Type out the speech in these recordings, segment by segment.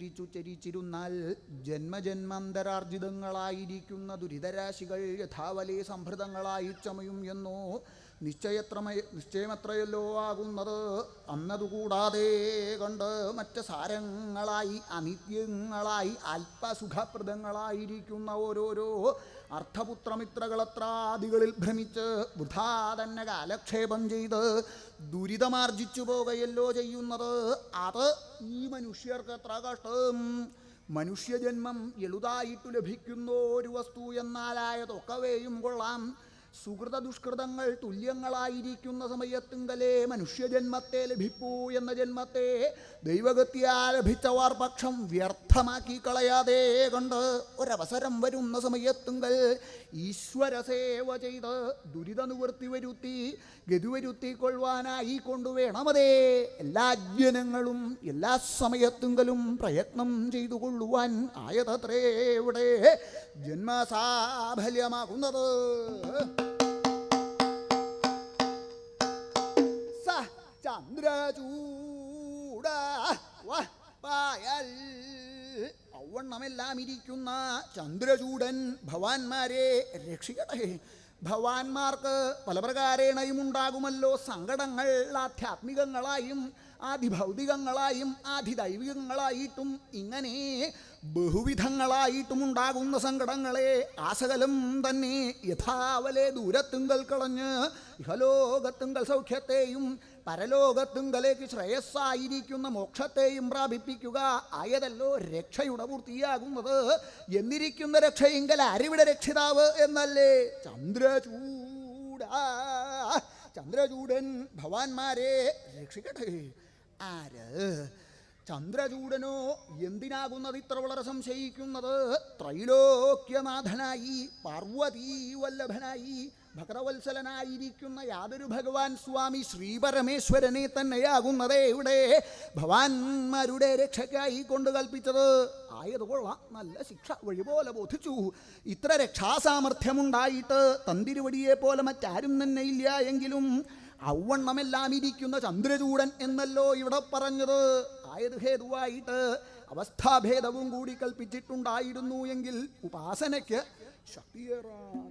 ചിന്തിച്ചുച്ചരിച്ചിരുന്നാൽ ജന്മജന്മാന്തരാർജിതങ്ങളായിരിക്കുന്ന ദുരിതരാശികൾ യഥാവലി സംഭൃതങ്ങളായി ചമയും എന്നോ നിശ്ചയമത്രയല്ലോ ആകുന്നത്. അന്നതുകൂടാതെ കണ്ട് മറ്റ് സാരങ്ങളായി അനിത്യങ്ങളായി അല്പസുഖപ്രദങ്ങളായിരിക്കുന്ന ഓരോരോ അർത്ഥപുത്രമിത്രകളത്രാദികളിൽ ഭ്രമിച്ച് വൃഥാ തന്നെ കാലക്ഷേപം ചെയ്ത് ദുരിതമാർജിച്ചു പോകുകയല്ലോ ചെയ്യുന്നത്. അത് ഈ മനുഷ്യർക്ക് എത്ര കഷ്ടം. മനുഷ്യജന്മം എളുതായിട്ടു ലഭിക്കുന്ന ഒരു വസ്തു എന്നാലായതൊക്കവേയും കൊള്ളാം. സുഹൃത ദുഷ്കൃതങ്ങൾ തുല്യങ്ങളായിരിക്കുന്ന സമയത്തുങ്കലേ മനുഷ്യജന്മത്തെ ലഭിപ്പൂ എന്ന ജന്മത്തെ ദൈവഗത്യാ ലഭിച്ചവാർ പക്ഷം വ്യർത്ഥമാക്കി കളയാതെ കണ്ട് ഒരവസരം വരുന്ന സമയത്തുങ്കൽ ഈശ്വരസേവ ചെയ്ത് ദുരിത നിവൃത്തി വരുത്തി ഗതിവരുത്തിക്കൊള്ളുവാനായി കൊണ്ടുവേണമതേ എല്ലാ ജനങ്ങളും എല്ലാ സമയത്തുങ്കലും പ്രയത്നം ചെയ്തു കൊള്ളുവാൻ ആയതത്രേ ഇവിടെ ജന്മസാഫല്യമാകുന്നത്. ചന്ദ്രചൂട പായൽ ഔവണ്ണമെല്ലാം ഇരിക്കുന്ന ചന്ദ്രചൂടൻ ഭവാന്മാരെ രക്ഷിക്കട്ടെ. ഭവാന്മാർക്ക് പല പ്രകാരേണയും ഉണ്ടാകുമല്ലോ സങ്കടങ്ങൾ. ആധ്യാത്മികങ്ങളായും ആധിഭൗതികങ്ങളായും ആധിദൈവികങ്ങളായിട്ടും ഇങ്ങനെ ബഹുവിധങ്ങളായിട്ടും ഉണ്ടാകുന്ന സങ്കടങ്ങളെ ആസകലം തന്നെ യഥാവലെ ദൂരത്തുങ്കൽ കളഞ്ഞ് ഇഹലോകത്തുങ്കൽ സൗഖ്യത്തെയും പരലോകത്തുങ്കലേക്ക് ശ്രേയസ്സായിരിക്കുന്ന മോക്ഷത്തെയും പ്രാപിപ്പിക്കുക ആയതല്ലോ രക്ഷയുടെ പൂർത്തിയാകുന്നത്. എന്നിരിക്കുന്ന രക്ഷയെങ്കിൽ ആരിവിടെ രക്ഷിതാവ് എന്നല്ലേ? ചന്ദ്രചൂടൻ ഭവാന്മാരെ രക്ഷിക്കട്ടെ. ആര്? ചന്ദ്രചൂടനോ എന്തിനാകുന്നത് ഇത്ര വളരെ സംശയിക്കുന്നത്? ത്രൈലോക്യനാഥനായി പാർവതീ വല്ലഭനായി ഭക്തവത്സലനായിരിക്കുന്ന യാതൊരു ഭഗവാൻ സ്വാമി ശ്രീപരമേശ്വരനെ തന്നെയാകുന്നതേ ഇവിടെ ഭവാന്മാരുടെ രക്ഷയ്ക്കായി കൊണ്ട് കൽപ്പിച്ചത്. ആയതുകൊള്ളാം, നല്ല ശിക്ഷ വഴിപോലെ ബോധിച്ചു. ഇത്ര രക്ഷാസാമർഥ്യമുണ്ടായിട്ട് തന്തിരുവടിയെ പോലെ മറ്റാരും തന്നെ ഇല്ല എങ്കിലും ഔവണ്ണമെല്ലാം ഇരിക്കുന്ന ചന്ദ്രചൂടൻ എന്നല്ലോ ഇവിടെ പറഞ്ഞത്. ആയത് ഹേതുവായിട്ട് അവസ്ഥാഭേദവും കൂടി കൽപ്പിച്ചിട്ടുണ്ടായിരുന്നു എങ്കിൽ ഉപാസനയ്ക്ക് ശക്തിയേറാൻ.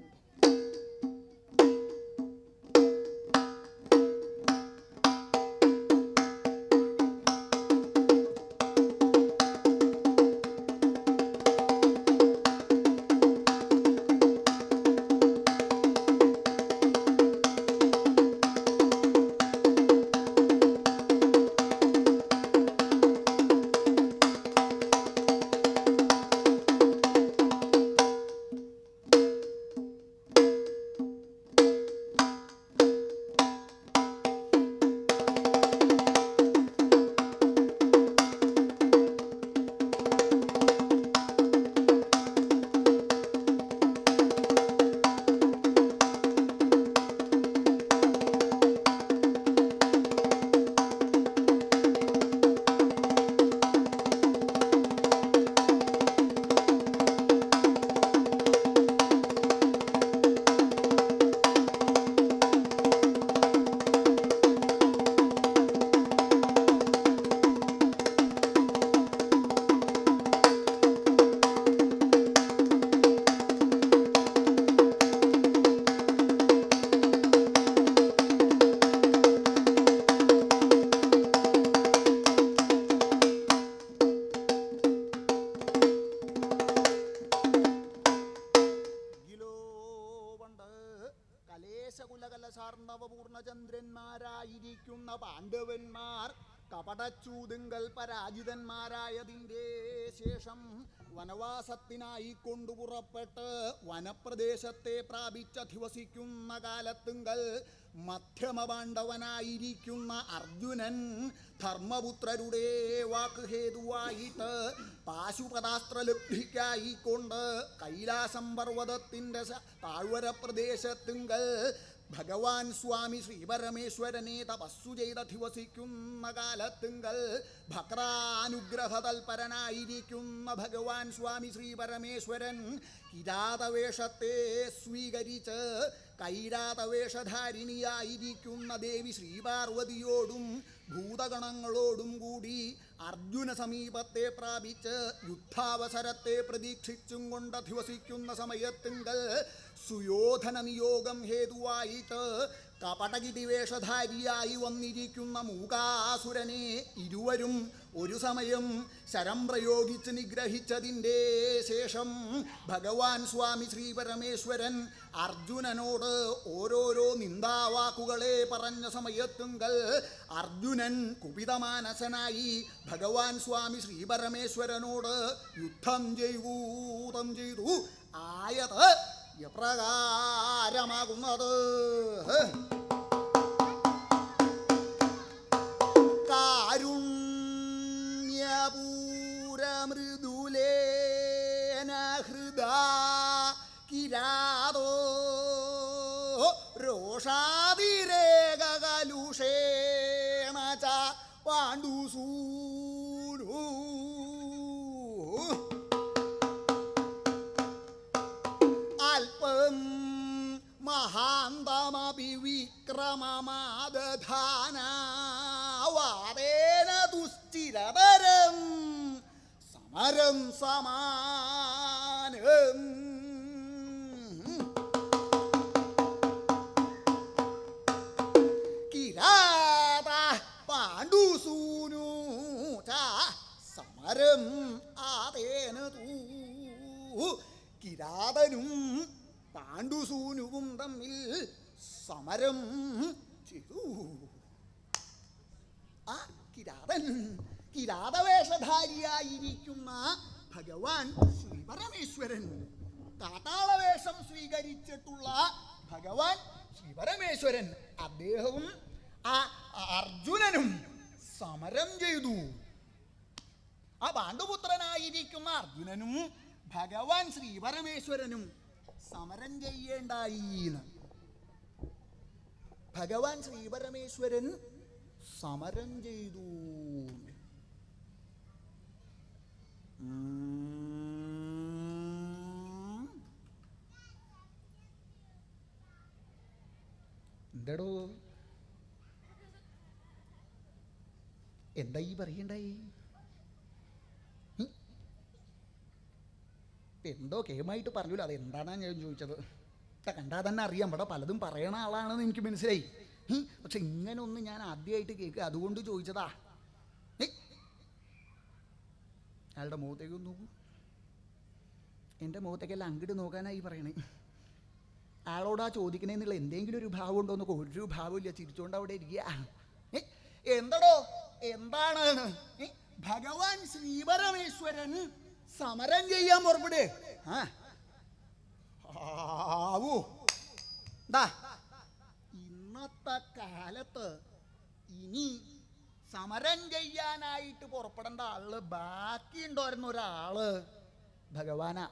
പൂർണ്ണചന്ദ്രന്മാരായിരിക്കുന്ന പാണ്ഡവന്മാർ കപടച്ചൂതുങ്കൽ പരാജിതന്മാരായതിൻ്റെ ശേഷം വനവാസത്തിനായി കൊണ്ടു പുറപ്പെട്ട് വനപ്രദേശത്തെ പ്രാപിച്ചധിവസിക്കുന്ന കാലത്തുങ്കൽ മധ്യമപാണ്ഡവനായിരിക്കുന്ന അർജുനൻ ധർമ്മപുത്രരുടെ വാക്കുഹേതുവായിട്ട് പാശുപതാസ്ത്രലബ്ധിക്കായിക്കൊണ്ട് കൈലാസം പർവ്വതത്തിൻ്റെ താഴ്വര പ്രദേശത്തുങ്കൽ ഭഗവാൻ സ്വാമി ശ്രീപരമേശ്വരനെ തപസ്സു ചെയ്തധിവസിക്കുന്ന കാലത്തുങ്കൽ ഭക്രാനുഗ്രഹതൽപരനായിരിക്കുന്ന ഭഗവാൻ സ്വാമി ശ്രീപരമേശ്വരൻ കിരാതവേഷത്തെ സ്വീകരിച്ച് കൈരാതവേഷധാരിണിയായിരിക്കുന്ന ദേവി ശ്രീപാർവതിയോടും ഭൂതഗണങ്ങളോടും കൂടി അർജുന സമീപത്തെ പ്രാപിച്ച് യുദ്ധാവസരത്തെ പ്രതീക്ഷിച്ചും കൊണ്ട് അധിവസിക്കുന്ന സമയത്തിങ്കൽ സുയോധന നിയോഗം ഹേതുവായിട്ട് കപടഗിരിവേഷധാരിയായി വന്നിരിക്കുന്ന മൂകാസുരനെ ഇരുവരും ഒരു സമയം ശരം പ്രയോഗിച്ച് നിഗ്രഹിച്ചതിൻ്റെ ശേഷം ഭഗവാൻ സ്വാമി ശ്രീ പരമേശ്വരൻ അർജുനനോട് ഓരോരോ നിന്ദാവാക്കുകളെ പറഞ്ഞ സമയത്തുങ്കൽ അർജുനൻ കുപിതമാനസനായി ഭഗവാൻ സ്വാമി ശ്രീ പരമേശ്വരനോട് യുദ്ധം ചെയ്തു ആയത് എപ്രകാരമാകുന്നത് കാരുണ്യപൂരമൃദുലേന ഹൃദാ കിരാതോ രോഷാതിരേകകലുഷേണ ച പാണ്ഡുസൂനു അല്പം മഹാന്തമപി വിക്രമമാദധാനാവാദേന ദുശ്ചിരതരം സമരം സമാനം കിരാത പാണ്ഡുസൂനു ച സമരം ആദേന തൂ കിരാതനും പാണ്ഡുസൂനുവും തമ്മിൽ സമരം ചെയ്തു. ആ കിരാതവേഷധാരിയായിരിക്കുന്ന ഭഗവാൻ ശ്രീ പരമേശ്വരൻ, കാട്ടാളവേഷം സ്വീകരിച്ചിട്ടുള്ള ഭഗവാൻ ശ്രീ പരമേശ്വരൻ, അദ്ദേഹവും ആ അർജുനനും സമരം ചെയ്തു. ആ പാണ്ഡുപുത്രനായിരിക്കുന്ന അർജുനനും ഭഗവാൻ ശ്രീ പരമേശ്വരനും സമരം ചെയ്യേണ്ടായി. ഭഗവാൻ ശ്രീ പരമേശ്വരൻ സമരം ചെയ്തു. എന്തടോ എന്താ ഈ പറയണ്ടായി? എന്തോ കേമായിട്ട് പറഞ്ഞല്ലോ, അതെന്താണെന്നാണ് ഞാൻ ചോദിച്ചത്. കണ്ടാൽ തന്നെ അറിയാം, ഇവിടെ പലതും പറയണ ആളാണെന്ന് എനിക്ക് മനസ്സിലായി. പക്ഷെ ഇങ്ങനെ ഒന്ന് ഞാൻ ആദ്യമായിട്ട് കേൾക്കുക, അതുകൊണ്ട് ചോദിച്ചതാ. അയാളുടെ മുഖത്തേക്ക് ഒന്ന് നോക്കൂ. എൻ്റെ മുഖത്തേക്കല്ല അങ്ങോട്ട് നോക്കാനായി പറയണേ. ആളോടാ ചോദിക്കണേന്നുള്ള എന്തെങ്കിലും ഒരു ഭാവം ഉണ്ടോ എന്നൊക്കെ ഒരു ഭാവമില്ല, ചിരിച്ചുകൊണ്ട് അവിടെ ഇരിക്കുക. എന്തടോ എന്താണ്? ഭഗവാൻ ശ്രീപരമേശ്വരൻ സമരം ചെയ്യാൻ പുറപ്പെടേ. ഇന്നത്തെ കാലത്ത് ഇനി സമരം ചെയ്യാനായിട്ട് പുറപ്പെടേണ്ട ആള് ബാക്കിയുണ്ടായിരുന്ന ഒരാള് ഭഗവാനാ.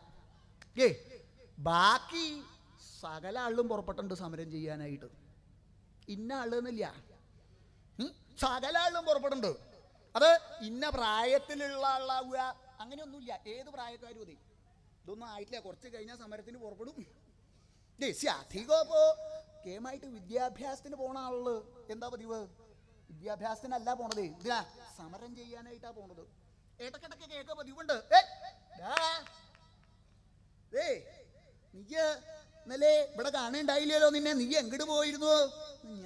ബാക്കി സകല ആളിലും പുറപ്പെട്ടുണ്ട് സമരം ചെയ്യാനായിട്ട്. ഇന്ന ആളെന്നില്ല, സകല ആളിലും പുറപ്പെടുന്നുണ്ട്. അത് ഇന്ന പ്രായത്തിലുള്ള ആളാവുക അങ്ങനെയൊന്നുമില്ല, ഏത് പ്രായക്കാരും അതെ. ഇതൊന്നും ആയിട്ടില്ല, കുറച്ച് കഴിഞ്ഞാൽ സമരത്തിന് പുറപ്പെടും. അധികം ഇപ്പോൾ കേമായിട്ട് വിദ്യാഭ്യാസത്തിന് പോണ ആള് എന്താ പതിവ്? വിദ്യാഭ്യാസത്തിനല്ല പോണത്, ഇതിനാ സമരം ചെയ്യാനായിട്ടാ പോണത്. ഇടക്കിടക്ക് കേൾക്ക പതിവുണ്ട്. നീ ഇന്നലെ ഇവിടെ കാണുണ്ടായില്ലല്ലോ നിന്നെ, നീ എങ്ങോട്ട് പോയിരുന്നു?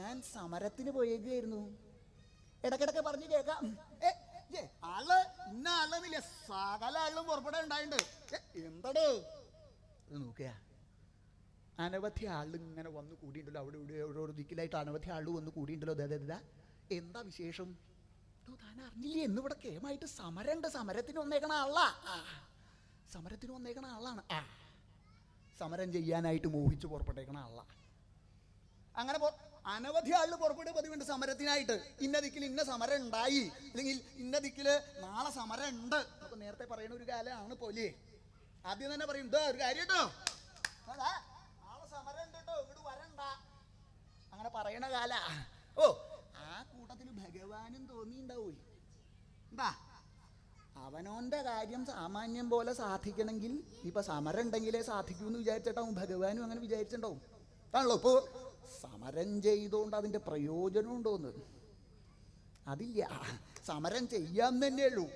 ഞാൻ സമരത്തിന് പോയേക്കായിരുന്നു. ഇടക്കിടക്ക് പറഞ്ഞ് കേൾക്കാം. ആള് ഇന്ന ആളെന്നില്ല, സകല ആളിലും പുറപ്പെടാനുണ്ടായിട്ടുണ്ട്. എന്തടോ ഇത് നോക്കുക, അനവധി ആള് ഇങ്ങനെ വന്ന് കൂടിയിട്ടുണ്ടല്ലോ, അവിടെ ഇവിടെ ഓരോ ദിക്കിലായിട്ട് അനവധി ആള് വന്ന് കൂടിയിട്ടുണ്ടല്ലോ. എന്താ വിശേഷം? താൻ അറിഞ്ഞില്ലേ, എന്നിവിടെ കേമായിട്ട് സമരമുണ്ട്, സമരത്തിന് വന്നേക്കണ ആളാ, സമരത്തിന് വന്നേക്കണ ആളാണ്. സമരം ചെയ്യാനായിട്ട് മോഹിച്ച് പുറപ്പെട്ടേക്കണ ആളാ. അങ്ങനെ അനവധി ആളിൽ പുറപ്പെട്ട് പതിവുണ്ട് സമരത്തിനായിട്ട്. ഇന്ന ദിക്കിൽ ഇന്ന സമരം ഉണ്ടായി, അല്ലെങ്കിൽ ഇന്ന ദിക്കില് നാളെ സമരം ഉണ്ട് അപ്പൊ നേരത്തെ പറയുന്ന ഒരു കാലമാണ് പോലെ. ആദ്യം തന്നെ പറയും, ഒരു കാര്യം കേട്ടോ, നാളെ സമരം ഉണ്ട് കേട്ടോ, ഇങ്ങോട്ട് വരണ്ട, അങ്ങനെ പറയണ കാല. ആ കൂട്ടത്തിൽ ഭഗവാനും തോന്നിണ്ടാവൂ. എന്താ അവനോന്റെ കാര്യം സാമാന്യം പോലെ സാധിക്കണമെങ്കിൽ ഇപ്പൊ സമരം ഉണ്ടെങ്കിലേ സാധിക്കൂ എന്ന് വിചാരിച്ചിട്ടാവും ഭഗവാനും അങ്ങനെ വിചാരിച്ചിട്ടുണ്ടാവും. ആണല്ലോ ഇപ്പോ സമരം ചെയ്തുകൊണ്ട് അതിൻ്റെ പ്രയോജനം ഉണ്ടോന്ന്. അതില്ല, സമരം ചെയ്യാൻ തന്നെ ഉള്ളൂ.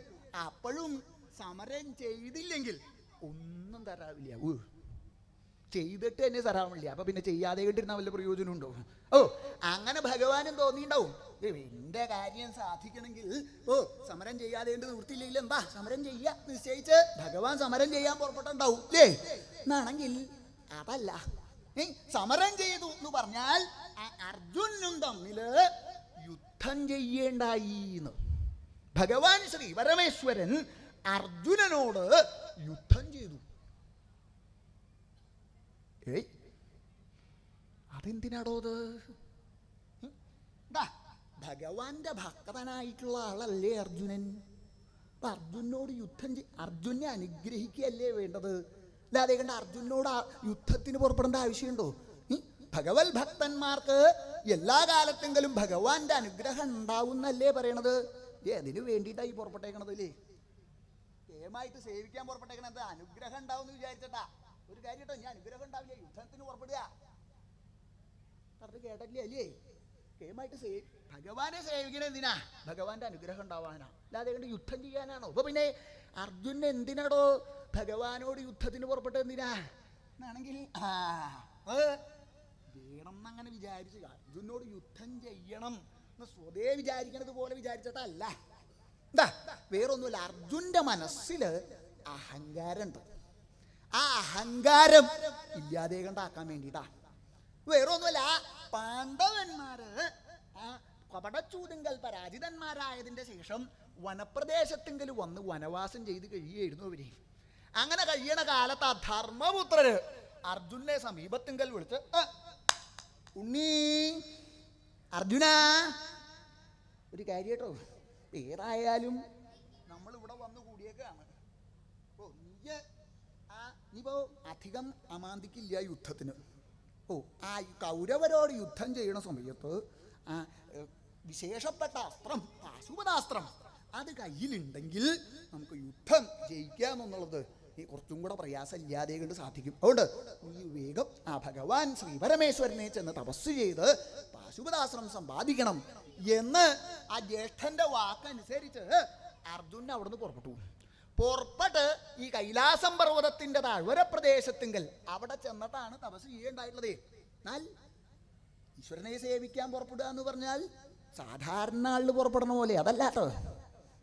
അപ്പോഴും സമരം ചെയ്തില്ലെങ്കിൽ ഒന്നും തരാവില്ല. ചെയ്തിട്ട് തന്നെ തരാമില്ല. അപ്പൊ പിന്നെ ചെയ്യാതെ കിട്ടിരുന്ന വല്ല പ്രയോജനം ഉണ്ടോ? അങ്ങനെ ഭഗവാനും തോന്നിയിട്ടുണ്ടാവും, എന്റെ കാര്യം സാധിക്കണമെങ്കിൽ സമരം ചെയ്യാതെ നിവൃത്തിയില്ലെങ്കിൽ എന്താ സമരം ചെയ്യാ നിശ്ചയിച്ച് ഭഗവാൻ സമരം ചെയ്യാൻ പുറപ്പെട്ടുണ്ടാവും അല്ലേ? എന്നാണെങ്കിൽ അതല്ല, സമരം ചെയ്തു എന്ന് പറഞ്ഞാൽ അർജുനും തമ്മില് യുദ്ധം ചെയ്യേണ്ടായി. ഭഗവാൻ ശ്രീ പരമേശ്വരൻ അർജുനനോട് യുദ്ധം ചെയ്തു. അതെന്തിനാടോ അത്? ഭഗവാന്റെ ഭക്തനായിട്ടുള്ള ആളല്ലേ അർജുനൻ. അപ്പൊ അർജുനോട് യുദ്ധം അർജുനെ അനുഗ്രഹിക്കുകയല്ലേ വേണ്ടത്? അല്ലാതെ കണ്ട അർജുനോട് യുദ്ധത്തിന് പുറപ്പെടേണ്ട ആവശ്യമുണ്ടോ? ഭഗവത് ഭക്തന്മാർക്ക് എല്ലാ കാലത്തെങ്കിലും ഭഗവാന്റെ അനുഗ്രഹം ഉണ്ടാവുന്നല്ലേ പറയണത്. അതിനു വേണ്ടിയിട്ടായി പുറപ്പെട്ടേക്കണത് അല്ലേ? കേമായിട്ട് സേവിക്കാൻ പുറപ്പെട്ടേക്കണത് അനുഗ്രഹം ഉണ്ടാവും എന്ന് വിചാരിച്ചട്ടാ. ഒരു കാര്യം കേട്ടോ, ഞാൻ അനുഗ്രഹം ഉണ്ടാവില്ല, യുദ്ധത്തിന് പുറപ്പെടുക പറഞ്ഞ് കേട്ടല്ലേ അല്ലേ? കേമായിട്ട് ഭഗവാനെ സേവിക്കണ എന്തിനാ? ഭഗവാന്റെ അനുഗ്രഹം ഉണ്ടാവാനാ, അല്ലാതെ കൊണ്ട് യുദ്ധം ചെയ്യാനാണോ? അപ്പൊ പിന്നെ അർജുനൻ എന്തിനാടോ ഭഗവാനോട് യുദ്ധത്തിന് പുറപ്പെട്ടത്? എന്തിനാ എന്നാണെങ്കിൽ വേണം എന്നങ്ങനെ വിചാരിച്ചു അർജുനോട് യുദ്ധം ചെയ്യണം എന്ന് സ്വതേ വിചാരിക്കണത് പോലെ വിചാരിച്ചിട്ടല്ല. എന്താ വേറൊന്നുമില്ല, അർജുന്റെ മനസ്സില് അഹങ്കാരമുണ്ട്. ആ അഹങ്കാരം ഇല്ലാതെ കണ്ടാക്കാൻ വേണ്ടിയിട്ടാ. വേറൊന്നുമല്ല, പാണ്ഡവന്മാര് കപടച്ചൂതിങ്കൽ പരാജിതന്മാരായതിന്റെ ശേഷം വനപ്രദേശത്തെങ്കിൽ വന്ന് വനവാസം ചെയ്ത് കഴിയായിരുന്നു അവര്. അങ്ങനെ കഴിയണ കാലത്ത് ആ ധർമ്മപുത്രര് അർജുനെ സമീപത്തെങ്കിൽ വിളിച്ച്, ഉണ്ണി അർജുന, ഒരു കാര്യം കേട്ടോ, ഏതായാലും നമ്മൾ ഇവിടെ വന്ന് കൂടിയേക്കാണ്. ഇനിയിപ്പോ അധികം അമാന്തിക്കില്ല യുദ്ധത്തിന്. ആ കൗരവരോട് യുദ്ധം ചെയ്യണ സമയത്ത് ആ വിശേഷപ്പെട്ട അസ്ത്രം പാശുപതാസ്ത്രം അത് കയ്യിലുണ്ടെങ്കിൽ നമുക്ക് യുദ്ധം ജയിക്കാമെന്നുള്ളത് കുറച്ചും കൂടെ പ്രയാസമില്ലാതെ കൊണ്ട് സാധിക്കും. അതുകൊണ്ട് ഈ വേഗം ആ ഭഗവാൻ ശ്രീ പരമേശ്വരനെ ചെന്ന് തപസ് ചെയ്ത് പാശുപതാസ്ത്രം സമ്പാദിക്കണം എന്ന് ആ ജ്യേഷ്ഠന്റെ വാക്കനുസരിച്ച് അർജുനൻ അവിടുന്ന് പുറപ്പെട്ട് ഈ കൈലാസം പർവ്വതത്തിന്റെ താഴ്വര പ്രദേശത്തെങ്കിൽ അവിടെ ചെന്നിട്ടാണ് തപസ് ചെയ്യേണ്ടായിട്ടുള്ളത്. എന്നാൽ ഈശ്വരനെ സേവിക്കാൻ പുറപ്പെടുക എന്ന് പറഞ്ഞാൽ സാധാരണ ആളിൽ പുറപ്പെടണ പോലെ അതല്ല കേട്ടോ.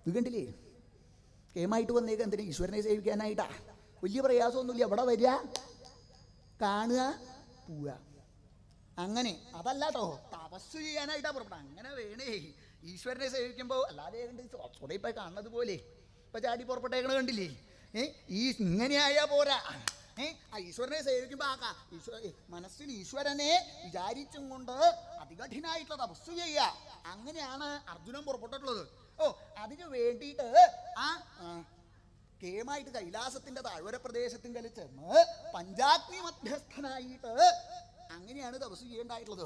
ഇത് കണ്ടില്ലേ, കേമായിട്ട് വന്നേക്ക് എന്തിനാ? ഈശ്വരനെ സേവിക്കാനായിട്ടാ. വലിയ പ്രയാസമൊന്നുമില്ല. അവിടെ വരിക, കാണുക, പോവുക, അങ്ങനെ അതല്ല കേട്ടോ. തപസ് ചെയ്യാനായിട്ടാ പുറപ്പെടുക. അങ്ങനെ വേണേ ഈശ്വരനെ സേവിക്കുമ്പോൾ. അല്ലാതെ സ്വതേ ഇപ്പൊ കാണുന്നത് പോലെ ഇപ്പൊ ചാടി പുറപ്പെട്ടേക്കണ കണ്ടില്ലേ? ഈ ഇങ്ങനെയായാ പോരാ. ആ ഈശ്വരനെ സേവിക്കുമ്പോ മനസ്സിൽ ഈശ്വരനെ വിചാരിച്ചും കൊണ്ട് അതികഠിനായിട്ടുള്ള തപസ് ചെയ്യുക. അങ്ങനെയാണ് അർജുനൻ പുറപ്പെട്ടിട്ടുള്ളത്. അതിനു വേണ്ടിയിട്ട് ആ കേമായിട്ട് കൈലാസത്തിന്റെ താഴ്വര പ്രദേശത്തിങ്കൽ ചെന്ന് പഞ്ചാഗ്നി മധ്യസ്ഥനായിട്ട് അങ്ങനെയാണ് തപസ് ചെയ്യേണ്ടായിട്ടുള്ളത്.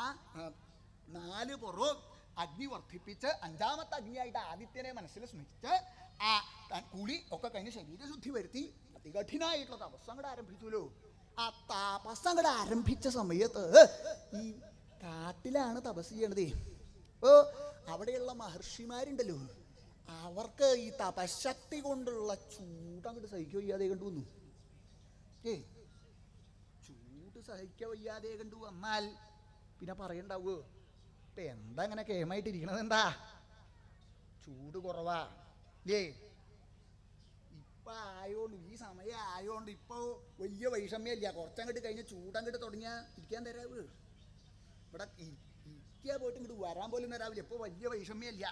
ആ 4 പുറവും അഗ്നി വർദ്ധിപ്പിച്ച് 5ാമത്തെ അഗ്നിയായിട്ട് ആദിത്യനെ മനസ്സിൽ സ്മരിച്ച് ആ കുളി ഒക്കെ കഴിഞ്ഞ് ശരീരശുദ്ധി വരുത്തി അതികഠിനായിട്ടുള്ള തപസ്സങ്ങടെ ആരംഭിച്ചുല്ലോ. ആ തപസ്സങ്ങടെ ആരംഭിച്ച സമയത്ത് ഈ കാട്ടിലാണ് തപസ് ചെയ്യണത്. അവിടെയുള്ള മഹർഷിമാരുണ്ടല്ലോ, അവർക്ക് ഈ തപശക്തി കൊണ്ടുള്ള ചൂടങ്ങോട്ട് സഹിക്കുക വയ്യാതെ കണ്ടു വന്നു. ചൂട് സഹിക്കുക വയ്യാതെ കണ്ടു വന്നാൽ പിന്നെ പറയണ്ടാവോ? ഇപ്പൊ എന്താ അങ്ങനെ കേമായിട്ടിരിക്കണത്? എന്താ ചൂട് കുറവാ ലേ? ഇപ്പൊ ആയോണ്ട് ഈ സമയം ആയോണ്ട് ഇപ്പൊ വലിയ വൈഷമ്യമില്ല. കുറച്ചങ്ങോട്ട് കഴിഞ്ഞ് ചൂടങ്ങോട്ട് തുടങ്ങിയാൽ ഇരിക്കാൻ തരാവ്. ഇവിടെ ഇരിക്കുക പോയിട്ട് ഇങ്ങോട്ട് വരാൻ പോലും തരാവില്ല. ഇപ്പൊ വലിയ വൈഷമ്യമില്ല.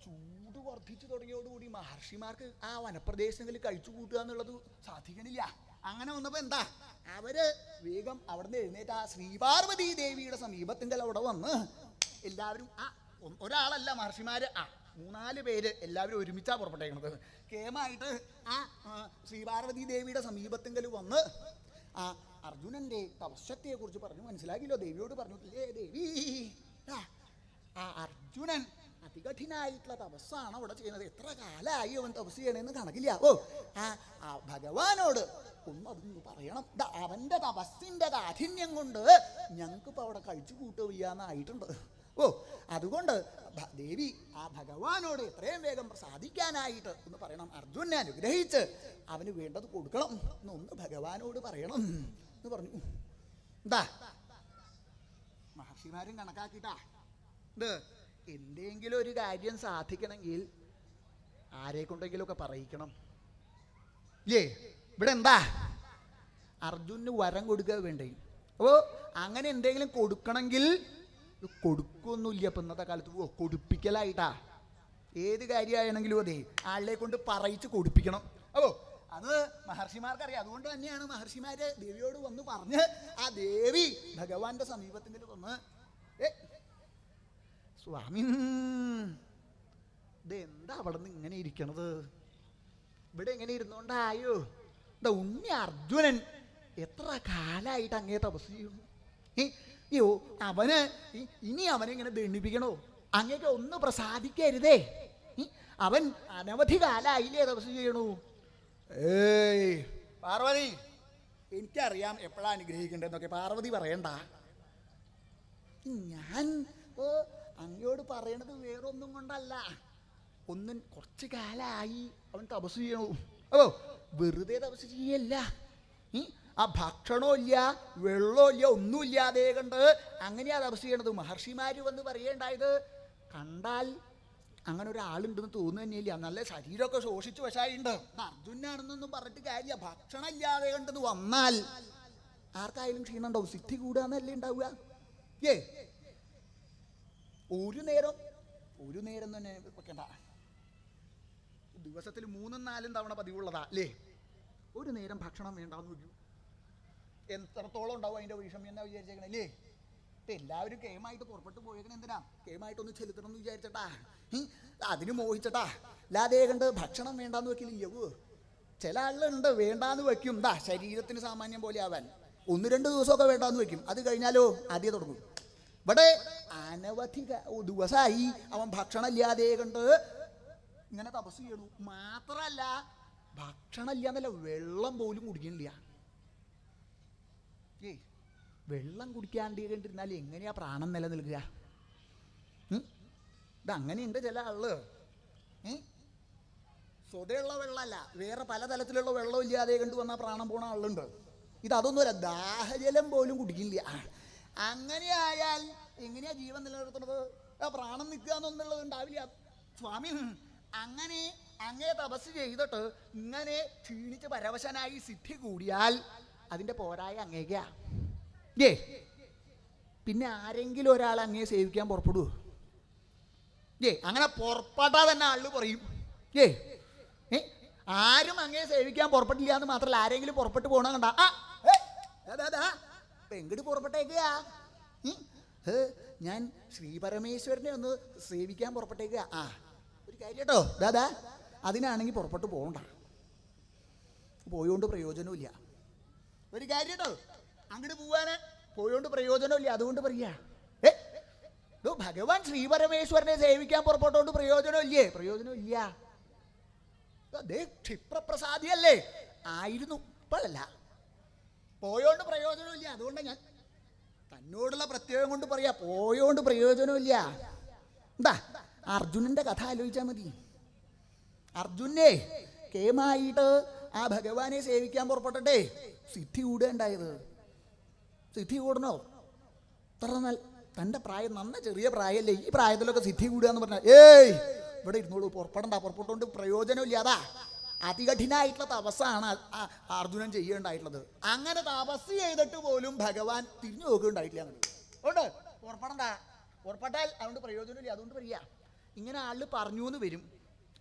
ചൂട് വർദ്ധിച്ചു തുടങ്ങിയോടുകൂടി മഹർഷിമാർക്ക് ആ വനപ്രദേശങ്ങളിൽ കഴിച്ചു കൂട്ടുക എന്നുള്ളത് സാധിക്കണില്ല. അങ്ങനെ വന്നപ്പോ എന്താ, അവര് വേഗം അവിടുന്ന് എഴുന്നേറ്റ് ആ ശ്രീപാർവതി ദേവിയുടെ സമീപത്തിങ്കൽ അവിടെ വന്ന് എല്ലാവരും ഒരാളല്ല മഹർഷിമാര് 3-4 പേര് എല്ലാവരും ഒരുമിച്ചാ പുറപ്പെട്ടേക്കണത്. കേമായിട്ട് ആ ശ്രീപാർവതി ദേവിയുടെ സമീപത്തിങ്കൽ വന്ന് ആ അർജുനന്റെ തപശക്തിയെ കുറിച്ച് പറഞ്ഞു മനസ്സിലാക്കില്ലോ. ദേവിയോട് പറഞ്ഞിട്ടില്ലേ, ദേവി ആ അർജുനൻ അതികഠിനായിട്ടുള്ള തപസ്സാണ് അവിടെ ചെയ്യുന്നത്. എത്ര കാലമായി അവൻ തപസ് ചെയ്യണമെന്ന് കണക്കില്ല. ആ ഭഗവാനോട് അതൊന്ന് പറയണം. അവന്റെ തപസ്സിന്റെ കാഠിന്യം കൊണ്ട് ഞങ്ങൾക്കിപ്പോൾ അവിടെ കഴിച്ചു കൂട്ടുകയാന്നായിട്ടുണ്ട്. ഓ അതുകൊണ്ട് ദേവി ആ ഭഗവാനോട് എത്രയും വേഗം സാധിക്കാനായിട്ട് ഒന്ന് പറയണം. അർജുനെ അനുഗ്രഹിച്ച് അവന് വേണ്ടത് കൊടുക്കണം എന്നൊന്ന് ഭഗവാനോട് പറയണം എന്ന് പറഞ്ഞു. എന്താ മഹർഷിമാരും കണക്കാക്കിട്ടാ ഇത് എന്തെങ്കിലും ഒരു കാര്യം സാധിക്കണമെങ്കിൽ ആരെ കൊണ്ടെങ്കിലുമൊക്കെ പറയിക്കണം. ഏ ഇവിടെ എന്താ അർജുനന് വരം കൊടുക്കുക വേണ്ടേ? അപ്പോൾ അങ്ങനെ എന്തെങ്കിലും കൊടുക്കണമെങ്കിൽ കൊടുക്കൊന്നുമില്ല. ഇപ്പം ഇന്നത്തെ കാലത്ത് കൊടുപ്പിക്കലായിട്ടാ ഏത് കാര്യമാണെങ്കിലും അതെ ആളെ കൊണ്ട് പറയിച്ച് കൊടുപ്പിക്കണം. അപ്പോൾ അത് മഹർഷിമാർക്കറിയാം. അതുകൊണ്ട് തന്നെയാണ് മഹർഷിമാര് ദേവിയോട് വന്ന് പറഞ്ഞ് ആ ദേവി ഭഗവാന്റെ സമീപത്തിൽ വന്ന് സ്വാമി ഇതെന്താ അവിടെ നിന്ന് ഇങ്ങനെ ഇരിക്കണത്? ഇവിടെ എങ്ങനെ ഇരുന്നോണ്ടായോ? എന്താ ഉണ്ണി അർജുനൻ എത്ര കാലായിട്ട് അങ്ങേ തപസ് ചെയ്യുന്നു? അയ്യോ അവന് ഇനി അവനെ ഇങ്ങനെ ദണ്ഡിപ്പിക്കണോ? അങ്ങേക്ക് ഒന്ന് പ്രസാദിക്കരുതേ. അവൻ അനവധി കാലായില്ലേ തപസ് ചെയ്യണു. ഏയ് പാർവതി, എനിക്കറിയാം എപ്പോഴാ അനുഗ്രഹിക്കേണ്ടതെന്നൊക്കെ. പാർവതി പറയണ്ട. ഞാൻ അങ്ങയോട് പറയണത് വേറൊന്നും കൊണ്ടല്ല. ഒന്നും കുറച്ച് കാലായി അവൻ തപസ് ചെയ്യണു. ഓ വെറുതെ തപസ് ചെയ്യല്ല. ആ ഭക്ഷണവും ഇല്ല വെള്ളവും ഇല്ല ഒന്നുമില്ലാതെ കണ്ട് അങ്ങനെയാ തപസ് ചെയ്യണത്. മഹർഷിമാര് വന്ന് പറയേണ്ടായത് കണ്ടാൽ അങ്ങനെ ഒരാളുണ്ടെന്ന് തോന്നുന്നു തന്നെയില്ല. നല്ല ശരീരമൊക്കെ ശോഷിച്ച് വശായിണ്ട്. അർജുനാണെന്നൊന്നും പറഞ്ഞിട്ട് കാര്യമില്ല. ഭക്ഷണം ഇല്ലാതെ കണ്ടെന്ന് വന്നാൽ ആർക്കായാലും ക്ഷീണം ഉണ്ടാവും. സിദ്ധി കൂടാന്നല്ലേ ഉണ്ടാവുക. ഒരു നേരം തന്നെ വെക്കണ്ട. ദിവസത്തിൽ 3-4 തവണ പതിവുള്ളതാ അല്ലേ? ഒരു നേരം ഭക്ഷണം വേണ്ടാന്ന് വെക്കൂ. എത്രത്തോളം ഉണ്ടാവും അതിൻ്റെ വിഷമം എന്നാ വിചാരിച്ചേക്കണേ അല്ലേ? ഇപ്പം എല്ലാവരും കേമായിട്ട് പുറപ്പെട്ട് പോയേക്കണേ എന്തിനാ? കേമായിട്ടൊന്ന് ചെലുത്തണം എന്ന് വിചാരിച്ചട്ടാ, അതിന് മോഹിച്ചട്ടാ. അല്ലാതെ കണ്ട് ഭക്ഷണം വേണ്ടാന്ന് വെക്കില്ല. ചില ആളുകളുണ്ട് വേണ്ടാന്ന് വെക്കും. ശരീരത്തിന് സാമാന്യം പോലെ ആവാൻ 1-2 ദിവസമൊക്കെ വേണ്ടാന്ന് വെക്കും. അത് കഴിഞ്ഞാലോ ആദ്യം തുടങ്ങും. ഇവിടെ അനവധി ദിവസമായി അവൻ ഭക്ഷണം ഇല്ലാതെ കണ്ട് ഇങ്ങനെ തപസ് ചെയ്യണു. മാത്രല്ല ഭക്ഷണം ഇല്ലാന്നല്ല, വെള്ളം പോലും കുടിക്കണില്ല. വെള്ളം കുടിക്കാണ്ട് കണ്ടിരുന്നാൽ എങ്ങനെയാ പ്രാണം നിലനിൽക്കുക? ഇതങ്ങനെയുണ്ട് ചില ആള്. സ്വതയുള്ള വെള്ളമല്ല, വേറെ പലതരത്തിലുള്ള വെള്ളം ഇല്ലാതെ കണ്ടു വന്നാൽ പ്രാണം പോണ ആളുണ്ട്. ഇതൊന്നുമല്ല, ദാഹജലം പോലും കുടിക്കില്ല. അങ്ങനെ ആയാൽ എങ്ങനെയാ ജീവൻ നിലനിർത്തുന്നത്? പ്രാണം നിൽക്കുക എന്നുള്ളത് ഉണ്ടാവില്ല. സ്വാമി അങ്ങനെ അങ്ങേ തപസ് ചെയ്തിട്ട് ഇങ്ങനെ ക്ഷീണിച്ച് പരവശനായി സിദ്ധി കൂടിയാൽ അതിൻ്റെ പോരായ അങ്ങേക്കാ. പിന്നെ ആരെങ്കിലും ഒരാൾ അങ്ങേ സേവിക്കാൻ പുറപ്പെടുവോ? അങ്ങനെ പുറപ്പെട്ടാ തന്നെ ആള് പറയും ആരും അങ്ങേ സേവിക്കാൻ പുറപ്പെട്ടില്ല എന്ന് മാത്രമല്ല, ആരെങ്കിലും പുറപ്പെട്ടു പോകണം കണ്ട എങ്ങോട്ട് പുറപ്പെട്ടേക്കുക? ഞാൻ ശ്രീപരമേശ്വരനെ ഒന്ന് സേവിക്കാൻ പുറപ്പെട്ടേക്കുക. ഒരു കാര്യം കേട്ടോ ദാദാ, അതിനാണെങ്കിൽ പുറപ്പെട്ടു പോകണ്ട, പോയോണ്ട് പ്രയോജനമില്ല. ഒരു കാര്യം കേട്ടോ, അങ്ങോട്ട് പോവാന് പോയോണ്ട് പ്രയോജനമില്ല. അതുകൊണ്ട് പറയാ ഭഗവാൻ ശ്രീപരമേശ്വരനെ സേവിക്കാൻ പുറപ്പെട്ടോണ്ട് പ്രയോജനമില്ലേ? പ്രയോജനമില്ല. ക്ഷിപ്രപ്രസാദിയല്ലേ ആയിരുന്നു, ഇപ്പോഴല്ല. പോയോണ്ട് പ്രയോജനമില്ല. അതുകൊണ്ട് ഞാൻ തന്നോടുള്ള പ്രത്യേകം കൊണ്ട് പറയാ, പോയോണ്ട് പ്രയോജനമില്ല. എന്താ അർജുനന്റെ കഥ ആലോചിച്ചാൽ മതി. അർജുനെ കേമായിട്ട് ആ ഭഗവാനെ സേവിക്കാൻ പുറപ്പെട്ടെ സിദ്ധി കൂടുകയുണ്ടായത്. സിദ്ധി കൂടണോ? തൻ്റെ പ്രായം നന്ന ചെറിയ പ്രായമല്ലേ, ഈ പ്രായത്തിലൊക്കെ സിദ്ധി കൂടുക എന്ന് പറഞ്ഞാൽ ഇവിടെ ഇരുന്നോളൂ, പുറപ്പെട്ടോണ്ട് പ്രയോജനമില്ല. അതാ അതികഠിനായിട്ടുള്ള തപസ്സാണ് അർജുനൻ ചെയ്യേണ്ടായിട്ടുള്ളത്. അങ്ങനെ തപസ് ചെയ്തിട്ട് പോലും ഭഗവാൻ തിരിഞ്ഞു നോക്കുകയുണ്ടായിട്ടില്ല. അതുകൊണ്ട് പുറപ്പെട്ടാൽ അതുകൊണ്ട് പ്രയോജനമില്ല. അതുകൊണ്ട് പറയാ ഇങ്ങനെ ആള് പറഞ്ഞു എന്ന് വരും.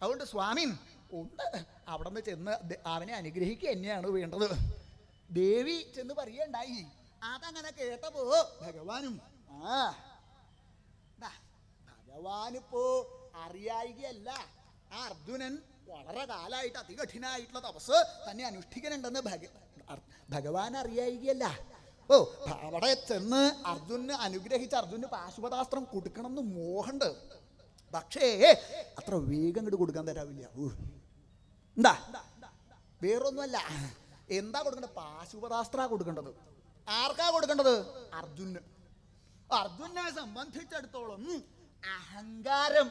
അതുകൊണ്ട് സ്വാമി ഒന്ന് അവിടെ നിന്ന് ചെന്ന് അവനെ അനുഗ്രഹിക്കുക തന്നെയാണ് വേണ്ടത്. ദേവി ചെന്ന് പറയണ്ടായി. അതങ്ങനെ കേട്ടപ്പോ ഭഗവാനും ഭഗവാനിപ്പോ അറിയായികയല്ല, ആ അർജുനൻ വളരെ കാലമായിട്ട് അതികഠിനായിട്ടുള്ള തപസ് തന്നെ അനുഷ്ഠിക്കുന്നുണ്ടെന്ന് ഭഗവാൻ അറിയായികയല്ല. അവിടെ ചെന്ന് അർജുനന് അനുഗ്രഹിച്ച് അർജുനന് പാശുപതാസ്ത്രം കൊടുക്കണം എന്ന് മോഹമുണ്ട്. പക്ഷേ അത്ര വേഗം ഇങ്ങോട്ട് കൊടുക്കാൻ തരാവില്ല. എന്താ വേറൊന്നുമല്ല, എന്താ കൊടുക്കേണ്ടത്? പാശുപതാസ്ത്ര കൊടുക്കേണ്ടത്. ആർക്കാ കൊടുക്കേണ്ടത്? അർജുനന്. അർജുനെ സംബന്ധിച്ചിടത്തോളം അഹങ്കാരം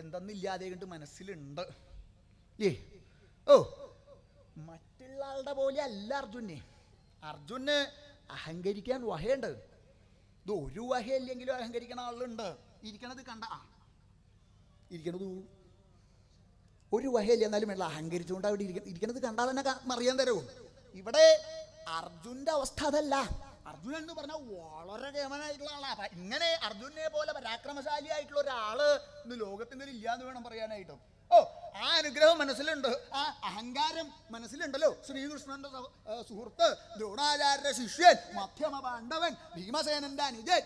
എന്തെന്നില്ലാതെ കണ്ട് മനസ്സിലുണ്ട്. ഓ മറ്റുള്ള ആളുടെ പോലെ അല്ല അർജുന് അഹങ്കരിക്കാൻ വഹയുണ്ട്. ഇത് ഒരു വഹയില്ലെങ്കിലും അഹങ്കരിക്കണ ആളുണ്ട്. ഇരിക്കണത് കണ്ട ഇരിക്കണത് ഒരു വഹയില്ല, എന്നാലും വേണ്ട അഹങ്കരിച്ചുകൊണ്ട് അവിടെ ഇരിക്കണത് കണ്ടാൽ തന്നെ അറിയാൻ തരവും. ഇവിടെ അർജുന്റെ അവസ്ഥ അതല്ല. അർജുനൻ എന്ന് പറഞ്ഞാൽ വളരെ കേമനായിട്ടുള്ള ആളാ. ഇങ്ങനെ അർജുനെ പോലെ പരാക്രമശാലിയായിട്ടുള്ള ഒരാള് ഇന്ന് ലോകത്തിങ്ങനെ ഇല്ല എന്ന് വേണം പറയാനായിട്ടും. ആ അനുഗ്രഹം മനസ്സിലുണ്ട്, ആ അഹങ്കാരം മനസ്സിലുണ്ടല്ലോ. ശ്രീകൃഷ്ണന്റെ സുഹൃത്ത്, ദ്രോണാചാര്യ ശിഷ്യൻ, മധ്യമ പാണ്ഡവൻ, ഭീമസേനന്റെ അനുജൻ,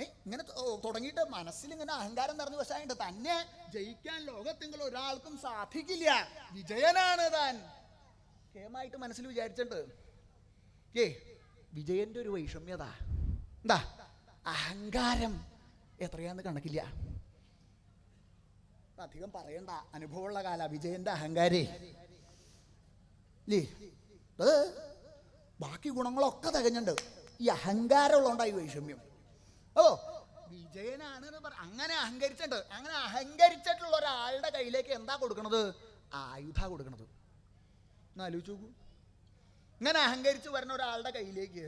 ഇങ്ങനെ തുടങ്ങിയിട്ട് മനസ്സിലിങ്ങനെ അഹങ്കാരം നിറഞ്ഞു വശായിട്ട് തന്നെ ജയിക്കാൻ ലോകത്തെങ്കിലും ഒരാൾക്കും സാധിക്കില്ല, വിജയനാണ് താൻ കേമായിട്ട് മനസ്സിൽ വിചാരിച്ചിട്ടുണ്ട്. വിജയന്റെ ഒരു വൈഷമ്യത എന്താ? അഹങ്കാരം എത്രയാന്ന് കണക്കില്ല. അധികം പറയണ്ട, അനുഭവമുള്ള കാല വിജയന്റെ അഹങ്കാരേ അത് ബാക്കി ഗുണങ്ങളൊക്കെ തികഞ്ഞുണ്ട്. ഈ അഹങ്കാരം ഉള്ളതുകൊണ്ടായി വൈഷമ്യം. വിജയനാണ് അങ്ങനെ അഹങ്കരിച്ചിട്ടുണ്ട്. അങ്ങനെ അഹങ്കരിച്ചിട്ടുള്ള ഒരാളുടെ കയ്യിലേക്ക് എന്താ കൊടുക്കണത്? ആയുധ കൊടുക്കണത്. ഒന്ന് ആലോചിച്ച് നോക്കൂ. ഇങ്ങനെ അഹങ്കരിച്ച് വരുന്ന ഒരാളുടെ കയ്യിലേക്ക്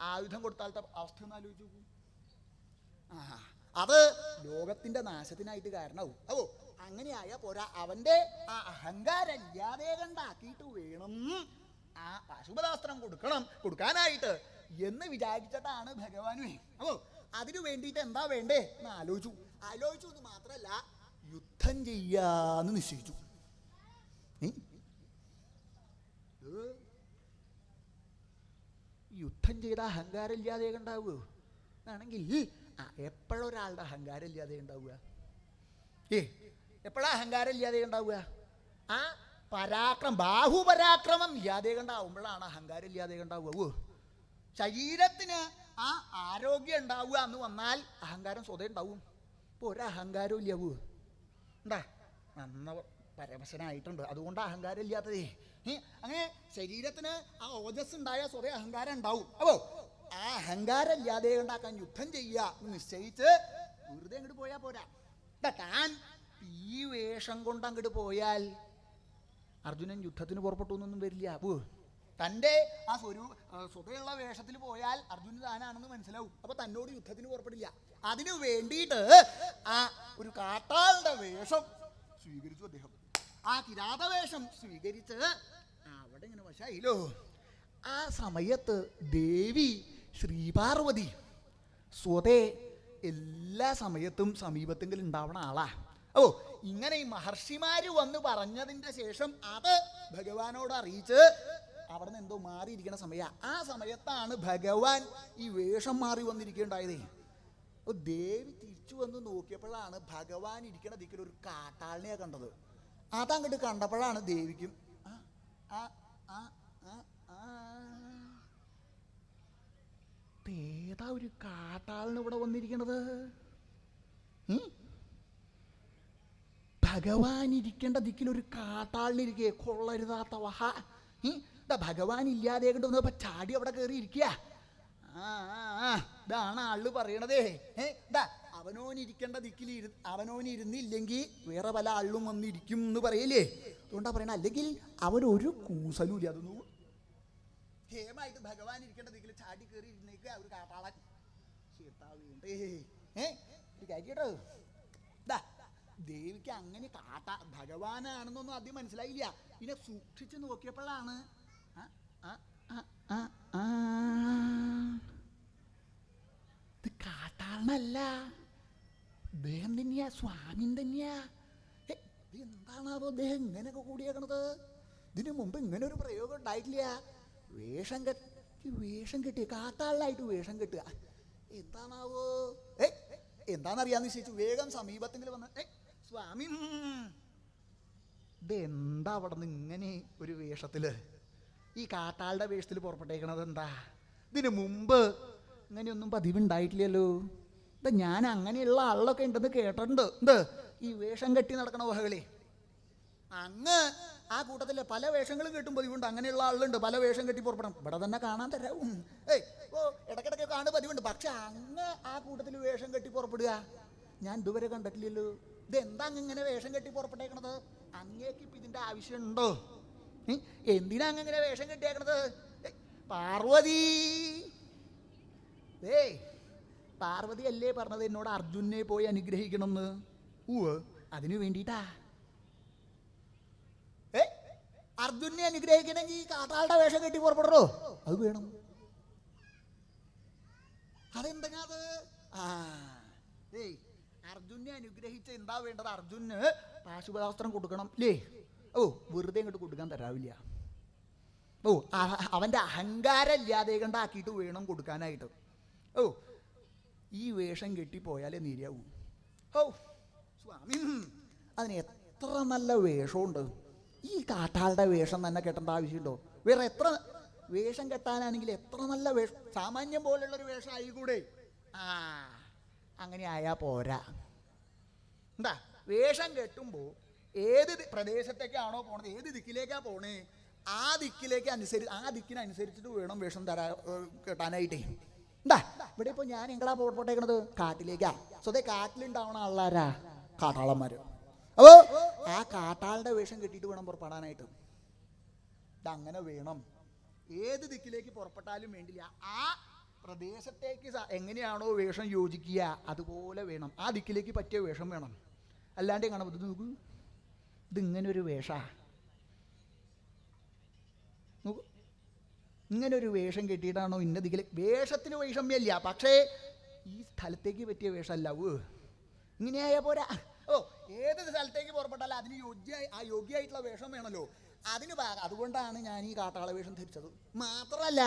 ആയുധം കൊടുത്താലത്തെ അവസ്ഥ ഒന്ന് ആലോചിച്ച് നോക്കൂ. അത് ലോകത്തിന്റെ നാശത്തിനായിട്ട് കാരണമാവും. അങ്ങനെയായ പോരാ, അവന്റെ ആ അഹങ്കാരം ഇല്ലാതെ കണ്ടാക്കിയിട്ട് വേണം ആ പാശുപതാസ്ത്രം കൊടുക്കാനായിട്ട് എന്ന് വിചാരിച്ചിട്ടാണ് ഭഗവാനുവേ. അതിനു വേണ്ടിയിട്ട് എന്താ വേണ്ടേ എന്ന് ആലോചിച്ചു എന്ന് മാത്രല്ല, യുദ്ധം ചെയ്യാന്ന് നിശ്ചയിച്ചു. യുദ്ധം ചെയ്ത അഹങ്കാരം ഇല്ലാതെ ഉണ്ടാവുക ആണെങ്കിൽ എപ്പോഴൊരാളുടെ അഹങ്കാരം ഇല്ലാതെ ഉണ്ടാവുക? എപ്പോഴാ അഹങ്കാരം ഇല്ലാതെ ഉണ്ടാവുക? ആ ബാഹുപരാക്രമം ഇല്ലാതെ കണ്ടാവുമ്പോഴാണ് അഹങ്കാരം ഇല്ലാതെ ഉണ്ടാവുക. ശരീരത്തിന് ആ ആരോഗ്യം ഉണ്ടാവുക എന്ന് വന്നാൽ അഹങ്കാരം സ്വതേ ഉണ്ടാവും. ഇപ്പോൾ ഒരഹങ്കാരവും ഇല്ലാവൂ. എന്താ നന്ന പരമശനായിട്ടുണ്ട്, അതുകൊണ്ട് അഹങ്കാരം ഇല്ലാത്തതേ. അങ്ങനെ ശരീരത്തിന് ആ ഓജസ് ഉണ്ടായ സ്വതേ അഹങ്കാരം ഉണ്ടാവും. ആ അഹങ്കാരം ഇല്ലാതെ ഉണ്ടാക്കാൻ യുദ്ധം ചെയ്യുക എന്ന് നിശ്ചയിച്ച് വെറുതെ അങ്ങോട്ട് പോയാൽ പോരാ. താൻ ഈ വേഷം കൊണ്ട് അങ്ങോട്ട് പോയാൽ അർജുനൻ യുദ്ധത്തിന് പുറപ്പെട്ടു എന്നൊന്നും വരില്ല. തൻ്റെ ആ സ്വതയുള്ള വേഷത്തിൽ പോയാൽ അർജുനൻ താനാണെന്ന് മനസ്സിലാവും. അപ്പൊ തന്നോട് യുദ്ധത്തിന് പുറപ്പെടില്ല. അതിനു വേണ്ടിയിട്ട് ആ ഒരു കാട്ടാളുടെ വേഷം സ്വീകരിച്ചു അദ്ദേഹം. ആ കിരാതവേഷം സ്വീകരിച്ച് അവിടെ ഇങ്ങനെ വശായില്ലോ. ആ സമയത്ത് ദേവി ശ്രീപാർവതി സ്വതേ എല്ലാ സമയത്തും സമീപത്തെങ്കിലും ഉണ്ടാവണ ആളാ. ഇങ്ങനെ ഈ മഹർഷിമാര് വന്ന് പറഞ്ഞതിന്റെ ശേഷം അത് ഭഗവാനോട് അറിയിച്ച് അവിടെ നിന്ന് എന്തോ മാറിയിരിക്കണ സമയ. ആ സമയത്താണ് ഭഗവാൻ ഈ വേഷം മാറി വന്നിരിക്കേണ്ടായതേ. ദേവി തിരിച്ചു വന്ന് നോക്കിയപ്പോഴാണ് ഭഗവാൻ ഇരിക്കണ ദിക്കിൽ ഒരു കാട്ടാളിനെയാ കണ്ടത്. അതങ്ങോട്ട് കണ്ടപ്പോഴാണ് ദേവിക്കും ഏതാ ഒരു കാട്ടാളിന് ഇവിടെ വന്നിരിക്കണത്? ഭഗവാൻ ഇരിക്കേണ്ട ദിക്കിൽ ഒരു കാട്ടാളിനിരിക്കേ, കൊള്ളരുതാത്ത വഹ. ഭഗവാൻ ഇല്ലാതെ കൊണ്ടുവന്നപ്പോ ചാടി അവിടെ കയറി ഇരിക്കുക. ഇതാണ് ആള് പറയണതേ. അവനോനിരിക്കേണ്ട ദിക്കിൽ അവനോനിരുന്നില്ലെങ്കിൽ വേറെ പല ആളിലും വന്നിരിക്കും എന്ന് പറയില്ലേ. അതുകൊണ്ടാ പറയണ. അല്ലെങ്കിൽ അവനൊരു കൂസലും ഇല്ല. അതൊന്നും ഹേമായിട്ട് ഭഗവാൻ ഇരിക്കേണ്ട ദിക്കിൽ ചാടി കയറി ഇരുന്നേക്ക് ഒരു കാട്ടാളൻ. കേട്ടോ, ദേവിക്ക് അങ്ങനെ ഭഗവാനാണെന്നൊന്നും ആദ്യം മനസ്സിലായില്ല. പിന്നെ സൂക്ഷിച്ച് നോക്കിയപ്പോഴാണ് ഇത് കാട്ടാളനല്ല, അദ്ദേഹം തന്നെയാ, സ്വാമീൻ തന്നെയാ. എന്താണാവോ അദ്ദേഹം ഇങ്ങനെയൊക്കെ കൂടിയേക്കണത്? ഇതിനു മുമ്പ് ഇങ്ങനെ ഒരു പ്രയോഗം ഉണ്ടായിട്ടില്ല. വേഷം കെട്ടി കാട്ടാളനായിട്ട് വേഷം കെട്ടുക എന്താണാവോ? എന്താണെന്നറിയാന്ന് നിശ്ചയിച്ചു വേഗം സമീപത്തെങ്കിലും വന്ന് സ്വാമി ഇതെന്താ അവിടെ നിന്ന് ഇങ്ങനെ ഒരു വേഷത്തില്, ഈ കാട്ടാളുടെ വേഷത്തിൽ പുറപ്പെട്ടേക്കണത് എന്താ? ഇതിനു മുമ്പ് ഇങ്ങനെയൊന്നും പതിവുണ്ടായിട്ടില്ലല്ലോ. ഞാൻ അങ്ങനെയുള്ള ആളിലൊക്കെ ഉണ്ടെന്ന് കേട്ടിട്ടുണ്ട്. ഈ വേഷം കെട്ടി നടക്കണ വഹകളെ. അങ്ങ് ആ കൂട്ടത്തില് പല വേഷങ്ങളും കെട്ടും പതിവുണ്ട്. അങ്ങനെയുള്ള ആളുണ്ട്, പല വേഷം കെട്ടി പുറപ്പെടണം. ഇവിടെ തന്നെ കാണാൻ തരാവും. ഇടയ്ക്കിടയ്ക്ക് കാണുക പതിവുണ്ട്. പക്ഷെ അങ്ങ് ആ കൂട്ടത്തിൽ വേഷം കെട്ടി പുറപ്പെടുക ഞാൻ ഇതുവരെ കണ്ടിട്ടില്ലല്ലോ. ഇതെന്താ ഇങ്ങനെ വേഷം കെട്ടി പുറപ്പെട്ടേക്കണത്? അങ്ങേക്ക് ഇപ്പം ഇതിൻ്റെ ആവശ്യമുണ്ടോ? എന്തിനാ അങ്ങനെ വേഷം കെട്ടിയേക്കണത്? പാർവതി, പാർവതി അല്ലേ പറഞ്ഞത് എന്നോട് അർജുനെ പോയി അനുഗ്രഹിക്കണമെന്ന്? അതിനു വേണ്ടിയിട്ടാ. അർജുനെ അനുഗ്രഹിക്കണമെങ്കിൽ ഈ കാട്ടാളുടെ വേഷം കെട്ടി പുറപ്പെടണോ? അത് വേണം. അതെന്താ അത്? അർജുനെ അനുഗ്രഹിച്ച എന്താ വേണ്ടത്? അർജുന് പാശുപതാസ്ത്രം കൊടുക്കണം അല്ലേ? വെറുതെ ഇങ്ങോട്ട് കൊടുക്കാൻ തരാവില്ല. അവൻ്റെ അഹങ്കാരം ഇല്ലാതെ കണ്ടാക്കിയിട്ട് വേണം കൊടുക്കാനായിട്ട്. ഈ വേഷം കെട്ടിപ്പോയാലേ നീരാവും. സ്വാമി, അതിന് എത്ര നല്ല വേഷമുണ്ട്. ഈ കാട്ടാളുടെ വേഷം തന്നെ കെട്ടേണ്ട ആവശ്യമുണ്ടോ? വേറെ എത്ര വേഷം കെട്ടാനാണെങ്കിൽ എത്ര നല്ല വേഷം, സാമാന്യം പോലുള്ളൊരു വേഷം ആയിക്കൂടെ? അങ്ങനെ ആയാ പോരാ. എന്താ വേഷം കെട്ടുമ്പോൾ ഏത് പ്രദേശത്തേക്കാണോ പോണത്, ഏത് ദിക്കിലേക്കാണ് പോണേ, ആ ദിക്കിനനുസരിച്ചിട്ട് വേണം വേഷം കെട്ടാനായിട്ടേ. എന്താ ഇവിടെ ഇപ്പോൾ ഞാൻ എങ്ങടാ പോട്ടേക്കണത്? കാട്ടിലേക്കാ. സ്വതേ കാട്ടിലുണ്ടാവണ ആളാരാ? കാട്ടാളന്മാർ. അപ്പോൾ ആ കാട്ടാളുടെ വേഷം കെട്ടിയിട്ട് വേണം പുറപ്പെടാനായിട്ട്. ഇതങ്ങനെ വേണം. ഏത് ദിക്കിലേക്ക് പുറപ്പെട്ടാലും വേണ്ടില്ല, ആ പ്രദേശത്തേക്ക് എങ്ങനെയാണോ വേഷം യോജിക്കുക അതുപോലെ വേണം. ആ ദിക്കിലേക്ക് പറ്റിയ വേഷം വേണം. അല്ലാണ്ട് കാണാം ഇത് നോക്കൂ, ഇതിങ്ങനൊരു വേഷാ, നോക്കൂ, ഇങ്ങനൊരു വേഷം കെട്ടിയിട്ടാണോ ഇന്ന ദിക്കിൽ? വേഷത്തിന് വൈഷമ്യമില്ല, പക്ഷേ ഈ സ്ഥലത്തേക്ക് പറ്റിയ വേഷമല്ല. ഇങ്ങനെയായ പോരാ. ഏത് സ്ഥലത്തേക്ക് പുറപ്പെട്ടാലും അതിന് യോഗ്യമായിട്ടുള്ള വേഷം വേണമല്ലോ. അതുകൊണ്ടാണ് ഞാൻ ഈ കാട്ടാള വേഷം ധരിച്ചത്. മാത്രമല്ല,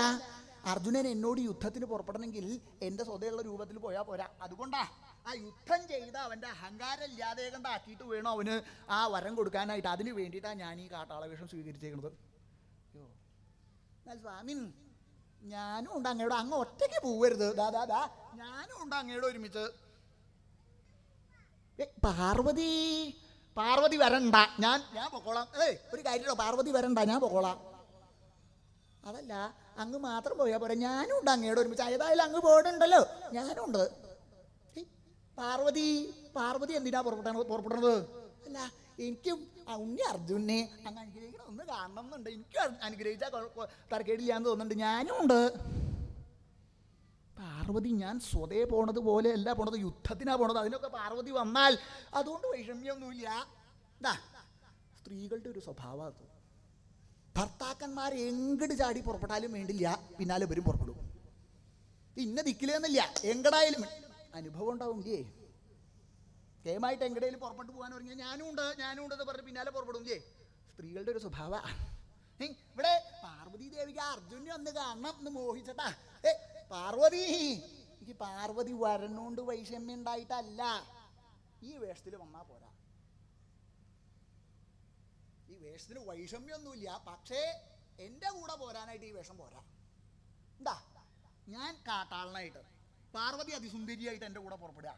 അർജുനൻ എന്നോട് യുദ്ധത്തിന് പുറപ്പെടണമെങ്കിൽ എൻ്റെ സ്വതയുള്ള രൂപത്തിൽ പോയാൽ പോരാ. അതുകൊണ്ടാ ആ യുദ്ധം ചെയ്ത് അവൻ്റെ അഹങ്കാരം ഇല്ലാതെ കണ്ടാക്കിയിട്ട് വേണം അവന് ആ വരം കൊടുക്കാനായിട്ട്. അതിന് വേണ്ടിയിട്ടാണ് ഞാൻ ഈ കാട്ടാള വേഷം സ്വീകരിച്ചേക്കുന്നത്. സ്വാമി, ഞാനും ഉണ്ട് അങ്ങയോട്. അങ്ങ് ഒറ്റയ്ക്ക് പോവരുത്. ഞാനും ഉണ്ട് അങ്ങയോട് ഒരുമിച്ച്. പാർവതി വരണ്ട, ഞാൻ പൊക്കോളാം. ഒരു കാര്യമല്ലോ, പാർവതി വരണ്ട, ഞാൻ പൊക്കോളാം. അതല്ല, അങ്ങ് മാത്രം പോയാൽ പോരാ, ഞാനും ഉണ്ട് അങ്ങയോട് ഒരുമിച്ച്. ഏതായാലും അങ്ങ് പോകണുണ്ടല്ലോ, ഞാനും ഉണ്ട്. പാർവതി എന്തിനാ പുറപ്പെടണത്? അല്ല, എനിക്കും ഉണ്ണി അർജുനെ അങ്ങ് അനുഗ്രഹിക്കണം, ഒന്ന് കാണണം എന്നുണ്ട്. എനിക്കും അനുഗ്രഹിച്ചാൽ തരക്കേടില്ലാന്ന് തോന്നുന്നുണ്ട്. ഞാനും ഉണ്ട്. പാർവതി ഞാൻ സ്വതേ പോണത് പോലെ അല്ല പോണത്, യുദ്ധത്തിനാ പോണത്. അതിനൊക്കെ പാർവതി വന്നാൽ അതുകൊണ്ട് വൈഷമ്യമൊന്നുമില്ല. സ്ത്രീകളുടെ ഒരു സ്വഭാവം അത്. ഭർത്താക്കന്മാർ എങ്ങട് ചാടി പുറപ്പെട്ടാലും വേണ്ടില്ല, പിന്നാലെ വരും പുറപ്പെടും. ഇന്ന ദിക്കിലെന്നില്ല, എങ്കടായാലും അനുഭവം ഉണ്ടാവുംല്ലേ. കേമായിട്ട് എങ്കടയിൽ പുറപ്പെട്ടു പോകാൻ തുടങ്ങിയാൽ ഞാനും ഉണ്ട് എന്ന് പറഞ്ഞ് പിന്നാലെ പുറപ്പെടുംല്ലേ. സ്ത്രീകളുടെ ഒരു സ്വഭാവ. ഇവിടെ പാർവതി ദേവിക്ക് അർജുനെ ഒന്ന് കാണണം എന്ന് മോഹിച്ചട്ടാ. പാർവതി, എനിക്ക് പാർവതി വരണോണ്ട് വൈഷമ്യം ഉണ്ടായിട്ടല്ല, ഈ വേഷത്തിൽ വന്നാ പോരാ. ഈ വേഷത്തിന് വൈഷമ്യൊന്നുമില്ല, പക്ഷേ എൻ്റെ കൂടെ പോരാനായിട്ട് ഈ വേഷം പോരാ. എന്താ, ഞാൻ കാട്ടാളനായിട്ട്, പാർവതി അതിസുന്ദരിയായിട്ട് എൻ്റെ കൂടെ പുറപ്പെടുക.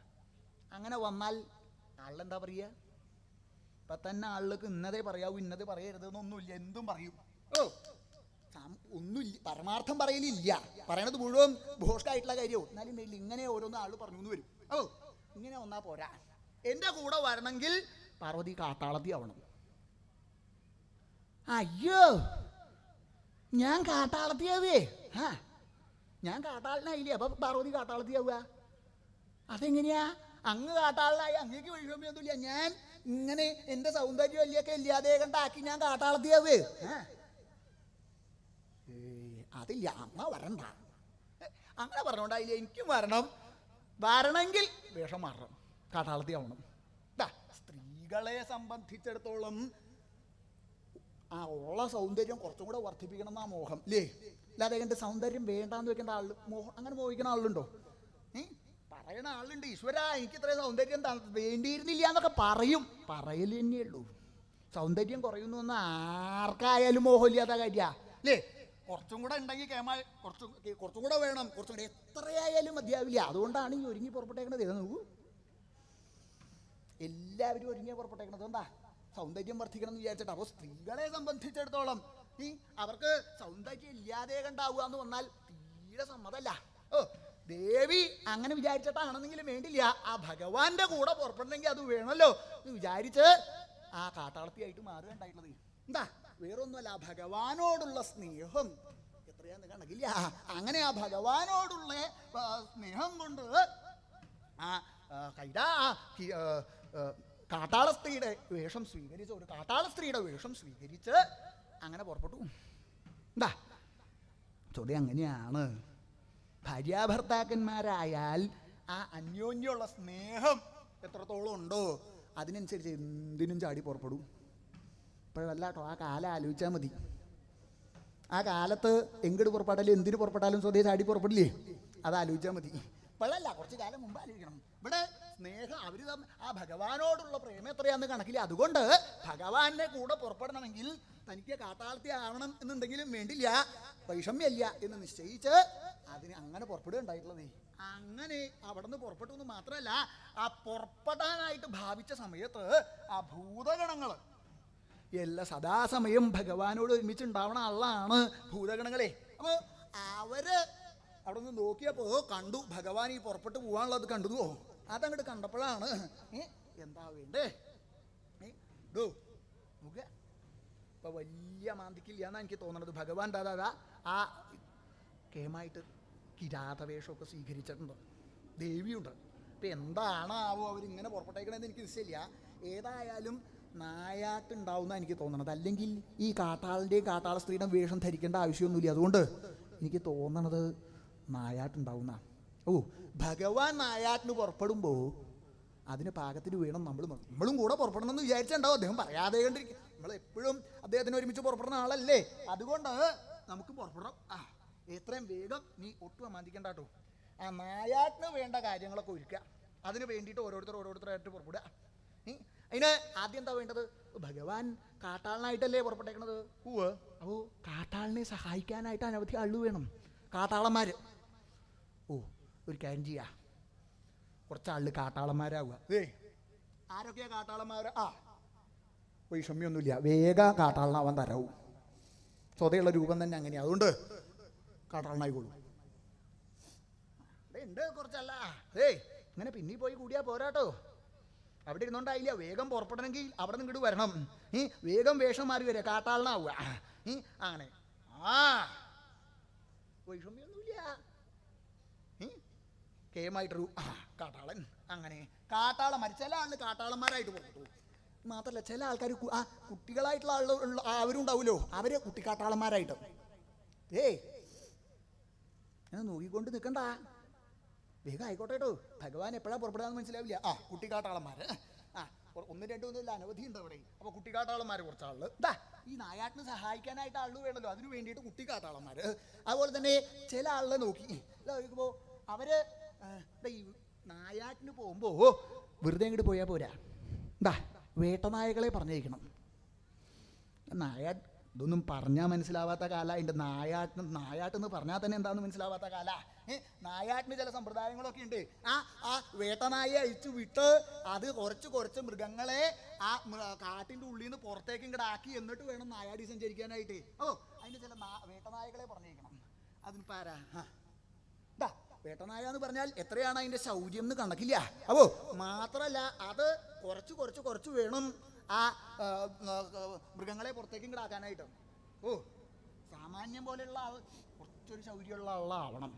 അങ്ങനെ വന്നാൽ ആളിലെന്താ പറയുക? ഇപ്പം തന്നെ ആളുകൾക്ക് ഇന്നതേ പറയാവൂ, ഇന്നതേ പറയരുതെന്നൊന്നുമില്ല, എന്തും പറയും. ഒന്നുമില്ല, പരമാർത്ഥം പറയലില്ല. പറയണത് മുഴുവൻ ഭോഷ്കായിട്ടുള്ള കാര്യവും. എന്നാലും ഇങ്ങനെ ഓരോന്ന് ആൾ പറഞ്ഞു എന്ന് വരും. ഇങ്ങനെ വന്നാൽ പോരാ. എൻ്റെ കൂടെ വരണമെങ്കിൽ പാർവതി കാട്ടാളത്തി ആവണം. അയ്യോ, ഞാൻ കാട്ടാളത്തിയാവേ? ഞാൻ കാട്ടാളനായില്ലേ, അപ്പൊ പാർവതി കാട്ടാളത്തിയാവുക? അതെങ്ങനെയാ? അങ്ങ് കാട്ടാളനായി, അങ്ങേക്ക് വൈഷമ്യൊന്നുമില്ല. ഞാൻ ഇങ്ങനെ എൻ്റെ സൗന്ദര്യം അല്ലയൊക്കെ ഇല്ലാതെ കണ്ടാക്കി ഞാൻ കാട്ടാളത്തിയാവേ? അതില്ല, അമ്മ വരണ്ട. അങ്ങനെ പറഞ്ഞോണ്ടായില്ല, എനിക്കും വരണമെങ്കിൽ വേഷം മാറണം, കാട്ടാളത്തി ആവണം. സ്ത്രീകളെ സംബന്ധിച്ചിടത്തോളം ആ ഉള്ള സൗന്ദര്യം കുറച്ചും കൂടെ വർദ്ധിപ്പിക്കണം എന്നാ മോഹം അല്ലേ. അല്ലാതെ കണ്ട് സൗന്ദര്യം വേണ്ടാന്ന് വെക്കേണ്ട ആള് അങ്ങനെ മോഹിക്കുന്ന ആളുണ്ടോ? പറയണ ആളുണ്ട്, ഈശ്വര എനിക്ക് ഇത്രയും സൗന്ദര്യം വേണ്ടിയിരുന്നില്ല എന്നൊക്കെ പറയൽ തന്നെയുള്ളൂ. സൗന്ദര്യം കുറയുന്നു എന്ന് ആർക്കായാലും മോഹമില്ലാത്ത കാര്യ അല്ലേ. കുറച്ചും കൂടെ ഉണ്ടെങ്കിൽ കുറച്ചും കൂടെ വേണം, കുറച്ചും കൂടെ എത്രയായാലും മതിയാവില്ല. അതുകൊണ്ടാണ് ഈ ഒരുങ്ങി പുറപ്പെട്ടേക്കണത്. ഇത് നോക്കൂ, എല്ലാവരും ഒരുങ്ങി പുറപ്പെട്ടേക്കണത് എന്താ? സൗന്ദര്യം വർദ്ധിക്കണം എന്ന് വിചാരിച്ചിട്ട്. അപ്പോൾ സ്ത്രീകളെ സംബന്ധിച്ചിടത്തോളം അവർക്ക് സൗന്ദര്യം ഇല്ലാതെ കണ്ടാവുക എന്ന് വന്നാൽ തീരെ സമ്മതമല്ല. ദേവി അങ്ങനെ വിചാരിച്ചിട്ടാണെന്നെങ്കിലും വേണ്ടില്ല, ആ ഭഗവാന്റെ കൂടെ പുറപ്പെടണമെങ്കിൽ അത് വേണമല്ലോ എന്ന് വിചാരിച്ച് ആ കാട്ടാളത്തിയായിട്ട് മാറുകയുണ്ടായിട്ടുള്ളത്. എന്താ വേറൊന്നുമല്ല, ആ ഭഗവാനോടുള്ള സ്നേഹം എത്രയാന്ന് കണക്കില്ല. അങ്ങനെ ആ ഭഗവാനോടുള്ള സ്നേഹം കൊണ്ട് ആ കാട്ടാള സ്ത്രീയുടെ വേഷം സ്വീകരിച്ച്, ഒരു കാട്ടാള സ്ത്രീയുടെ വേഷം സ്വീകരിച്ച് അങ്ങനെ പുറപ്പെട്ടു. എന്താ ചോദ്യം അങ്ങനെയാണ്. ഭാര്യാഭർത്താക്കന്മാരായാൽ ആ അന്യോന്യമുള്ള സ്നേഹം എത്രത്തോളം ഉണ്ടോ അതിനനുസരിച്ച് എന്തിനും ചാടി പുറപ്പെടും. ഇപ്പോഴല്ല കേട്ടോ, ആ കാലം ആലോചിച്ചാൽ മതി. ആ കാലത്ത് എങ്ങോട്ട് പുറപ്പെട്ടാലും എന്തിനു പുറപ്പെട്ടാലും സ്വതേ ചാടി പുറപ്പെടില്ലേ, അത് ആലോചിച്ചാൽ മതി. ഇപ്പോഴല്ല, കുറച്ച് കാലം മുമ്പ് ആലോചിക്കണം. ഇവിടെ സ്നേഹം, അവർ ആ ഭഗവാനോടുള്ള പ്രേമം എത്രയാന്ന് കണക്കില്ല. അതുകൊണ്ട് ഭഗവാന്റെ കൂടെ പുറപ്പെടണമെങ്കിൽ തനിക്ക് കാട്ടാളത്തി ആവണം എന്നുണ്ടെങ്കിലും വേണ്ടില്ല, വൈഷമ്യല്ല എന്ന് നിശ്ചയിച്ച് അതിന് അങ്ങനെ പുറപ്പെടുകയുണ്ടായിട്ടുള്ളത്. അങ്ങനെ അവിടെ നിന്ന് പുറപ്പെട്ടു എന്ന് മാത്രമല്ല, ആ പുറപ്പെടാനായിട്ട് ഭാവിച്ച സമയത്ത് ആ ഭൂതഗണങ്ങൾ എല്ലാം സദാസമയം ഭഗവാനോട് ഒരുമിച്ചുണ്ടാവണ ആളാണ് ഭൂതഗണങ്ങളെ. അപ്പോൾ അവര് അവിടെ നിന്ന് നോക്കിയപ്പോൾ കണ്ടു ഭഗവാൻ ഈ പുറപ്പെട്ട് പോകാനുള്ളത് കണ്ടുവോ. അതങ്ങോട്ട് കണ്ടപ്പോഴാണ് എന്താ വേണ്ടേ നോക്കുക. ഇപ്പൊ വലിയ മാന്തിക്കില്ല എന്നാണ് എനിക്ക് തോന്നണത്. ഭഗവാൻ ദാദാ ആ കേമായിട്ട് കിരാതവേഷമൊക്കെ സ്വീകരിച്ചിട്ടുണ്ട്, ദേവിയുണ്ട്. ഇപ്പം എന്താണാവോ അവരിങ്ങനെ പുറപ്പെട്ടേക്കണമെന്ന് എനിക്ക് നിശ്ചയില്ല. ഏതായാലും നായാട്ടുണ്ടാവുന്ന എനിക്ക് തോന്നണത്. അല്ലെങ്കിൽ ഈ കാട്ടാളിൻ്റെയും കാട്ടാള സ്ത്രീയുടെ വേഷം ധരിക്കേണ്ട ആവശ്യമൊന്നുമില്ല. അതുകൊണ്ട് എനിക്ക് തോന്നണത് നായാട്ടുണ്ടാവുന്ന. ഓ, ഭഗവാൻ നായാട്ടിന് പുറപ്പെടുമ്പോൾ അതിന് പാകത്തിന് വേണം നമ്മളും കൂടെ പുറപ്പെടണം എന്ന് വിചാരിച്ചിട്ടുണ്ടാവും. അദ്ദേഹം പറയാതെ കണ്ടിരിക്കും. നമ്മളെപ്പോഴും അദ്ദേഹത്തിന് ഒരുമിച്ച് പുറപ്പെടുന്ന ആളല്ലേ. അതുകൊണ്ട് നമുക്ക് പുറപ്പെടാം. എത്രയും വേഗം നീ ഒട്ടും അമാന്തിക്കണ്ട കേട്ടോ. ആ നായാട്ടിന് വേണ്ട കാര്യങ്ങളൊക്കെ ഒരുക്കുക. അതിന് വേണ്ടിയിട്ട് ഓരോരുത്തരായിട്ട് പുറപ്പെടുക. അതിന് ആദ്യം എന്താ വേണ്ടത്? ഭഗവാൻ കാട്ടാളനായിട്ടല്ലേ പുറപ്പെട്ടേക്കണത്. അപ്പോൾ കാട്ടാളിനെ സഹായിക്കാനായിട്ട് അനവധി ആള് വേണം, കാട്ടാളന്മാർ. ഒരു കാര്യം ചെയ്യാ, കുറച്ചാളിൽ കാട്ടാളന്മാരാവുക. ആരൊക്കെയാ കാട്ടാളന്മാർ? വൈഷമ്യൊന്നുമില്ല, വേഗം കാട്ടാളനാവാൻ തരാവും. സ്വതയുള്ള രൂപം തന്നെ അങ്ങനെയാണ്. അതുകൊണ്ട് കാട്ടാളനായിക്കോളൂ. ഉണ്ട് കുറച്ചല്ല, ഇങ്ങനെ പിന്നെ പോയി കൂടിയാ പോരാട്ടോ. അവിടെ ഇരുന്നോണ്ടായില്ല, വേഗം പുറപ്പെടണമെങ്കിൽ അവിടെ നിന്ന് ഇങ്ങോട്ട് വരണം. വേഗം വേഷം മാറി വരിക, കാട്ടാളനാവുക. അങ്ങനെ വൈഷമ്യൊന്നുമില്ല, കേമായിട്ടൊരു കാട്ടാളൻ. അങ്ങനെ കാട്ടാളന്മാർ, ചില ആളിന് കാട്ടാളന്മാരായിട്ട് പുറപ്പെട്ടു. മാത്രമല്ല ചില ആൾക്കാർ കുട്ടികളായിട്ടുള്ള ആളുകൾ അവരും ഉണ്ടാവുമല്ലോ, അവര് കുട്ടിക്കാട്ടാളന്മാരായിട്ട്. നോക്കിക്കൊണ്ട് നിൽക്കണ്ട, വേഗം ആയിക്കോട്ടെ കേട്ടോ. ഭഗവാൻ എപ്പോഴാണ് പുറപ്പെടാന്ന് മനസ്സിലാവില്ല. കുട്ടിക്കാട്ടാളന്മാർ ഒന്ന് രണ്ടൊന്നുമില്ല, അനവധി ഉണ്ട് അവിടെ. അപ്പോൾ കുട്ടിക്കാട്ടാളന്മാർ കുറച്ചാള്. ഈ നായാട്ടിന് സഹായിക്കാനായിട്ട് ആള് വേണമല്ലോ, അതിന് വേണ്ടിയിട്ട് കുട്ടിക്കാട്ടാളന്മാർ. അതുപോലെ തന്നെ ചില ആളുകളെ നോക്കുമ്പോൾ അവര് ഈ നായാട്ടിന് പോകുമ്പോൾ വെറുതെ അങ്ങോട്ട് പോയാൽ പോരാ. വേട്ടനായകളെ പറഞ്ഞേക്കണം. ഇതൊന്നും പറഞ്ഞാൽ മനസ്സിലാവാത്ത കാല. അതിൻ്റെ നായാട്ടെന്ന് പറഞ്ഞാൽ തന്നെ എന്താണെന്ന് മനസ്സിലാവാത്ത കാല. നായാട്ടിന് ചില സമ്പ്രദായങ്ങളൊക്കെ ഉണ്ട്. ആ വേട്ടനായെ അഴിച്ചു വിട്ട് അത് കുറച്ച് മൃഗങ്ങളെ ആ കാട്ടിൻ്റെ ഉള്ളിൽ നിന്ന് പുറത്തേക്ക് ഇങ്ങോട്ട് ആക്കി എന്നിട്ട് വേണം നായാടി സഞ്ചരിക്കാനായിട്ട്. അതിന് ചില വേട്ടനായകളെ പറഞ്ഞേക്കണം. അതിന് പാരാ വേട്ടനായ എന്ന് പറഞ്ഞാൽ എത്രയാണ് അതിൻ്റെ ശൗര്യം എന്ന് കണക്കില്ല. അപ്പോൾ മാത്രമല്ല അത് കുറച്ച് വേണം ആ മൃഗങ്ങളെ പുറത്തേക്ക് ഇങ്ങടാക്കാനായിട്ട്. സാമാന്യം പോലെയുള്ള ആൾ കുറച്ചൊരു ശൗര്യമുള്ള ആളാവണം.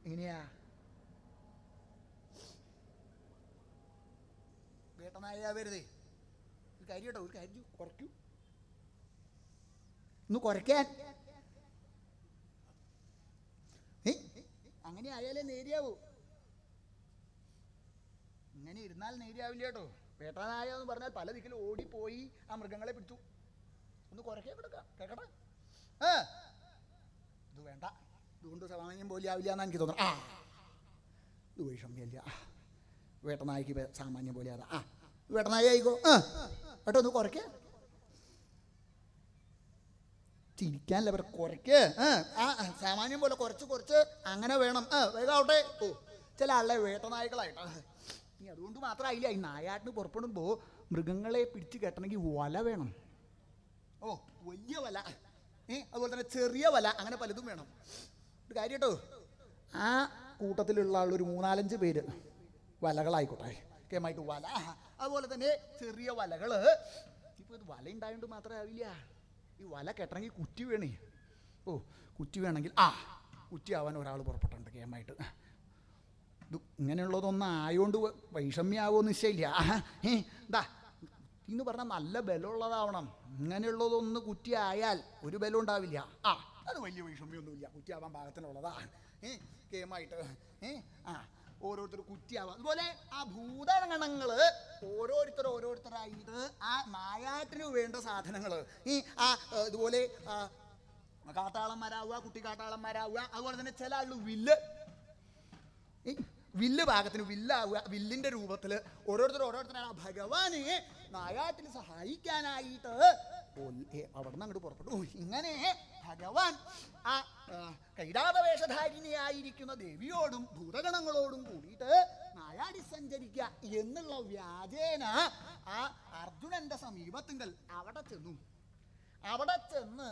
എങ്ങനെയാ വേട്ടനായ വരുതേ? ഒരു കാര്യം കേട്ടോ, ഒരു കാര്യം കുറയ്ക്കൂ, ഒന്ന് കുറയ്ക്കാൻ. അങ്ങനെ ആയാലേ നേരിയാവൂ. ഇങ്ങനെ ഇരുന്നാൽ നേരിയാവില്ല കേട്ടോ. വേട്ടനായ എന്ന് പറഞ്ഞാൽ പല ദിക്കിലും ഓടിപ്പോയി ആ മൃഗങ്ങളെ പിടിച്ചു. ഒന്ന് കുറയ്ക്കാൻ കൊടുക്കാം, കേക്കട്ടെ. ഇത് വേണ്ട, ഇതുകൊണ്ട് സാമാന്യം പോലെ ആവില്ല എന്നാണ് എനിക്ക് തോന്നുന്നത്. ഇത് വൈഷമ്യല്ല, വേട്ടനായ്ക്ക് സാമാന്യം പോലെ അതാ. വേട്ടനായ ആയിക്കോ കേട്ടോ, ഒന്ന് കുറയ്ക്ക. ചിരിക്കാനല്ല പറ, കുറയ്ക്ക്. സാമാന്യം പോലെ കുറച്ച് അങ്ങനെ വേണം. വേഗാവട്ടെ. ചില ആളെ വേട്ടനായ്ക്കളായിട്ട്. ഇനി അതുകൊണ്ട് മാത്രമായില്ല, ഈ നായാട്ടിന് പുറപ്പെടുമ്പോൾ മൃഗങ്ങളെ പിടിച്ച് കെട്ടണമെങ്കിൽ വല വേണം. വലിയ വല, അതുപോലെ തന്നെ ചെറിയ വല, അങ്ങനെ പലതും വേണം. ഒരു കാര്യം കേട്ടോ, ആ കൂട്ടത്തിലുള്ള ആളൊരു 3-4 പേര് വലകളായിക്കോട്ടെ, കേമായിട്ട് വല, അതുപോലെ തന്നെ ചെറിയ വലകൾ. ഇപ്പോൾ ഇത് വല ഉണ്ടായതുകൊണ്ട് മാത്രമേ ആവില്ല, ഈ വല കെട്ടണമെങ്കിൽ കുറ്റി വേണേ. ഓ, കുറ്റി വേണമെങ്കിൽ കുറ്റിയാവാൻ ഒരാൾ പുറപ്പെട്ടുണ്ട് കേമായിട്ട്. ഇത് ഇങ്ങനെയുള്ളതൊന്നും ആയതുകൊണ്ട് വൈഷമ്യാവോ നിശ്ചയില്ല. എന്താ എന്ന് പറഞ്ഞാൽ നല്ല ബലമുള്ളതാവണം. ഇങ്ങനെയുള്ളതൊന്ന് കുറ്റിയായാൽ ഒരു ബലം ഉണ്ടാവില്ല. അത് വലിയ വൈഷമ്യമൊന്നുമില്ല, കുറ്റിയാവാൻ പാകത്തിനുള്ളതാ കേമായിട്ട്. ഓരോരുത്തർ കുറ്റിയാവാം. അതുപോലെ ആ ഭൂതഗണങ്ങൾ ഓരോരുത്തരായിട്ട് ആ നായാട്ടിന് വേണ്ട സാധനങ്ങൾ ഇതുപോലെ കാട്ടാളന്മാരാവുക, കുട്ടി കാട്ടാളന്മാരാവുക. അതുപോലെ തന്നെ ചില ആളുകൾ വില്ല് പാകത്തിന് വില്ലാവുക, വില്ലിൻ്റെ രൂപത്തിൽ ഓരോരുത്തരാണ് ഭഗവാനെ നായാട്ടിൽ സഹായിക്കാനായിട്ട് അവിടെ നിന്ന് അങ്ങോട്ട് പുറപ്പെട്ടു. ഇങ്ങനെ ഭഗവാൻ ആ കൈലാസവേഷധാരിണിയായിരിക്കുന്ന ദേവിയോടും ഭൂതഗണങ്ങളോടും കൂടിയിട്ട് നായാടി സഞ്ചരിക്കുക എന്നുള്ള വ്യാജേന ആ അർജുനന്റെ സമീപത്തിങ്കൽ അവിടെ ചെന്നു. അവിടെ ചെന്ന്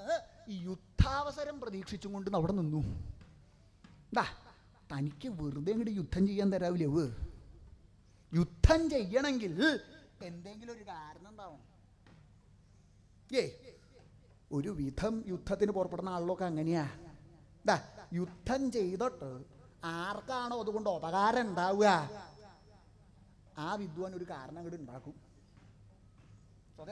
ഈ യുദ്ധാവസരം പ്രതീക്ഷിച്ചും കൊണ്ട് അവിടെ നിന്നു. തനിക്ക് വെറുതെ അങ്ങോട്ട് യുദ്ധം ചെയ്യാൻ തരാവില്ലേ? യുദ്ധം ചെയ്യണമെങ്കിൽ എന്തെങ്കിലും ഒരു കാരണം ഉണ്ടാവണം. ഒരു വിധം യുദ്ധത്തിന് പുറപ്പെടുന്ന ആളിലൊക്കെ അങ്ങനെയാ. യുദ്ധം ചെയ്തിട്ട് ആർക്കാണോ അതുകൊണ്ട് ഉപകാരം ഉണ്ടാവുക, ആ വിദ്വാൻ ഒരു കാരണം അങ്ങോട്ട് ഉണ്ടാക്കും.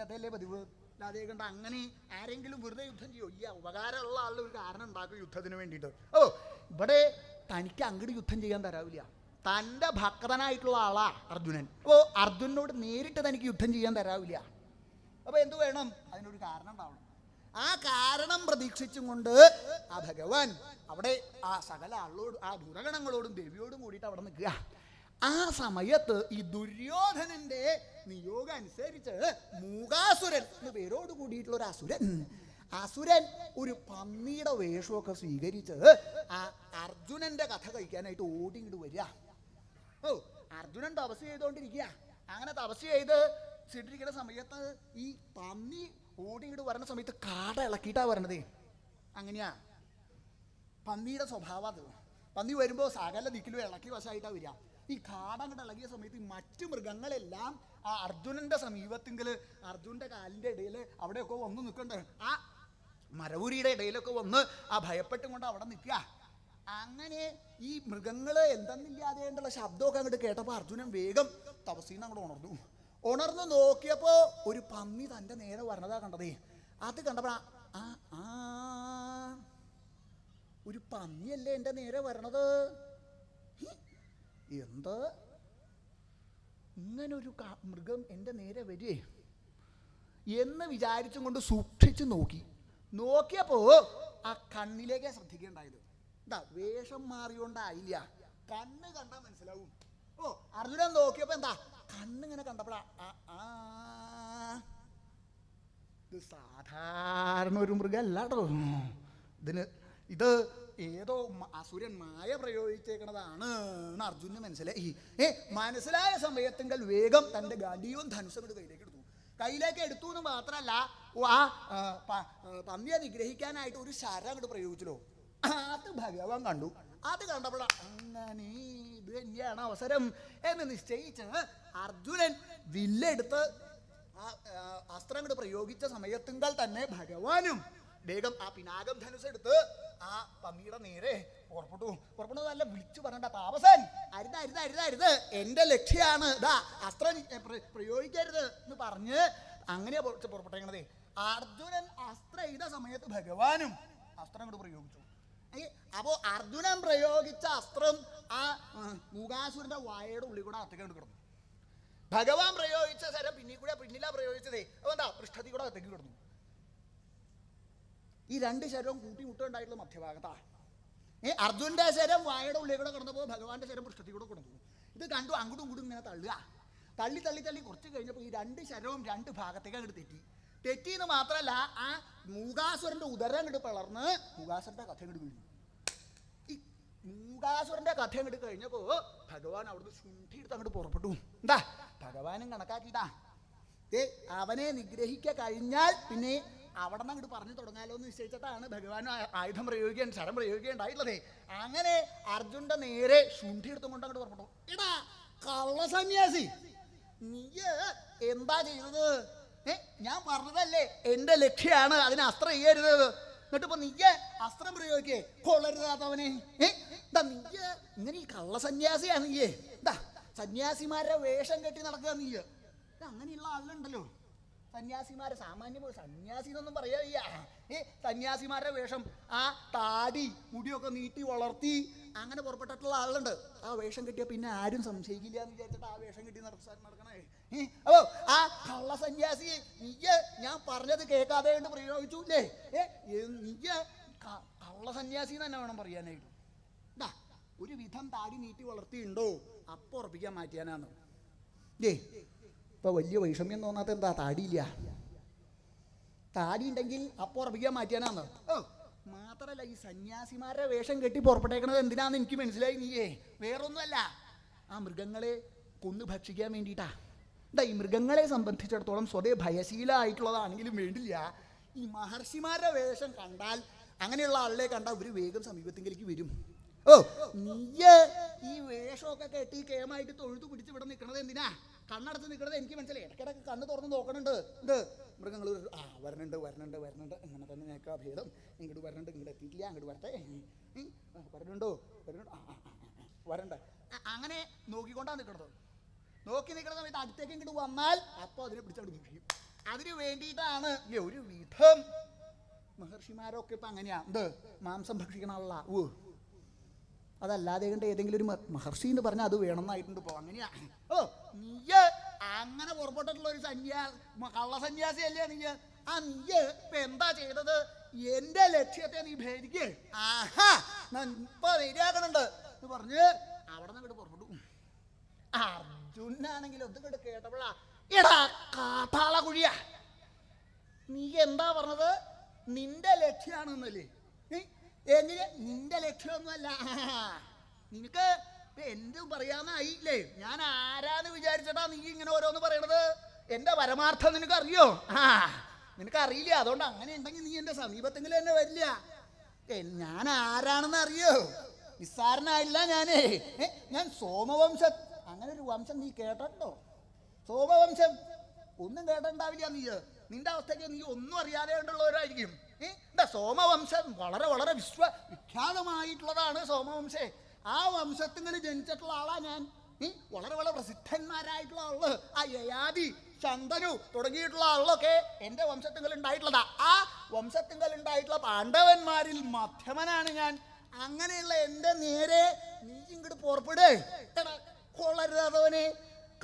അതല്ലേ പതിവ്. അല്ലാതെ കണ്ട അങ്ങനെ ആരെങ്കിലും വെറുതെ യുദ്ധം ചെയ്യോ? ഉപകാരമുള്ള ആളുടെ ഒരു കാരണം ഉണ്ടാക്കും യുദ്ധത്തിന് വേണ്ടിയിട്ട്. ഇവിടെ തനിക്ക് അങ്ങോട്ട് യുദ്ധം ചെയ്യാൻ തരാവില്ല. തൻ്റെ ഭക്തനായിട്ടുള്ള ആളാ അർജുനൻ. അപ്പോൾ അർജുനനോട് നേരിട്ട് തനിക്ക് യുദ്ധം ചെയ്യാൻ തരാവില്ല. അപ്പോൾ എന്തു വേണം? അതിനൊരു കാരണം ഉണ്ടാവണം. ആ കാരണം പ്രതീക്ഷിച്ചും കൊണ്ട് ആ ഭഗവാൻ അവിടെ ആ സകല ആളോടും ആ ഭൂതഗണങ്ങളോടും ദേവിയോടും കൂടിയിട്ട് അവിടെ നിൽക്കുക. ആ സമയത്ത് ഈ ദുര്യോധനന്റെ നിയോഗം അനുസരിച്ച് മൂകാസുരൻ എന്ന പേരോട് കൂടിയിട്ടുള്ള ഒരു അസുരൻ ഒരു പന്നിയുടെ വേഷമൊക്കെ സ്വീകരിച്ച് ആ അർജുനന്റെ കഥ കഴിക്കാനായിട്ട് ഓടി ഇങ്ങോട്ട് വരിക. അർജുനൻ തപസ് ചെയ്തുകൊണ്ടിരിക്കുക. അങ്ങനെ തപസ് ചെയ്ത് ഇരിക്കുന്ന സമയത്ത് ഈ പന്നി ഓടി ഇങ്ങോട്ട് വരുന്ന സമയത്ത് കാട ഇളക്കിയിട്ടാ വരണതേ. അങ്ങനെയാ പന്നിയുടെ സ്വഭാവം. അത് പന്നി വരുമ്പോൾ സകല ദിക്കിലും ഇളക്കി വശമായിട്ടാണ് വരിക. ഈ കാട അങ്ങോട്ട് ഇളകിയ സമയത്ത് ഈ മറ്റു മൃഗങ്ങളെല്ലാം ആ അർജുനന്റെ സമീപത്തെങ്കിൽ അർജുനന്റെ കാലിൻ്റെ ഇടയിൽ അവിടെയൊക്കെ വന്ന് നിൽക്കണ്ടേ, ആ മരവുരിയുടെ ഇടയിലൊക്കെ വന്ന് ആ ഭയപ്പെട്ടും കൊണ്ട് അവിടെ നിൽക്കുക. അങ്ങനെ ഈ മൃഗങ്ങൾ എന്തെന്നില്ലാതെയുള്ള ശബ്ദമൊക്കെ അങ്ങോട്ട് കേട്ടപ്പോൾ അർജുനൻ വേഗം തപസ്സീന്ന് അങ്ങോട്ട് ഉണർന്നു നോക്കിയപ്പോൾ ഒരു പന്നി തൻ്റെ നേരെ വരണതാ കണ്ടതേ. അത് കണ്ടപ്പോൾ ഒരു പന്നിയല്ലേ എൻ്റെ നേരെ വരണത്, എന്ത് ഇങ്ങനൊരു മൃഗം എൻ്റെ നേരെ വരേ എന്ന് വിചാരിച്ചും കൊണ്ട് സൂക്ഷിച്ച് നോക്കിയപ്പോൾ ആ കണ്ണിലേക്കേ ശ്രദ്ധിക്കേണ്ടായത്. വേഷം മാറിയോണ്ടായില്ല, കണ്ണ് കണ്ടാൽ മനസ്സിലാവും. അർജുനൻ നോക്കിയപ്പോ കണ്ണിങ്ങനെ കണ്ടപ്പോഴാ ഇത് സാധാരണ ഒരു മൃഗമല്ല കേട്ടോ. ഇത് ഏതോ അസുരൻ മായ പ്രയോഗിച്ചേക്കണതാണ് എന്ന് അർജുനന് മനസ്സിലായി. മനസ്സിലായ സമയത്തെങ്കിൽ വേഗം തൻ്റെ ഗാന്ധിയും ധനുസും കൊണ്ട് കയ്യിലേക്ക് എടുത്തു എന്ന് മാത്രമല്ല, ആ പന്നിയെ നിഗ്രഹിക്കാനായിട്ട് ഒരു ശരം അങ്ങോട്ട് പ്രയോഗിച്ചല്ലോ. അത് ഭഗവാൻ കണ്ടു. അത് കണ്ടപ്പോൾ അങ്ങനെ ഇത് തന്നെയാണ് അവസരം എന്ന് നിശ്ചയിച്ച് അർജുനൻ വില്ലെടുത്ത് അസ്ത്രം അങ്ങോട്ട് പ്രയോഗിച്ച സമയത്തുങ്കൾ തന്നെ ഭഗവാനും വേഗം ആ പിനാകം ധനുസെടുത്ത് ആ പന്നിയുടെ നേരെ പുറപ്പെട്ടു നല്ല വിളിച്ചു പറഞ്ഞ, താപസൻ അരുത്, എൻ്റെ ലക്ഷ്യമാണ്, അസ്ത്രം പ്രയോഗിക്കരുത് എന്ന് പറഞ്ഞ് അങ്ങനെ പുറപ്പെട്ടേക്കണതേ. അർജുനൻ അസ്ത്രം ചെയ്ത സമയത്ത് ഭഗവാനും അസ്ത്രം അങ്ങോട്ട് പ്രയോഗിച്ചു. അപ്പോൾ അർജുനൻ പ്രയോഗിച്ച അസ്ത്രം ആ മൂകാസുരന്റെ വായയുടെ ഉള്ളിൽ കൂടെ അകത്തേക്ക് കിടന്നു. ഭഗവാൻ പ്രയോഗിച്ച ശരം പിന്നിലാ പ്രയോഗിച്ചതേ. അപ്പോൾ പൃഷ്ഠത്തിൽ കൂടെ അകത്തേക്ക് കിടന്നു. ഈ രണ്ട് ശരവും കൂട്ടിമുട്ടുണ്ടായിട്ടുള്ള മധ്യഭാഗത്താണ്. അർജുനന്റെ ശരം വായയുടെ ഉള്ളിൽ കൂടെ കിടന്നപ്പോൾ ഭഗവാന്റെ ശരം പൃഷ്ഠത്തിൽ കൂടെ കിടന്നു. ഇത് കണ്ടു അങ്ങോട്ടും ഇങ്ങോട്ടും ഇങ്ങനെ തള്ളി കുറച്ച് കഴിഞ്ഞപ്പോൾ ഈ രണ്ട് ശരവും രണ്ട് ഭാഗത്തേക്ക് അങ്ങോട്ട് തെറ്റിയെന്ന് മാത്രമല്ല, ആ മൂകാസുരന്റെ ഉദരം അങ്ങോട്ട് പിളർന്ന് മൂകാസുരന്റെ കഥ അങ്ങോട്ട് കഴിഞ്ഞു. ഈ മൂകാസുരന്റെ കഥ അങ്ങോട്ട് കഴിഞ്ഞപ്പോൾ ഭഗവാൻ അവിടുന്ന് ശുണ്ഠി എടുത്ത് അങ്ങോട്ട് പുറപ്പെട്ടു. ഭഗവാനും കണക്കാക്കിയിട്ടാ അവനെ നിഗ്രഹിക്ക കഴിഞ്ഞാൽ പിന്നെ അവിടെ നിന്ന് അങ്ങോട്ട് പറഞ്ഞു തുടങ്ങാലോ എന്ന് നിശ്ചയിച്ചിട്ടാണ് ഭഗവാൻ ആയുധം പ്രയോഗിക്കാൻ ശരം പ്രയോഗിക്കുകയുണ്ടായിട്ടുള്ളതേ. അങ്ങനെ അർജുന്റെ നേരെ ശുണ്ഠി എടുത്തുകൊണ്ട് അങ്ങോട്ട് പുറപ്പെട്ടു. എടാ കള്ള സന്യാസി, നീ എന്താ ചെയ്തത്? ഞാൻ പറഞ്ഞതല്ലേ എന്റെ ലക്ഷ്യമാണ്, അതിന് അസ്ത്രം ചെയ്യരുത്. എന്നിട്ടിപ്പോ നീ അസ്ത്രം പ്രയോഗിക്കേ കൊള്ളരുതാത്തവനെ. നീ ഇങ്ങനെ ഈ കള്ള സന്യാസിയാണ് നീ. സന്യാസിമാരുടെ വേഷം കെട്ടി നടക്കുക നീ. അങ്ങനെയുള്ള ആളുണ്ടല്ലോ സന്യാസിമാരെ, സാമാന്യം സന്യാസി എന്നൊന്നും പറയാ. സന്യാസിമാരുടെ വേഷം, ആ താടി മുടിയൊക്കെ നീട്ടി വളർത്തി അങ്ങനെ പുറപ്പെട്ടിട്ടുള്ള ആളുണ്ട്. ആ വേഷം കിട്ടിയാൽ പിന്നെ ആരും സംശയിക്കില്ല എന്ന് വിചാരിച്ചിട്ട് ആ വേഷം കിട്ടി നടക്കണേ. അപ്പോ ആ കള്ള സന്യാസി നീ ഞാൻ പറഞ്ഞത് കേൾക്കാതെ കൊണ്ട് പ്രയോഗിച്ചു അല്ലേ? നീ കള്ള സന്യാസി തന്നെ വേണം പറയാനായിട്ട്. ഒരു വിധം താടി നീട്ടി വളർത്തിയുണ്ടോ അപ്പൊ ഉറപ്പിക്കാൻ മാറ്റിയാനാന്ന്. ഇപ്പൊ വലിയ വൈഷമ്യം തോന്നാത്ത എന്താ? താടിയില്ല. താടി ഉണ്ടെങ്കിൽ അപ്പൊ ഉറപ്പിക്കാൻ മാറ്റിയാനാന്ന്. മാത്രല്ല ഈ സന്യാസിമാരുടെ വേഷം കെട്ടി പുറപ്പെട്ടേക്കണത് എന്തിനാന്ന് എനിക്ക് മനസ്സിലായി. നീയേ വേറൊന്നുമല്ല, ആ മൃഗങ്ങളെ കൊന്നു ഭക്ഷിക്കാൻ വേണ്ടിയിട്ടാ. ഈ മൃഗങ്ങളെ സംബന്ധിച്ചിടത്തോളം സ്വതേ ഭയശീലമായിട്ടുള്ളതാണെങ്കിലും വേണ്ടില്ല, ഈ മഹർഷിമാരുടെ വേഷം കണ്ടാൽ, അങ്ങനെയുള്ള ആളുകളെ കണ്ടാൽ ഒരു വേഗം സമീപത്തെങ്കിലേക്ക് വരും. നീ ഈ വേഷമൊക്കെ കെട്ടി കേമായിട്ട് തൊഴുതു പിടിച്ച് ഇവിടെ നിൽക്കണത് എന്തിനാ? കണ്ണടച്ച് നിൽക്കണത് എനിക്ക് മനസ്സിലായി. ഇടയ്ക്കിടയ്ക്ക് കണ്ണ് തുറന്ന് നോക്കണുണ്ട്. മൃഗങ്ങൾ വരണുണ്ട് ഇങ്ങനെ തന്നെ ഞങ്ങൾക്ക് ഭേദം. ഇങ്ങോട്ട് വരണുണ്ട്, ഇങ്ങോട്ട് എത്തിയിട്ടില്ല, അങ്ങോട്ട് വരട്ടെ, വരണുണ്ടോ വരണ്ട, അങ്ങനെ നോക്കിക്കൊണ്ടാണ് നിൽക്കണത്. നോക്കി നിൽക്കുന്ന സമയത്ത് അടുത്തേക്ക് ഇങ്ങോട്ട് വന്നാൽ അപ്പോൾ അതിനെ പിടിച്ചങ്ങോട്ട് ഭക്ഷിക്കും. അതിന് വേണ്ടിയിട്ടാണ് ഒരു വിധം മഹർഷിമാരൊക്കെ ഇപ്പം അങ്ങനെയാ. മാംസം ഭക്ഷിക്കണ ആളാ. അതല്ലാതെ കൊണ്ട് ഏതെങ്കിലും ഒരു മഹർഷി എന്ന് പറഞ്ഞാൽ അത് വേണമെന്നായിട്ടുണ്ട്. ഇപ്പോൾ അങ്ങനെയാ. നീ അങ്ങനെ പുറപ്പെട്ടിട്ടുള്ള ഒരു കള്ള സന്യാസി അല്ലേ നീ? നീ ഇപ്പൊ എന്താ ചെയ്തത്? എന്റെ ലക്ഷ്യത്തെ നീ ഭേദിക്കേ. ഇപ്പൊ ശരിയാക്കണുണ്ട് എന്ന് പറഞ്ഞ് അവിടെ നിന്ന് ഇങ്ങോട്ട് പുറപ്പെട്ടു. അർജുനാണെങ്കിലും ഇത് ഇങ്ങോട്ട് കേട്ടപ്പോഴാ, എടാ കാട്ടാള കുഴിയ, നീ എന്താ പറഞ്ഞത്? നിന്റെ ലക്ഷ്യമാണെന്നല്ലേ? എങ്ങനെ? നിന്റെ ലക്ഷ്യമൊന്നുമല്ല. നിനക്ക് എന്തും പറയാന്നായില്ലേ? ഞാൻ ആരാന്ന് വിചാരിച്ചിട്ടാ നീ ഇങ്ങനെ ഓരോന്ന് പറയണത്? എന്റെ പരമാർത്ഥം നിനക്കറിയോ? നിനക്കറിയില്ല. അതുകൊണ്ട് അങ്ങനെ ഉണ്ടെങ്കിൽ നീ എന്റെ സമീപത്തെങ്കിലും തന്നെ വരില്ല. ഞാൻ ആരാണെന്ന് അറിയോ? നിസ്സാരനായില്ല ഞാനേ. ഞാൻ സോമവംശ, അങ്ങനെ ഒരു വംശം നീ കേട്ടോ? സോമവംശം ഒന്നും കേട്ടിട്ടുണ്ടാവില്ല നീ. നിന്റെ അവസ്ഥയ്ക്ക് നീ ഒന്നും അറിയാതെ കൊണ്ടുള്ളവരായിരിക്കും. സോമവംശം വളരെ വളരെ വിഖ്യാതമായിട്ടുള്ളതാണ് സോമവംശേ. ആ വംശത്തിൽ ജനിച്ചിട്ടുള്ള ആളാ ഞാൻ. വളരെ വളരെ പ്രസിദ്ധന്മാരായിട്ടുള്ള ആള്, ആ യയാതി, ശന്തനു തുടങ്ങിയിട്ടുള്ള ആളൊക്കെ എൻ്റെ വംശത്തിൽ ഉണ്ടായിട്ടുള്ളതാ. ആ വംശത്തിൽ ഉണ്ടായിട്ടുള്ള പാണ്ഡവന്മാരിൽ മധ്യമനാണ് ഞാൻ. അങ്ങനെയുള്ള എൻ്റെ നേരെ നീ ഇങ്ങോട്ട് പുറപ്പെടേ. കൊള്ളരുതാത്തവനെ,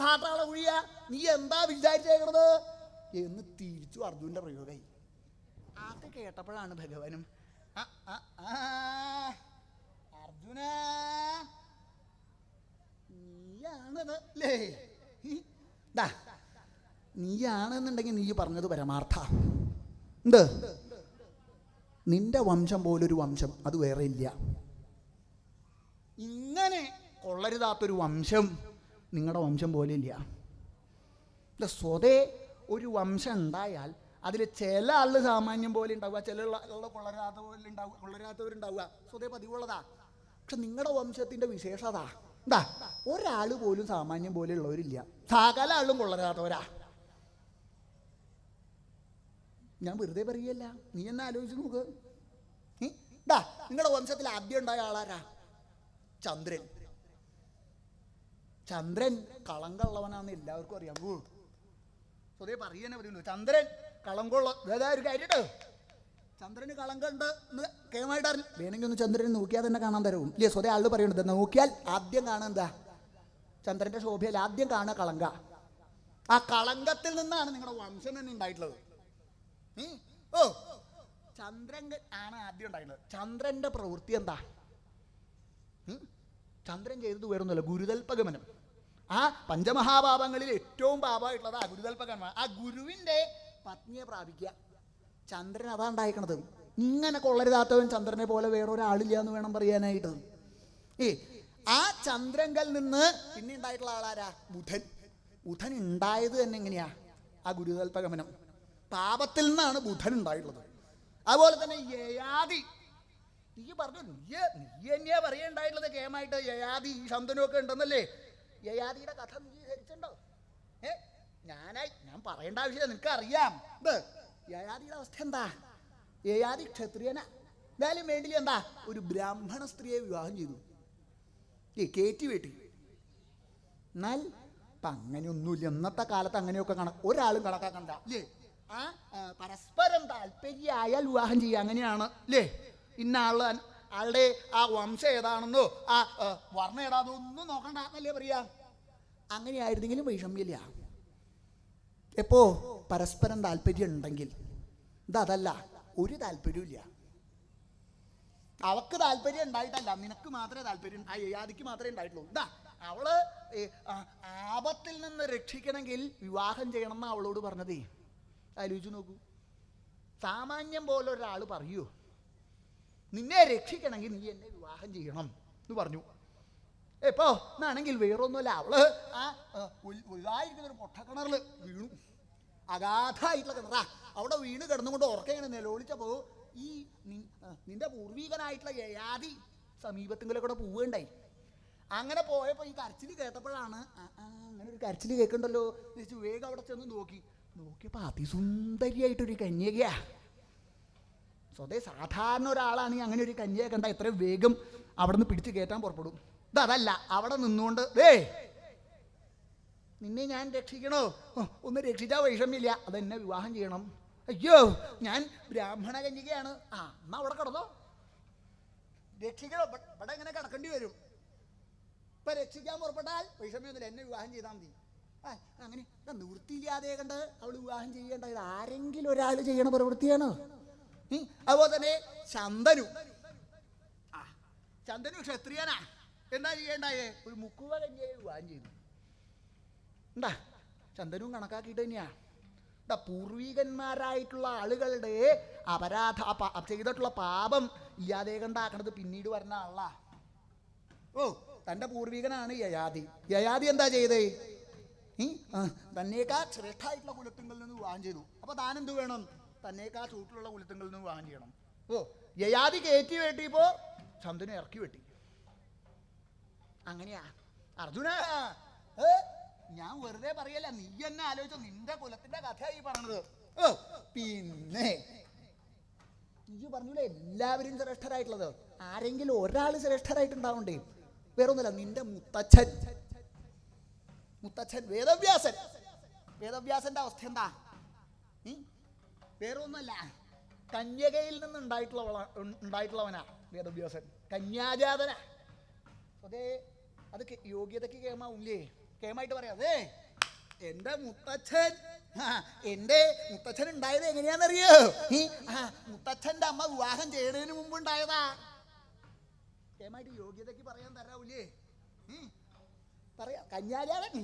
കാട്ടാള കുഴിയ, നീ എന്താ വിചാരിച്ചേക്കണത് എന്ന് തിരിച്ചു അർജുൻ്റെ പ്രയോഗമായി. അത് കേട്ടപ്പോഴാണ് ഭഗവാനും അർജുന നീയാണത് അല്ലേ? നീയാണെന്നുണ്ടെങ്കിൽ നീ പറഞ്ഞത് പരമാർത്ഥ. നിന്റെ വംശം പോലൊരു വംശം അത് വേറെ ഇല്ല. ഇങ്ങനെ കൊള്ളരുതാത്തൊരു വംശം നിങ്ങളുടെ വംശം പോലെ ഇല്ല. സ്വതേ ഒരു വംശം ഉണ്ടായാൽ അതിൽ ചില ആള് സാമാന്യം പോലെ ഉണ്ടാവുക, ചില ആളുകൾ കൊള്ളരാത്തവരുണ്ടാവുക, സ്വതേ പതിവുള്ളതാ. പക്ഷെ നിങ്ങളുടെ വംശത്തിന്റെ വിശേഷത ഒരാൾ പോലും സാമാന്യം പോലെ ഉള്ളവരില്ല. സകല ആളും കൊള്ളരാത്തവരാ. ഞാൻ വെറുതെ പറയല്ല, നീ എന്നെ ആലോചിച്ച് നോക്ക്. നിങ്ങളുടെ വംശത്തിൽ ആദ്യം ഉണ്ടായ ആളാരാ? ചന്ദ്രൻ. ചന്ദ്രൻ കളങ്കമുള്ളവനാന്ന് എല്ലാവർക്കും അറിയാം. സ്വതേ പറയുന്നേ പറയുള്ളൂ, ചന്ദ്രൻ കളങ്കമുള്ള. ഒരു കാര്യട്ടോ, ചന്ദ്രന് കളങ്കമുണ്ട് എന്ന് കേമായിട്ട് അറിയില്ല. വേണമെങ്കിൽ ഒന്ന് ചന്ദ്രനെ നോക്കിയാൽ തന്നെ കാണാൻ തരവും ഇല്ലേ? സ്വതേ ആള് പറയണത് നോക്കിയാൽ ആദ്യം കാണാൻ എന്താ? ചന്ദ്രന്റെ ശോഭയിൽ ആദ്യം കാണുക കളങ്ക. ആ കളങ്കത്തിൽ നിന്നാണ് നിങ്ങളുടെ വംശം തന്നെ ഉണ്ടായിട്ടുള്ളത്. ചന്ദ്രൻ ആണ് ആദ്യം ഉണ്ടായിട്ടുള്ളത്. ചന്ദ്രന്റെ പ്രവൃത്തി എന്താ? ചന്ദ്രൻ ചെയ്തത് വേറൊന്നുമല്ല, ഗുരുതൽപഗമനം. ആ പഞ്ചമഹാപാപങ്ങളിൽ ഏറ്റവും പാപമായിട്ടുള്ളത് ആ ഗുരുതൽപഗമനം. ആ ഗുരുവിന്റെ പത്നിയെ പ്രാപിക്കുക. ചന്ദ്രൻ അതാ ഉണ്ടായിക്കണത്. ഇങ്ങനെ കൊള്ളരുതാത്തവൻ ചന്ദ്രനെ പോലെ വേറൊരാളില്ല എന്ന് വേണം പറയാനായിട്ട്. ആ ചന്ദ്രങ്കൽ നിന്ന് പിന്നെ ഉണ്ടായിട്ടുള്ള ആളാരാ? ബുധൻ. ബുധൻ ഉണ്ടായത് തന്നെ എങ്ങനെയാ? ആ ഗുരുതൽപഗമനം. പാപത്തിൽ നിന്നാണ് ബുധൻ ഉണ്ടായിട്ടുള്ളത്. അതുപോലെ തന്നെ യയാതി, നീ പറഞ്ഞു നീ തന്നെയാ പറയണ്ടായിട്ടുള്ളത് കേമായിട്ട് യയാതി ശന്തനും ഒക്കെ ഉണ്ടെന്നല്ലേ. യയാതിയുടെ കഥ നീ ധരിച്ചിട്ടുണ്ടോ? ഞാൻ പറയേണ്ട ആവശ്യമില്ല, നിനക്ക് അറിയാം. ഇത് യയാതിയുടെ അവസ്ഥ എന്താ? യയാതി ക്ഷത്രിയനാ, എന്തായാലും വേണ്ടില്ല എന്താ ഒരു ബ്രാഹ്മണ സ്ത്രീയെ വിവാഹം ചെയ്തു, കേറ്റി വീട്ടി. എന്നാൽ ഇപ്പം അങ്ങനെയൊന്നുമില്ല, ഇന്നത്തെ കാലത്ത് അങ്ങനെയൊക്കെ ഒരാളും കണക്കാക്കണ്ട അല്ലേ. പരസ്പരം താല്പര്യമായാൽ വിവാഹം ചെയ്യുക, അങ്ങനെയാണ് അല്ലേ. ഇന്ന ആളുടെ ആ വംശം ഏതാണെന്നോ ആ വർണ്ണം ഏതാണെന്നോ ഒന്നും നോക്കണ്ട എന്നല്ലേ പറയാ. അങ്ങനെയായിരുന്നെങ്കിലും വൈഷമ്യമില്ല. എപ്പോ പരസ്പരം താല്പര്യം ഉണ്ടെങ്കിൽ. ഇതല്ല, ഒരു താല്പര്യമില്ല. അവക്ക് താല്പര്യം ഉണ്ടായിട്ടല്ല, നിനക്ക് മാത്രമേ താല്പര്യം, ആ യയാതിക്ക് മാത്രമേ ഉണ്ടായിട്ടുള്ളൂ. ഇതാ അവള് ആപത്തിൽ നിന്ന് രക്ഷിക്കണമെങ്കിൽ വിവാഹം ചെയ്യണം എന്ന് അവളോട് പറഞ്ഞതേ. ആലോചിച്ച് നോക്കൂ, സാമാന്യം പോലെ ഒരാൾ പറയൂ നിന്നെ രക്ഷിക്കണമെങ്കിൽ നീ എന്നെ വിവാഹം ചെയ്യണം എന്ന് പറഞ്ഞു. എപ്പോ എന്നാണെങ്കിൽ വേറൊന്നുമല്ല, അവള് ആ വലുതായിരിക്കുന്നൊരു പൊട്ടക്കിണറിൽ വീണു. അഗാധമായിട്ടുള്ള കിണറാ. അവിടെ വീണ് കിടന്നുകൊണ്ട് ഉറക്കം ഇങ്ങനെ നിലവിളിച്ചപ്പോൾ ഈ നിന്റെ പൂർവീകനായിട്ടുള്ള യയാതി സമീപത്തെങ്കിലും കൂടെ പോവുകയുണ്ടായി. അങ്ങനെ പോയപ്പോൾ ഈ കരച്ചിൽ കേട്ടപ്പോഴാണ് അങ്ങനെ ഒരു കരച്ചിൽ കേൾക്കണ്ടല്ലോ എന്ന് വേഗം അവിടെ ചെന്ന് നോക്കിയപ്പോൾ അതിസുന്ദരിയായിട്ടൊരു കന്യകയാ. സ്വതേ സാധാരണ ഒരാളാണെങ്കിൽ അങ്ങനെ ഒരു കന്യക കണ്ട എത്രയും വേഗം അവിടെ നിന്ന് പിടിച്ച് കയറ്റാൻ പുറപ്പെടും. ഇതല്ല, അവിടെ നിന്നുകൊണ്ട് നിന്നെ ഞാൻ രക്ഷിക്കണോ? ഒന്ന് രക്ഷിച്ചാൽ വൈഷമ്യമില്ല, അതെന്നെ വിവാഹം ചെയ്യണം. അയ്യോ ഞാൻ ബ്രാഹ്മണ കന്യകയാണ്. എന്നാ അവിടെ കിടന്നോ, രക്ഷിക്കണോ? ഇവിടെ ഇങ്ങനെ കിടക്കേണ്ടി വരും. ഇപ്പൊ രക്ഷിക്കാൻ പുറപ്പെട്ടാൽ വൈഷമ്യൊന്നുമില്ല, എന്നെ വിവാഹം ചെയ്താൽ മതി. അങ്ങനെ നിവൃത്തിയില്ലാതെ കണ്ട് അവൾ വിവാഹം ചെയ്യേണ്ടത് ആരെങ്കിലും ഒരാൾ ചെയ്യണ പ്രവൃത്തിയാണ്. അതുപോലെ തന്നെ ശന്തനു ക്ഷത്രിയനാ. എന്താ ചെയ്യേണ്ടായേ? ഒരു മുക്കുവ കന്യയെ വിവാഹം ചെയ്തു. എന്താ ശന്തനും കണക്കാക്കിയിട്ട് തന്നെയാ. പൂർവികന്മാരായിട്ടുള്ള ആളുകളുടെ ചെയ്തിട്ടുള്ള പാപം ഇല്ലാതെ കണ്ടാക്കണത് പിന്നീട് വരുന്ന ആളാ. തൻ്റെ പൂർവികനാണ് യയാതി. യയാതി എന്താ ചെയ്തേ? തന്നേക്കാൾ ശ്രേഷ്ഠമായിട്ടുള്ള കുലത്തുങ്ങളിൽ നിന്ന് വിവാഹം ചെയ്തു. അപ്പൊ താനെന്ത് വേണം? തന്നേക്കാൾ ചൂട്ടിലുള്ള കുലത്തുങ്ങളിൽ നിന്ന് വിവാഹം ചെയ്യണം. യയാതി കയറ്റി വെട്ടിയപ്പോ ശന്തനു ഇറക്കി വെട്ടി. അങ്ങനെയാ അർജുന, ഞാൻ വെറുതെ പറയല്ല, നീ എന്നെ ആലോചിച്ചോ, നിന്റെ കുലത്തിന്റെ കഥയായി പറഞ്ഞത്. പിന്നെ നീ പറഞ്ഞില്ലേ എല്ലാവരും ശ്രേഷ്ഠരായിട്ടുള്ളത്, ആരെങ്കിലും ഒരാൾ ശ്രേഷ്ഠരായിട്ടുണ്ടാവണ്ടേ? വേറൊന്നുമില്ല, നിന്റെ മുത്തച്ഛൻ വേദവ്യാസന്റെ അവസ്ഥ എന്താ? വേറൊന്നുമല്ല, കന്യകയിൽ നിന്ന് ഉണ്ടായിട്ടുള്ളവനാ വേദവ്യാസൻ. കന്യാജാതനാ. അതെ, അത് യോഗ്യതയ്ക്ക് കേമാവില്ലേ? കേമായിട്ട് പറയാം. എന്റെ മുത്തച്ഛൻ ഉണ്ടായത് എങ്ങനെയാണെന്നറിയോ? മുത്തച്ഛന്റെ അമ്മ വിവാഹം ചെയ്യണതിന് മുമ്പ് ഉണ്ടായതാ. കേമായിട്ട് യോഗ്യതയ്ക്ക് പറയാൻ തരാവൂലേ? പറയാം. കന്യാജാതൻ.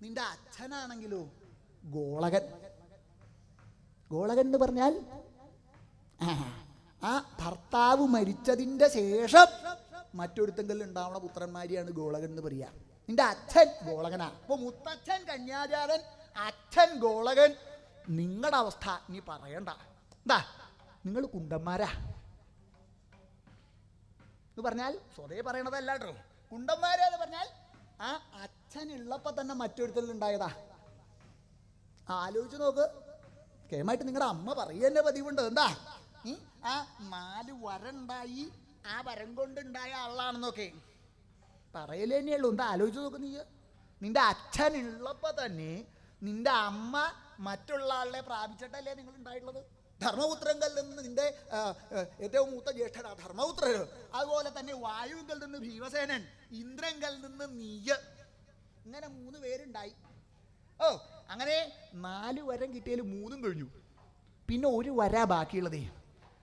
നിന്റെ അച്ഛനാണെങ്കിലോ ഗോളകൻ എന്ന് പറഞ്ഞാൽ ആ ഭർത്താവ് മരിച്ചതിന്റെ ശേഷം മറ്റൊരുത്തെങ്കിലും ഉണ്ടാവണ പുത്രന്മാരെയാണ് ഗോളകൻ എന്ന് പറയാ. നിന്റെ അച്ഛൻ ഗോളകനാ. അപ്പൊ മുത്തച്ഛൻ കന്യാജാതൻ, അച്ഛൻ ഗോളകൻ. നിങ്ങളുടെ അവസ്ഥ നീ പറയണ്ട. എന്താ നിങ്ങൾ കുണ്ടന്മാരാ എന്ന് പറഞ്ഞാൽ സ്വതേ പറയണതല്ല കേട്ടോ. കുണ്ടന്മാരാന്ന് പറഞ്ഞാൽ ആ അച്ഛനുള്ളപ്പോ തന്നെ മറ്റൊരുത്തലിൽ ഉണ്ടായതാ. ആലോചിച്ച് നോക്ക്. കേമായിട്ട് നിങ്ങളുടെ അമ്മ പറയുന്ന പതിവുണ്ട്. എന്താ ആ 4 വരണ്ടായി, ആ വരം കൊണ്ടുണ്ടായ ആളാണെന്നൊക്കെ പറയലേ തന്നെയുള്ളൂ. എന്താ ആലോചിച്ച് നോക്ക്. നിന്റെ അച്ഛനുള്ളപ്പോ തന്നെ നിന്റെ അമ്മ മറ്റുള്ള ആളെ പ്രാപിച്ചിട്ടല്ലേ നിങ്ങൾ ഉണ്ടായിട്ടുള്ളത്. ധർമ്മപുത്രങ്കിൽ നിന്ന് നിന്റെ ഏറ്റവും മൂത്ത ജ്യേഷ്ഠനാ ധർമ്മപുത്രൻ. അതുപോലെ തന്നെ വായുവിൽ നിന്ന് ഭീമസേനൻ, ഇന്ദ്രങ്കൽ നിന്ന് നീയ്, ഇങ്ങനെ 3 പേരുണ്ടായി. അങ്ങനെ 4 വരം കിട്ടിയാൽ 3 കഴിഞ്ഞു. പിന്നെ 1 വരാ ബാക്കിയുള്ളതേ.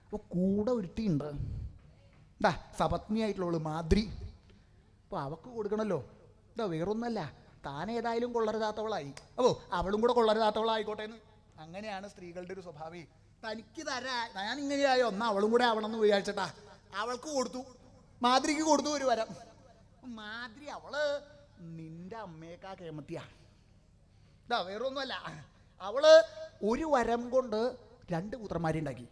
അപ്പോൾ കൂടെ ഒരുത്തിയുണ്ട്, എന്താ സപത്നിയായിട്ടുള്ളവള് മാദ്രി. അപ്പോൾ അവക്ക് കൊടുക്കണമല്ലോ. എന്താ വേറൊന്നല്ല, താനേതായാലും കൊള്ളരുതാത്തവളായി. അപ്പോൾ അവളും കൂടെ കൊള്ളരുതാത്തവളായിക്കോട്ടെ എന്ന്. അങ്ങനെയാണ് സ്ത്രീകളുടെ ഒരു സ്വഭാവം. തനിക്ക് ഞാൻ ഇങ്ങനെയായോ, എന്നാ അവളും കൂടെ ആവണമെന്ന് വിചാരിച്ചിട്ടാ അവൾക്ക് കൊടുത്തു. മാദ്രിക്ക് കൊടുത്തു 1 വരം. മാദ്രി അവള് നിന്റെ അമ്മയേക്കാ കേമത്തിയാ. വേറൊന്നുമല്ല, അവള് ഒരു വരം കൊണ്ട് 2 പുത്രന്മാരെ ഉണ്ടാക്കി.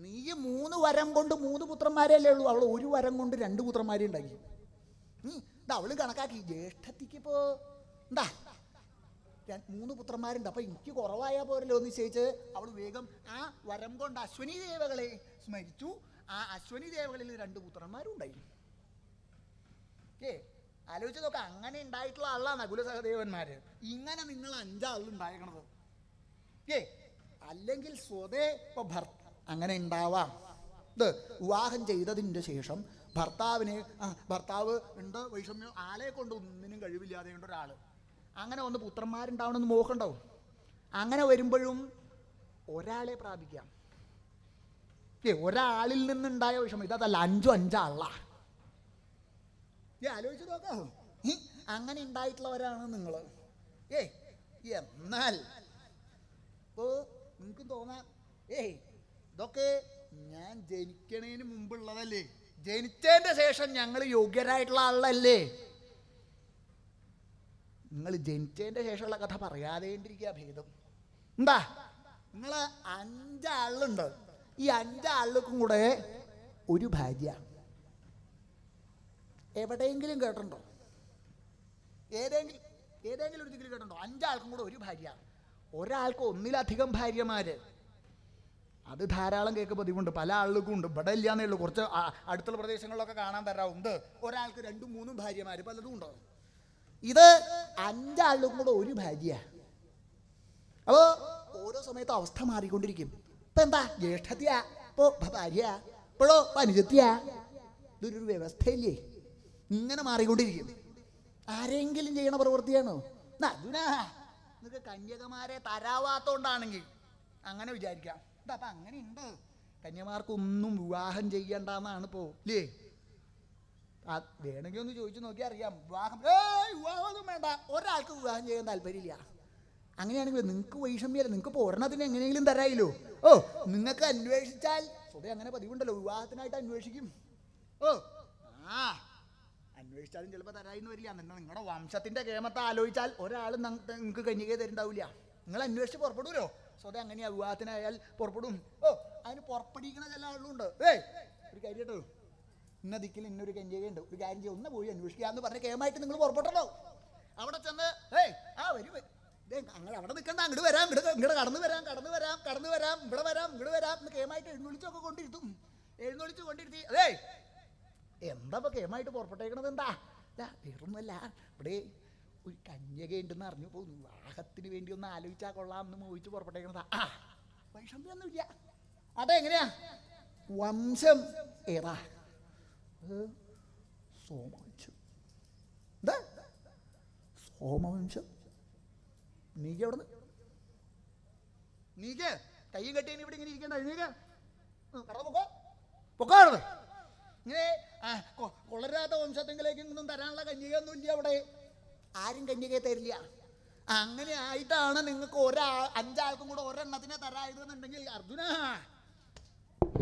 നീ 3 വരം കൊണ്ട് 3 പുത്രന്മാരല്ലേ ഉള്ളൂ, അവൾ ഒരു വരം കൊണ്ട് 2 പുത്രന്മാരെ ഉണ്ടാക്കി. അവള് കണക്കാക്കി ജ്യേഷ്ഠത്തിക്ക് ഇപ്പോ എന്താ 3 പുത്രന്മാരുണ്ട്, അപ്പൊ എനിക്ക് കുറവായാൽ പോരല്ലോ എന്ന് നിശ്ചയിച്ച് അവൾ വേഗം ആ വരം കൊണ്ട് അശ്വനി ദേവകളെ സ്മരിച്ചു. ആ അശ്വനി ദേവകളിൽ 2 പുത്രന്മാരും ഉണ്ടായി. ആലോചിച്ച് നോക്ക, അങ്ങനെ ഉണ്ടായിട്ടുള്ള ആളാണ് നകുല സഹദേവന്മാര്. ഇങ്ങനെ നിങ്ങൾ 5 ആളുണ്ടായേക്കണത്. അല്ലെങ്കിൽ സ്വതേ ഇപ്പൊ അങ്ങനെ ഉണ്ടാവാം. ഇത് വിവാഹം ചെയ്തതിൻ്റെ ശേഷം ഭർത്താവ് ഉണ്ട്, വൈഷമ്യം, ആളെ കൊണ്ട് ഒന്നിനും കഴിവില്ലാതെ കൊണ്ട് ഒരാള് അങ്ങനെ ഒന്ന് പുത്രന്മാരുണ്ടാവണമെന്ന് മോഹമുണ്ടാവും. അങ്ങനെ വരുമ്പോഴും ഒരാളെ പ്രാപിക്കാം. ഒരാളിൽ നിന്നുണ്ടായ വിഷമം ഇതല്ല, 5 ആളാ. ആലോചിച്ച് നോക്കാം. അങ്ങനെ ഉണ്ടായിട്ടുള്ളവരാണ് നിങ്ങൾ. എന്നാൽ ഇപ്പോ നിങ്ങൾക്കും തോന്നാം, ഇതൊക്കെ ഞാൻ ജനിക്കണേന് മുമ്പുള്ളതല്ലേ, ജനിച്ചതിന്റെ ശേഷം ഞങ്ങൾ യോഗ്യരായിട്ടുള്ള ആളല്ലേ. നിങ്ങൾ ജനിച്ചതിന്റെ ശേഷമുള്ള കഥ പറയാതേണ്ടിരിക്കുക ഭേദം. എന്താ, നിങ്ങൾ 5 ആളുണ്ട്. ഈ 5 ആളുകൾക്കും കൂടെ ഒരു ഭാര്യ. എവിടെയെങ്കിലും കേട്ടിട്ടുണ്ടോ? ഏതെങ്കിലും ഒരു ദിക്കിൽ കേട്ടിട്ടുണ്ടോ? 5 ആൾക്കും കൂടെ ഒരു ഭാര്യ. ഒരാൾക്ക് ഒന്നിലധികം ഭാര്യമാര്. അത് ധാരാളം കേൾക്കുക പതിവുണ്ട്, പല ആളുകൾക്കും ഉണ്ട്. ഇവിടെ ഇല്ലാന്നേ ഉള്ളൂ, കുറച്ച് അടുത്തുള്ള പ്രദേശങ്ങളിലൊക്കെ കാണാൻ തരാറുണ്ട്. ഒരാൾക്ക് 2, 3 ഭാര്യമാര് പലതും ഉണ്ടോ. ഇത് 5 ആളുകൾക്കും കൂടെ ഒരു ഭാര്യ. അപ്പോ ഓരോ സമയത്തും അവസ്ഥ മാറിക്കൊണ്ടിരിക്കും. ഇപ്പൊ എന്താ ജ്യേഷ്ഠത്യാ, ഇപ്പോ ഭാര്യ, ഇപ്പോഴോ അനുജത്യാ. ഇതൊരു വ്യവസ്ഥയില്ലേ, ഇങ്ങനെ മാറിക്കൊണ്ടിരിക്കും. ആരെങ്കിലും ചെയ്യണ പ്രവൃത്തിയാണോ? നിങ്ങൾക്ക് കന്യകമാരെ തരാവാത്തോണ്ടാണെങ്കിൽ അങ്ങനെ വിചാരിക്കാം. അപ്പൊ അങ്ങനെ ഉണ്ട്, കന്യമാർക്കൊന്നും വിവാഹം ചെയ്യണ്ടെന്നാണ് ഇപ്പോ അല്ലേ. വേണമെങ്കിൽ ഒന്ന് ചോദിച്ചു നോക്കിയാൽ അറിയാം. വിവാഹമൊന്നും വേണ്ട, ഒരാൾക്ക് വിവാഹം ചെയ്യാൻ താല്പര്യമില്ല. അങ്ങനെയാണെങ്കിൽ നിങ്ങൾക്ക് വൈഷമ്യല്ല, നിങ്ങൾക്ക് ഇപ്പോൾ ഒരെണ്ണത്തിന് എങ്ങനെയെങ്കിലും തരായില്ലോ. നിങ്ങൾക്ക് അന്വേഷിച്ചാൽ സ്വതേ അങ്ങനെ പതിവുണ്ടല്ലോ, വിവാഹത്തിനായിട്ട് അന്വേഷിക്കും. അന്വേഷിച്ചാലും ചിലപ്പോൾ തരായിന്ന് വരില്ല. നിങ്ങളുടെ വംശത്തിന്റെ കേമത്തെ ആലോചിച്ചാൽ ഒരാളും നിങ്ങൾക്ക് കന്യകയെ തരുന്നുണ്ടാവില്ല. നിങ്ങൾ അന്വേഷിച്ച് പുറപ്പെടൂലോ. സ്വതേ അങ്ങനെയാ, വിവാഹത്തിനായാൽ പുറപ്പെടും. അതിന് പുറപ്പെടിക്കുന്ന ചില ആളുകളുണ്ട്. ഒരു കാര്യം കേട്ടോ, ഇന്ന ദിക്കിൽ ഇന്നൊരു കന്യകയുണ്ട്, ഒരു കാര്യം ചെയ്യും, ഒന്ന് പോയി അന്വേഷിക്കുക എന്ന് പറഞ്ഞ് കേമായിട്ട് നിങ്ങൾ പുറപ്പെട്ടല്ലോ. അവിടെ ചെന്ന് വരും, അങ്ങനെ അവിടെ നിൽക്കണ്ട, അങ്ങോട്ട് വരാം, ഇങ്ങോട്ട് കടന്നു വരാം, ഇവിടെ വരാം എന്ന് കേമായിട്ട് എഴുന്നള്ളിച്ചൊക്കെ കൊണ്ടിരുത്തും. എഴുന്നള്ളിച്ച് കൊണ്ടിരുത്തി എന്താ ഇപ്പൊ കേമായിട്ട് പുറപ്പെട്ടേക്കണത്? എന്താ വേറൊന്നുമല്ല, ഇവിടെ ഒരു കന്യകയുണ്ടെന്ന് അറിഞ്ഞു പോകുന്നു, വിവാഹത്തിന് വേണ്ടി ഒന്ന് ആലോചിച്ചാൽ കൊള്ളാം എന്ന് മോഹിച്ച് പുറപ്പെട്ടേക്കണതാ. വൈഷമ്യൊന്നുമില്ല. അതെങ്ങനെയാ? വംശം ഏതാ? സോമവംശം. എന്താ സോമവംശം? നീക്ക് എവിടെ നിന്ന്? നീക്ക് കയ്യും കെട്ടിയ ഇവിടെ ഇങ്ങനെ ഇരിക്കണ്ട, നീക്ക് പൊക്കാറുണ്ട്. ഇങ്ങനെ കൊളരാത്ത വംശത്തെങ്കിലേക്കൊന്നും തരാനുള്ള കന്യകയൊന്നും ഇല്ല അവിടെ. ആരും കന്യകയെ തരില്ല. അങ്ങനെ ആയിട്ടാണ് നിങ്ങൾക്ക് 5 ആൾക്കും കൂടെ ഒരെണ്ണത്തിനെ തരായതെന്നുണ്ടെങ്കിൽ അർജുന,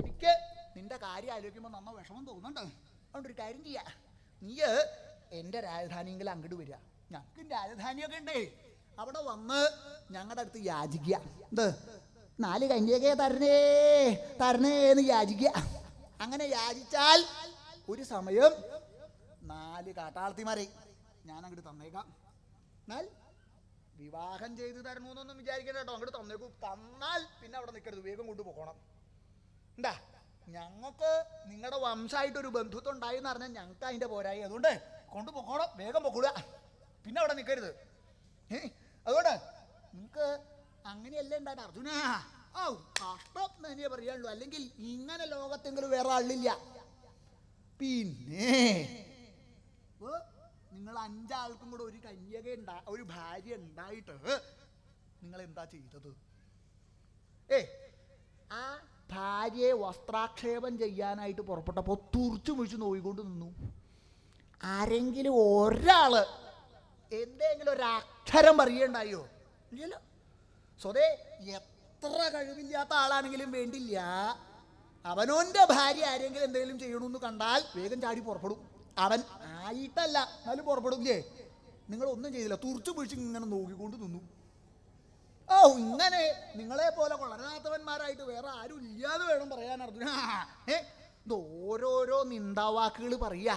എനിക്ക് നിന്റെ കാര്യം ആലോചിക്കുമ്പോൾ നന്ന വിഷമം തോന്നുന്നുണ്ട്. അതുകൊണ്ടൊരു കാര്യം ചെയ്യാ, നീ എൻ്റെ രാജധാനിയെങ്കിൽ അങ്ങോട്ട് വരിക. ഞങ്ങൾക്ക് രാജധാനിയൊക്കെ ഉണ്ടേ, അവിടെ വന്ന് ഞങ്ങളുടെ അടുത്ത് യാചിക്കുക. എന്ത് 4 കന്യകയെ തരണേ എന്ന് യാചിക്കുക. അങ്ങനെ യാചിച്ചാൽ ഒരു സമയം 4 കാട്ടാളത്തിമാരെ ഞാൻ അങ്ങോട്ട് തന്നേക്കാം. എന്നാൽ വിവാഹം ചെയ്ത് തരണമെന്നൊന്നും വിചാരിക്കണ്ട കേട്ടോ, അങ്ങോട്ട് തന്നേക്കൂ. തന്നാൽ പിന്നെ അവിടെ നിൽക്കരുത്, വേഗം കൊണ്ടുപോകണം. എന്താ, ഞങ്ങൾക്ക് നിങ്ങളുടെ വംശമായിട്ടൊരു ബന്ധുത്വം ഉണ്ടായി എന്ന് പറഞ്ഞാൽ ഞങ്ങൾക്ക് അതിൻ്റെ പോരായി. അതുകൊണ്ട് കൊണ്ടുപോകണം, വേഗം പൊക്കുക, പിന്നെ അവിടെ നിൽക്കരുത്. അതുകൊണ്ട് നിങ്ങൾക്ക് അങ്ങനെയല്ലേ ഉണ്ടായിട്ട് അർജുന. കഷ്ടം തന്നെ പറയാനുള്ളൂ, അല്ലെങ്കിൽ ഇങ്ങനെ ലോകത്തെങ്കിലും വേറെ ആളില്ല. പിന്നെ നിങ്ങൾ 5 ആൾക്കും കൂടെ ഒരു ഒരു ഭാര്യ ഉണ്ടായിട്ട് നിങ്ങൾ എന്താ ചെയ്തത്? ആ ഭാര്യയെ വസ്ത്രാക്ഷേപം ചെയ്യാനായിട്ട് പുറപ്പെട്ടപ്പോൾ തുറിച്ചു മുഴിച്ച് നോയിക്കൊണ്ട് നിന്നു. ആരെങ്കിലും ഒരാള് എന്തെങ്കിലും ഒരു അക്ഷരം പറയുകയുണ്ടായോ? ഇല്ലല്ലോ. സ്വതേ എത്ര കഴിവില്ലാത്ത ആളാണെങ്കിലും വേണ്ടില്ല, അവനോന്റെ ഭാര്യ ആരെങ്കിലും എന്തെങ്കിലും ചെയ്യണമെന്ന് കണ്ടാൽ വേഗം ചാടി പുറപ്പെടും. അവൻ ആയിട്ടല്ല എന്നാലും പുറപ്പെടും. നിങ്ങൾ ഒന്നും ചെയ്തില്ല, തുറിച്ചു പിടിച്ച് ഇങ്ങനെ നോക്കിക്കൊണ്ട് നിന്നു. ഓ, ഇങ്ങനെ നിങ്ങളെ പോലെ കൊളരാത്തവന്മാരായിട്ട് വേറെ ആരും ഇല്ലാതെ വേണം പറയാൻ അർജുന. ഇത് ഓരോരോ നിന്ദാവാക്കുകൾ പറയാ.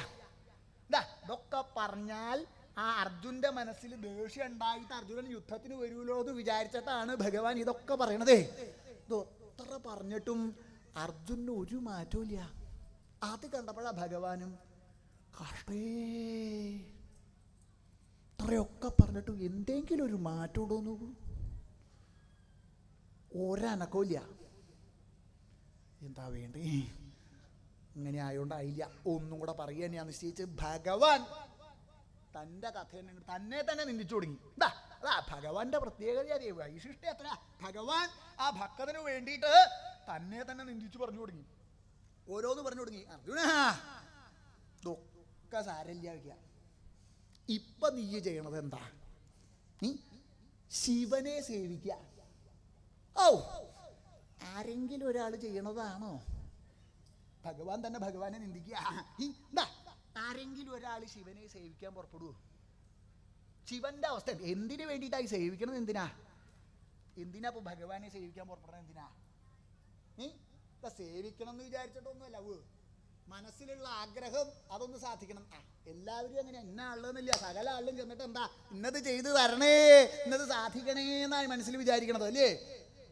ഇതൊക്കെ പറഞ്ഞാൽ ആ അർജുന്റെ മനസ്സിൽ ദേഷ്യം ഉണ്ടായിട്ട് അർജുനൻ യുദ്ധത്തിന് വരൂലോ എന്ന് വിചാരിച്ചിട്ടാണ് ഭഗവാൻ ഇതൊക്കെ പറയണതേ. ഇത് എത്ര പറഞ്ഞിട്ടും അർജുനന് ഒരു മാറ്റവും ഇല്ല. അത് കണ്ടപ്പോഴാ ഭഗവാനും കഷ്ടേ, ഇത്രയൊക്കെ പറഞ്ഞിട്ടും എന്തെങ്കിലും ഒരു മാറ്റം ഉണ്ടോ നോക്കൂ. ഒരനക്കമില്ല. എന്താ വേണ്ടേ, ഇങ്ങനെ ആയോണ്ടായില്ല. ഒന്നും കൂടെ പറയുക ഞാൻ നിശ്ചയിച്ച് ഭഗവാൻ തൻ്റെ കഥ തന്നെ തന്നെ നിന്ദിച്ചു തുടങ്ങി. അതാ ഭഗവാന്റെ പ്രത്യേകത, വൈശിഷ്ട്യം എത്ര. ഭഗവാൻ ആ ഭക്തന് വേണ്ടിയിട്ട് തന്നെ തന്നെ നിന്ദിച്ചു പറഞ്ഞു തുടങ്ങി, ഓരോന്ന് പറഞ്ഞു തുടങ്ങി. അർജുന, ഇതൊക്കെ സാരല്ല വയ്ക്കുക. ഇപ്പൊ നീ ചെയ്യണത് എന്താ? ശിവനെ സേവിക്കുക. ഓ, ആരെങ്കിലും ഒരാൾ ചെയ്യണതാണോ? ഭഗവാൻ തന്നെ ഭഗവാനെ നിന്ദിക്കുക. ആരെങ്കിലും ഒരാൾ ശിവനെ സേവിക്കാൻ പുറപ്പെടുവോ? ശിവന്റെ അവസ്ഥ എന്തിനു വേണ്ടിയിട്ടായി സേവിക്കണത്? എന്തിനാ ഇപ്പൊ ഭഗവാനെ സേവിക്കാൻ പുറപ്പെടണം? എന്തിനാ? സേവിക്കണം എന്ന് വിചാരിച്ചിട്ടൊന്നുമല്ല. മനസ്സിലുള്ള ആഗ്രഹം അതൊന്ന് സാധിക്കണം. എല്ലാവരും അങ്ങനെ എന്ന ആളെന്നില്ല, സകല ആളിലും ചെന്നിട്ട് എന്താ ഇന്നത് ചെയ്ത് തരണേ, ഇന്നത് സാധിക്കണേ എന്നാണ് മനസ്സിൽ വിചാരിക്കണത്, അല്ലേ?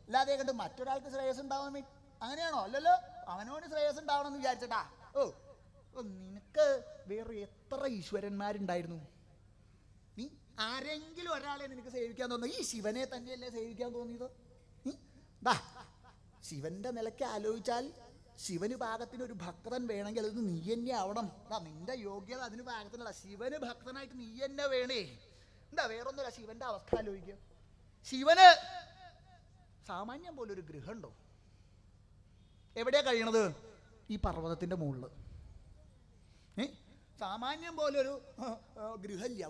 അല്ലാതെ കണ്ട് മറ്റൊരാൾക്ക് ശ്രേയസ് ഉണ്ടാവാൻ അങ്ങനെയാണോ? അല്ലല്ലോ. അവനോന് ശ്രേയസ് ഉണ്ടാവണമെന്ന് വിചാരിച്ചിട്ടാ. ഓ, നിനക്ക് വേറെ എത്ര ഈശ്വരന്മാരുണ്ടായിരുന്നു? നീ ആരെങ്കിലും ഒരാളെ നിനക്ക് സേവിക്കാൻ തോന്നുന്നു? ഈ ശിവനെ തന്നെയല്ലേ സേവിക്കാൻ തോന്നിയത്? ശിവന്റെ നിലയ്ക്ക് ആലോചിച്ചാൽ ശിവന് പാകത്തിനൊരു ഭക്തൻ വേണമെങ്കിൽ അത് നീ തന്നെ ആവണം. നിന്റെ യോഗ്യത അതിന് പാകത്തിനല്ല. ശിവന് ഭക്തനായിട്ട് നീ തന്നെ വേണേ. വേറൊന്നുമില്ല. ശിവന്റെ അവസ്ഥ ആലോചിക്കുക. ശിവന് സാമാന്യം പോലൊരു ഗൃഹമുണ്ടോ? എവിടെയാ കഴിയണത്? ഈ പർവ്വതത്തിന്റെ മുകളിൽ. സാമാന്യം പോലൊരു ഗൃഹമില്ല.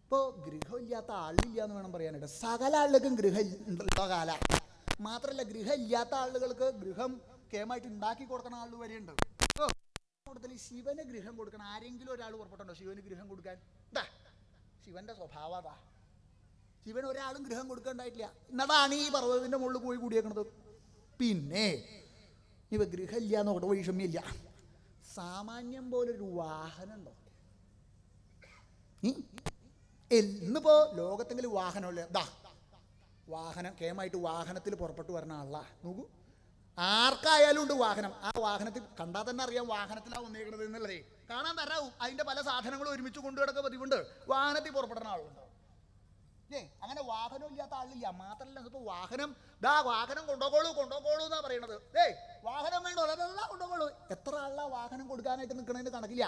ഇപ്പോൾ ഗൃഹമില്ലാത്ത ആളില്ല എന്ന് വേണം പറയാനായിട്ട്. സകല ആളുകൾക്കും ഗൃഹം ഉള്ള കാല. മാത്രമല്ല, ഗൃഹം ഇല്ലാത്ത ആളുകൾക്ക് ഗൃഹം കേമായിട്ട് ഉണ്ടാക്കി കൊടുക്കുന്ന ആൾ വരെയുണ്ട്. കൂടുതൽ ശിവന് ഗൃഹം കൊടുക്കണം. ആരെങ്കിലും ഒരാൾ പുറപ്പെട്ടുണ്ടോ ശിവന് ഗൃഹം കൊടുക്കാൻ? ശിവന്റെ സ്വഭാവം അതാ. ശിവൻ ഒരാളും ഗൃഹം കൊടുക്കേണ്ടായിട്ടില്ല. എന്നതാണ് ഈ പർവ്വതത്തിന്റെ മുകളിൽ പോയി കൂടിയേക്കണത്. പിന്നെ ഇവ ഗൃഹം ഇല്ല എന്നോട് വൈഷമ്യമില്ല. സാമാന്യം പോലൊരു വാഹനം ഉണ്ടോ? ഇന്നിപ്പോ ലോകത്തെങ്കിലും വാഹനമല്ലേ? വാഹനം കേമായിട്ട് വാഹനത്തിൽ പുറപ്പെട്ടു വരുന്ന ആളാ. നോക്കൂ, ആർക്കായാലും ഉണ്ട് വാഹനം. ആ വാഹനത്തിൽ കണ്ടാൽ തന്നെ അറിയാം വാഹനത്തിലാണ് വന്നേക്കുന്നത് എന്നുള്ളതേ. കാണാൻ തരാവും. അതിന്റെ പല സാധനങ്ങളും ഒരുമിച്ച് കൊണ്ടുകിടക്കുക പതിവുണ്ട്. വാഹനത്തിൽ പുറപ്പെടുന്ന ആളുണ്ട്. അങ്ങനെ വാഹനം ഇല്ലാത്ത ആളില്ല. മാത്രമല്ല, ഇപ്പൊ വാഹനം വാഹനം കൊണ്ടുപോകോളൂ എന്നാ പറയണത്. വാഹനം വേണ്ടോ? കൊണ്ടുപോകോളൂ. എത്ര ആളാ വാഹനം കൊടുക്കാനായിട്ട് നിൽക്കണതിന് കണക്കില്ല.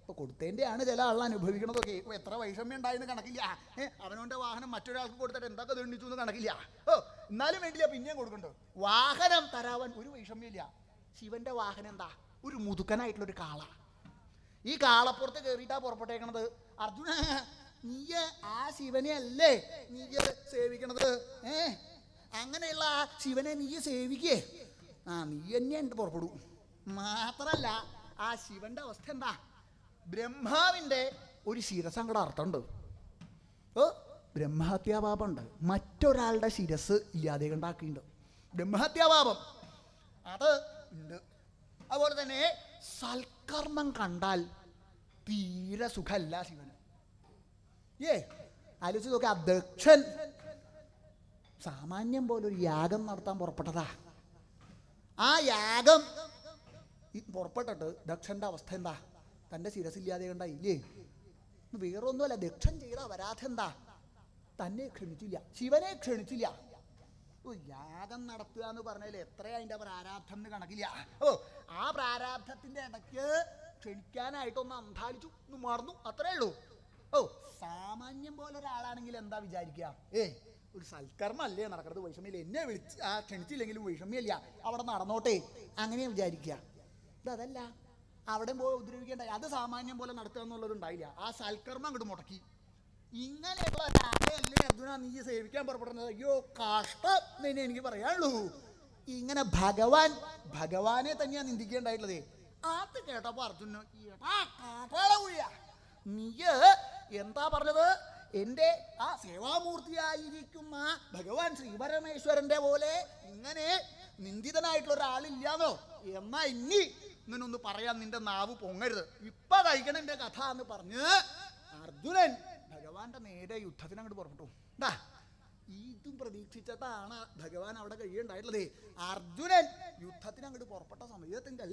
ഇപ്പൊ കൊടുത്തതിൻ്റെയാണ് ചില ആൾ അനുഭവിക്കണതൊക്കെ. ഇപ്പൊ എത്ര വൈഷമ്യം ഉണ്ടായെന്ന് കണക്കില്ല. അവനവന്റെ വാഹനം മറ്റൊരാൾക്ക് കൊടുത്തിട്ട് എന്തൊക്കെ ദണ്ഡിച്ചു എന്ന് കണക്കില്ല. എന്നാലും വേണ്ടില്ല, പിന്നെയും കൊടുക്കണ്ടോ. വാഹനം തരാവൻ ഒരു വൈഷമ്യമില്ല. ശിവന്റെ വാഹനം എന്താ? ഒരു മുതുക്കനായിട്ടുള്ളൊരു കാള. ഈ കാളപ്പുറത്ത് കയറിയിട്ടാ പുറപ്പെട്ടേക്കണത്. അർജുന, നീയ ആ ശിവനെ അല്ലേ നീയ സേവിക്കണത്? അങ്ങനെയുള്ള ആ ശിവനെ നീ സേവിക്കേ. നീ തന്നെ പുറപ്പെടൂ. മാത്രല്ല, ആ ശിവന്റെ അവസ്ഥ എന്താ? ബ്രഹ്മാവിന്റെ ഒരു ശിരസങ്കട അർത്ഥമുണ്ട്. ബ്രഹ്മഹത്യാപാപമുണ്ട്. മറ്റൊരാളുടെ ശിരസ് ഇല്ലാതെ ഉണ്ടാക്കിയിട്ടുണ്ട്. ബ്രഹ്മഹത്യാപാപം അത് ഉണ്ട്. അതുപോലെ തന്നെ സൽക്കർമ്മം കണ്ടാൽ തീരെ സുഖമല്ല ശിവന്. ആലോചിച്ച് നോക്കി. ആ ദക്ഷൻ സാമാന്യം പോലെ ഒരു യാഗം നടത്താൻ പുറപ്പെട്ടതാ. ആ യാഗം പുറപ്പെട്ടിട്ട് ദക്ഷന്റെ അവസ്ഥ എന്താ? തൻ്റെ ശിരസില്ലാതെ കണ്ടായില്ലേ? വേറൊന്നുമല്ല, ദക്ഷൻ ചെയ്ത അപരാധം എന്താ? തന്നെ ക്ഷണിച്ചില്ല, ശിവനെ ക്ഷണിച്ചില്ല. യാഗം നടത്തുക എന്ന് പറഞ്ഞാൽ എത്രയാ അതിൻ്റെ പ്രാരാബ്ധം എന്ന് കണക്കില്ല. ആ പ്രാരാബ്ധത്തിന്റെ ഇടയ്ക്ക് ക്ഷണിക്കാനായിട്ടൊന്ന് അന്താളിച്ചു, ഒന്ന് മറന്നു, അത്രേ ഉള്ളൂ. സാമാന്യം പോലെ ഒരാളാണെങ്കിൽ എന്താ വിചാരിക്കുക? ഒരു സൽക്കർമ്മ അല്ലേ നടക്കുന്നത്, വൈഷമ്യമില്ല, എന്നെ വിളിച്ച് ക്ഷണിച്ചില്ലെങ്കിലും വൈഷമ്യമില്ല, അവിടെ നടന്നോട്ടെ, അങ്ങനെ വിചാരിക്കുക. അതല്ല, അവിടെ പോയി ഉപദ്രവിക്കേണ്ട, അത് സാമാന്യം പോലെ നടത്തുക എന്നുള്ളത് ഉണ്ടായില്ല. ആ സൽക്കർമ്മം അങ്ങോട്ട് മുടക്കി. ഇങ്ങനെയുള്ള ഒരാളെയല്ലേ അർജുന നീ സേവിക്കാൻ പുറപ്പെടുന്നത്? അയ്യോ കഷ്ടം തന്നെ എനിക്ക് പറയാനുള്ളൂ. ഇങ്ങനെ ഭഗവാനെ തന്നെയാണ് നിന്ദിക്കേണ്ടായിട്ടുള്ളത്. അത് കേട്ടപ്പോ അർജുന നീ എന്താ പറഞ്ഞത്? എൻ്റെ ആ സേവാമൂർത്തിയായിരിക്കുന്ന ഭഗവാൻ ശ്രീപരമേശ്വരൻ്റെ പോലെ ഇങ്ങനെ നിന്ദിതനായിട്ടുള്ള ഒരാളില്ലാന്നോ? എന്നാ ഇനി ഇങ്ങനെ ഒന്ന് പറയാൻ നിന്റെ നാവ് പൊങ്ങരുത്, ഇപ്പൊ കഴിക്കണം എൻ്റെ കഥ എന്ന് പറഞ്ഞ് അർജുനൻ ഭഗവാന്റെ നേരെ യുദ്ധത്തിന് അങ്ങോട്ട് പുറപ്പെട്ടു. എന്താ ഇതും പ്രതീക്ഷിച്ചിട്ടാണ് ഭഗവാൻ അവിടെ കഴിയുണ്ടായിട്ടുള്ളത്. അർജുനൻ യുദ്ധത്തിന് അങ്ങോട്ട് പുറപ്പെട്ട സമയത്തെങ്കിൽ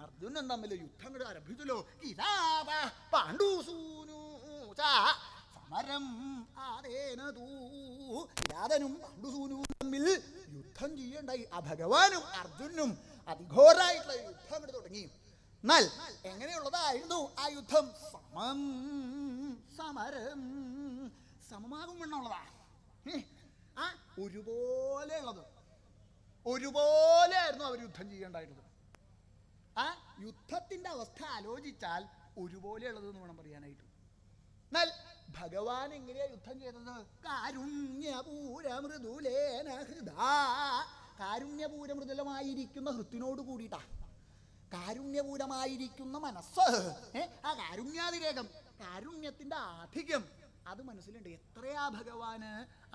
അർജുനൻ തമ്മിൽ യുദ്ധം അങ്ങോട്ട് ആരംഭിച്ചല്ലോ. സമരം കിരാതനും പാണ്ഡുസൂനുവും തമ്മിൽ യുദ്ധം ചെയ്യണ്ടായി. ആ ഭഗവാനും അർജുനും അതിഘോരായിട്ടുള്ള യുദ്ധം അങ്ങോട്ട് തുടങ്ങി. എന്നാൽ എങ്ങനെയുള്ളതായിരുന്നു ആ യുദ്ധം? സമരം സമമാകും വേണമുള്ളതാ. ആ ഒരുപോലെ ഉള്ളത്, ഒരുപോലെയായിരുന്നു അവർ യുദ്ധം ചെയ്യേണ്ടായിരുന്നത്. ആ യുദ്ധത്തിന്റെ അവസ്ഥ ആലോചിച്ചാൽ ഒരുപോലെയുള്ളത് എന്ന് വേണം പറയാനായിട്ട്. എന്നാൽ ഭഗവാൻ എങ്ങനെയാ യുദ്ധം ചെയ്തത്? കാരുണ്യപൂരമൃദുലമായിരിക്കുന്ന ഹൃത്തിനോട് കൂടിയിട്ടാ, കാരുണ്യപൂരമായിരിക്കുന്ന മനസ്സ്, ആ കാരുണ്യാതിരേകം, കാരുണ്യത്തിന്റെ ആധിക്യം അത് മനസ്സിലുണ്ട്. എത്രയാ ഭഗവാന്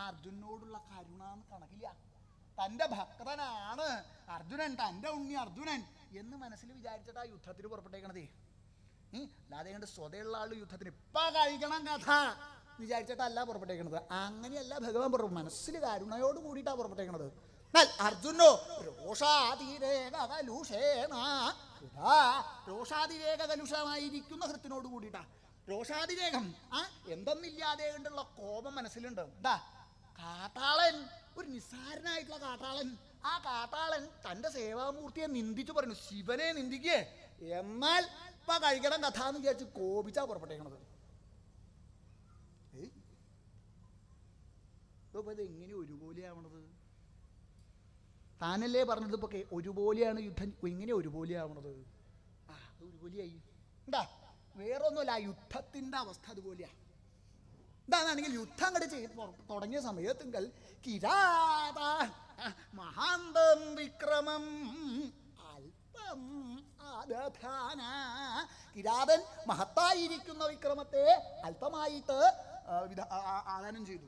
അർജുനോടുള്ള കരുണ എന്ന് കണക്കില്ല. തൻ്റെ ഭക്തനാണ് അർജുനൻ, തൻ്റെ ഉണ്ണി അർജുനൻ എന്ന് മനസ്സിൽ വിചാരിച്ചിട്ട് ആ യുദ്ധത്തിന് പുറപ്പെട്ടേക്കണതേ. അല്ലാതെ കണ്ട് സ്വതയുള്ള ആൾ യുദ്ധത്തിന് ഇപ്പൊ കഴിക്കണം കഥ വിചാരിച്ചിട്ടല്ല പുറപ്പെട്ടേക്കണത്. അങ്ങനെയല്ല ഭഗവാൻ പുറപ്പെട്ടു, മനസ്സിൽ കരുണയോട് കൂടിയിട്ടാണ് പുറപ്പെട്ടേക്കണത്. എന്നാൽ അർജുനോ രോഷാതിരേകകലുഷമായിരിക്കുന്ന ഹൃത്തിനോട് കൂടിയിട്ടാ. രോഷാതിരേകം, ആ എന്തെന്നില്ലാതെ കൊണ്ടുള്ള കോപം മനസ്സിലുണ്ട്. എന്താ കാട്ടാളൻ, ഒരു നിസ്സാരനായിട്ടുള്ള കാട്ടാളൻ, ആ കാട്ടാളൻ തൻ്റെ സേവാമൂർത്തിയെ നിന്ദിച്ചു പറഞ്ഞു, ശിവനെ നിന്ദിക്കേ, എന്നാൽ ഇപ്പൊ കഴിക്കണം കഥ എന്ന് വിചാരിച്ച് കോപിച്ചാ പുറപ്പെട്ടേക്കണത്. ഇപ്പൊ ഇത് എങ്ങനെ ഒരുപോലെയാവണത്? താനല്ലേ പറഞ്ഞത് ഇപ്പൊ ഒരുപോലെയാണ് യുദ്ധം, എങ്ങനെ ഒരുപോലെയാവണത്? ആ അത് ഒരുപോലെയായി. എന്താ വേറൊന്നുമല്ല, ആ യുദ്ധത്തിന്റെ അവസ്ഥ അതുപോലെയാ. എന്താണെങ്കിൽ യുദ്ധം അങ്ങോട്ട് ചെയ്ത് തുടങ്ങിയ സമയത്തുങ്കൽ കിരാത മഹാന്തം വിക്രമം അല്പം ആദധാന. കിരാതൻ മഹത്തായിരിക്കുന്ന വിക്രമത്തെ അല്പമായിട്ട് ആദാനം ചെയ്തു.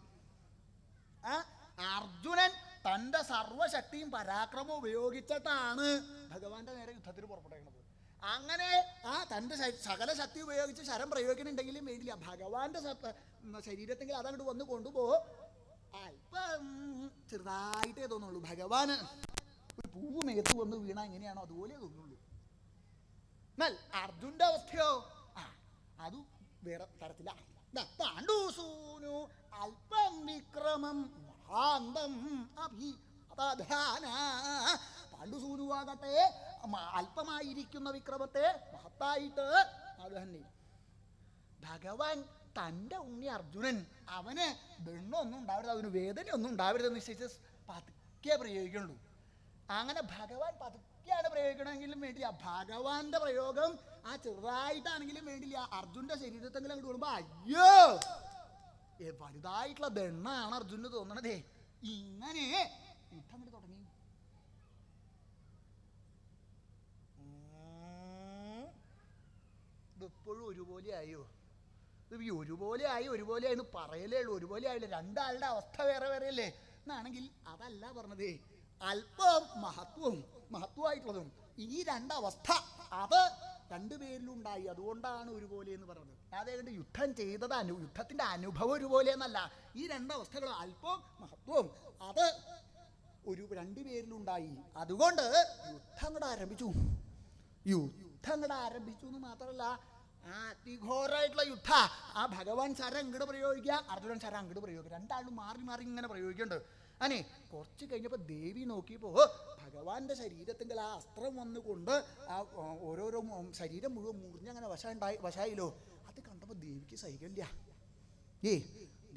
അർജുനൻ തൻ്റെ സർവശക്തിയും പരാക്രമവും ഉപയോഗിച്ചിട്ടാണ് ഭഗവാന്റെ നേരെ യുദ്ധത്തിന് പുറപ്പെട്ടേക്കുന്നത്. അങ്ങനെ ആ തൻ്റെ സകല ശക്തി ഉപയോഗിച്ച് ശരം പ്രയോഗിക്കണുണ്ടെങ്കിലും വേണ്ടില്ല, ഭഗവാന്റെ ശരീരത്തെങ്കിൽ അതങ്ങോട്ട് വന്ന് കൊണ്ടുപോകും. അല്പം ചെറുതായിട്ടേ തോന്നുള്ളൂ. ഭഗവാന് ഒരു പൂവ് മേത്ത് വന്ന് വീണ എങ്ങനെയാണോ അതുപോലെ തോന്നുള്ളൂ. എന്നാൽ അർജുന്റെ അവസ്ഥയോ അത് വേറെ തരത്തില. പാണ്ഡുസൂനു അല്പം വിക്രമം മഹാന്തം അഭിധാന. പാണ്ഡുസൂനുവാകട്ടെ അല്പമായിരിക്കുന്ന വിക്രമത്തെ മഹത്തായിട്ട് അത് തന്നെ. ഭഗവാൻ തൻ്റെ ഉണ്ണി അർജുനൻ, അവന് ദണ്ണൊന്നും ഉണ്ടാവരുത്, അവന് വേദനയൊന്നും ഉണ്ടാവരുതെന്ന് നിശ്ചയിച്ച് പതുക്കെ പ്രയോഗിക്കുള്ളൂ. അങ്ങനെ ഭഗവാൻ പതുക്കെയാണ് പ്രയോഗിക്കണമെങ്കിലും വേണ്ടില്ല, ഭഗവാന്റെ പ്രയോഗം ആ ചെറുതായിട്ടാണെങ്കിലും വേണ്ടില്ല, അർജുന്റെ ശരീരത്തെങ്കിലും അങ്ങോട്ട് കൂടുമ്പോ അയ്യോ വലുതായിട്ടുള്ള ദണ്ണാണ് അർജുന് തോന്നണതേ. ഇങ്ങനെ യുദ്ധം അങ്ങോട്ട് തുടങ്ങി. ഇതിപ്പോഴും ഒരുപോലെ ആയോ? ഇത് ഈ ഒരുപോലെ ആയെന്ന് പറയലേ ഉള്ളൂ, ഒരുപോലെ ആയില്ല. രണ്ടാളുടെ അവസ്ഥ വേറെ വേറെ അല്ലേ എന്നാണെങ്കിൽ അതല്ല പറഞ്ഞതേ. അല്പം മഹത്വമായിട്ടുള്ളതും ഈ രണ്ടവസ്ഥ അത് രണ്ടുപേരിലുണ്ടായി, അതുകൊണ്ടാണ് ഒരുപോലെ എന്ന് പറഞ്ഞത്. അതേകൊണ്ട് യുദ്ധം ചെയ്തത് യുദ്ധത്തിന്റെ അനുഭവം ഒരുപോലെ എന്നല്ല. ഈ രണ്ടവസ്ഥകളും അല്പവും മഹത്വവും അത് രണ്ടുപേരിലുണ്ടായി. അതുകൊണ്ട് യുദ്ധം അങ്ങോട്ട് ആരംഭിച്ചു എന്ന് മാത്രമല്ല, ആ അതിഘോരമായിട്ടുള്ള യുദ്ധ, ആ ഭഗവാൻ ശരം ഇങ്ങോട്ട് പ്രയോഗിക്കുക, അർജുനൻ ശരം അങ്ങോട്ട് പ്രയോഗിക്കുക, രണ്ടാളും മാറി മാറി ഇങ്ങനെ പ്രയോഗിക്കുന്നുണ്ട്. അനെ കുറച്ച് കഴിഞ്ഞപ്പോൾ ദേവി നോക്കിയപ്പോൾ ഭഗവാന്റെ ശരീരത്തിൻ്റെ ആ അസ്ത്രം വന്നുകൊണ്ട് ആ ഓരോരോ ശരീരം മുഴുവൻ മുറിഞ്ഞങ്ങനെ വശായില്ലോ. അത് കണ്ടപ്പോൾ ദേവിക്ക് സഹിക്കില്ല.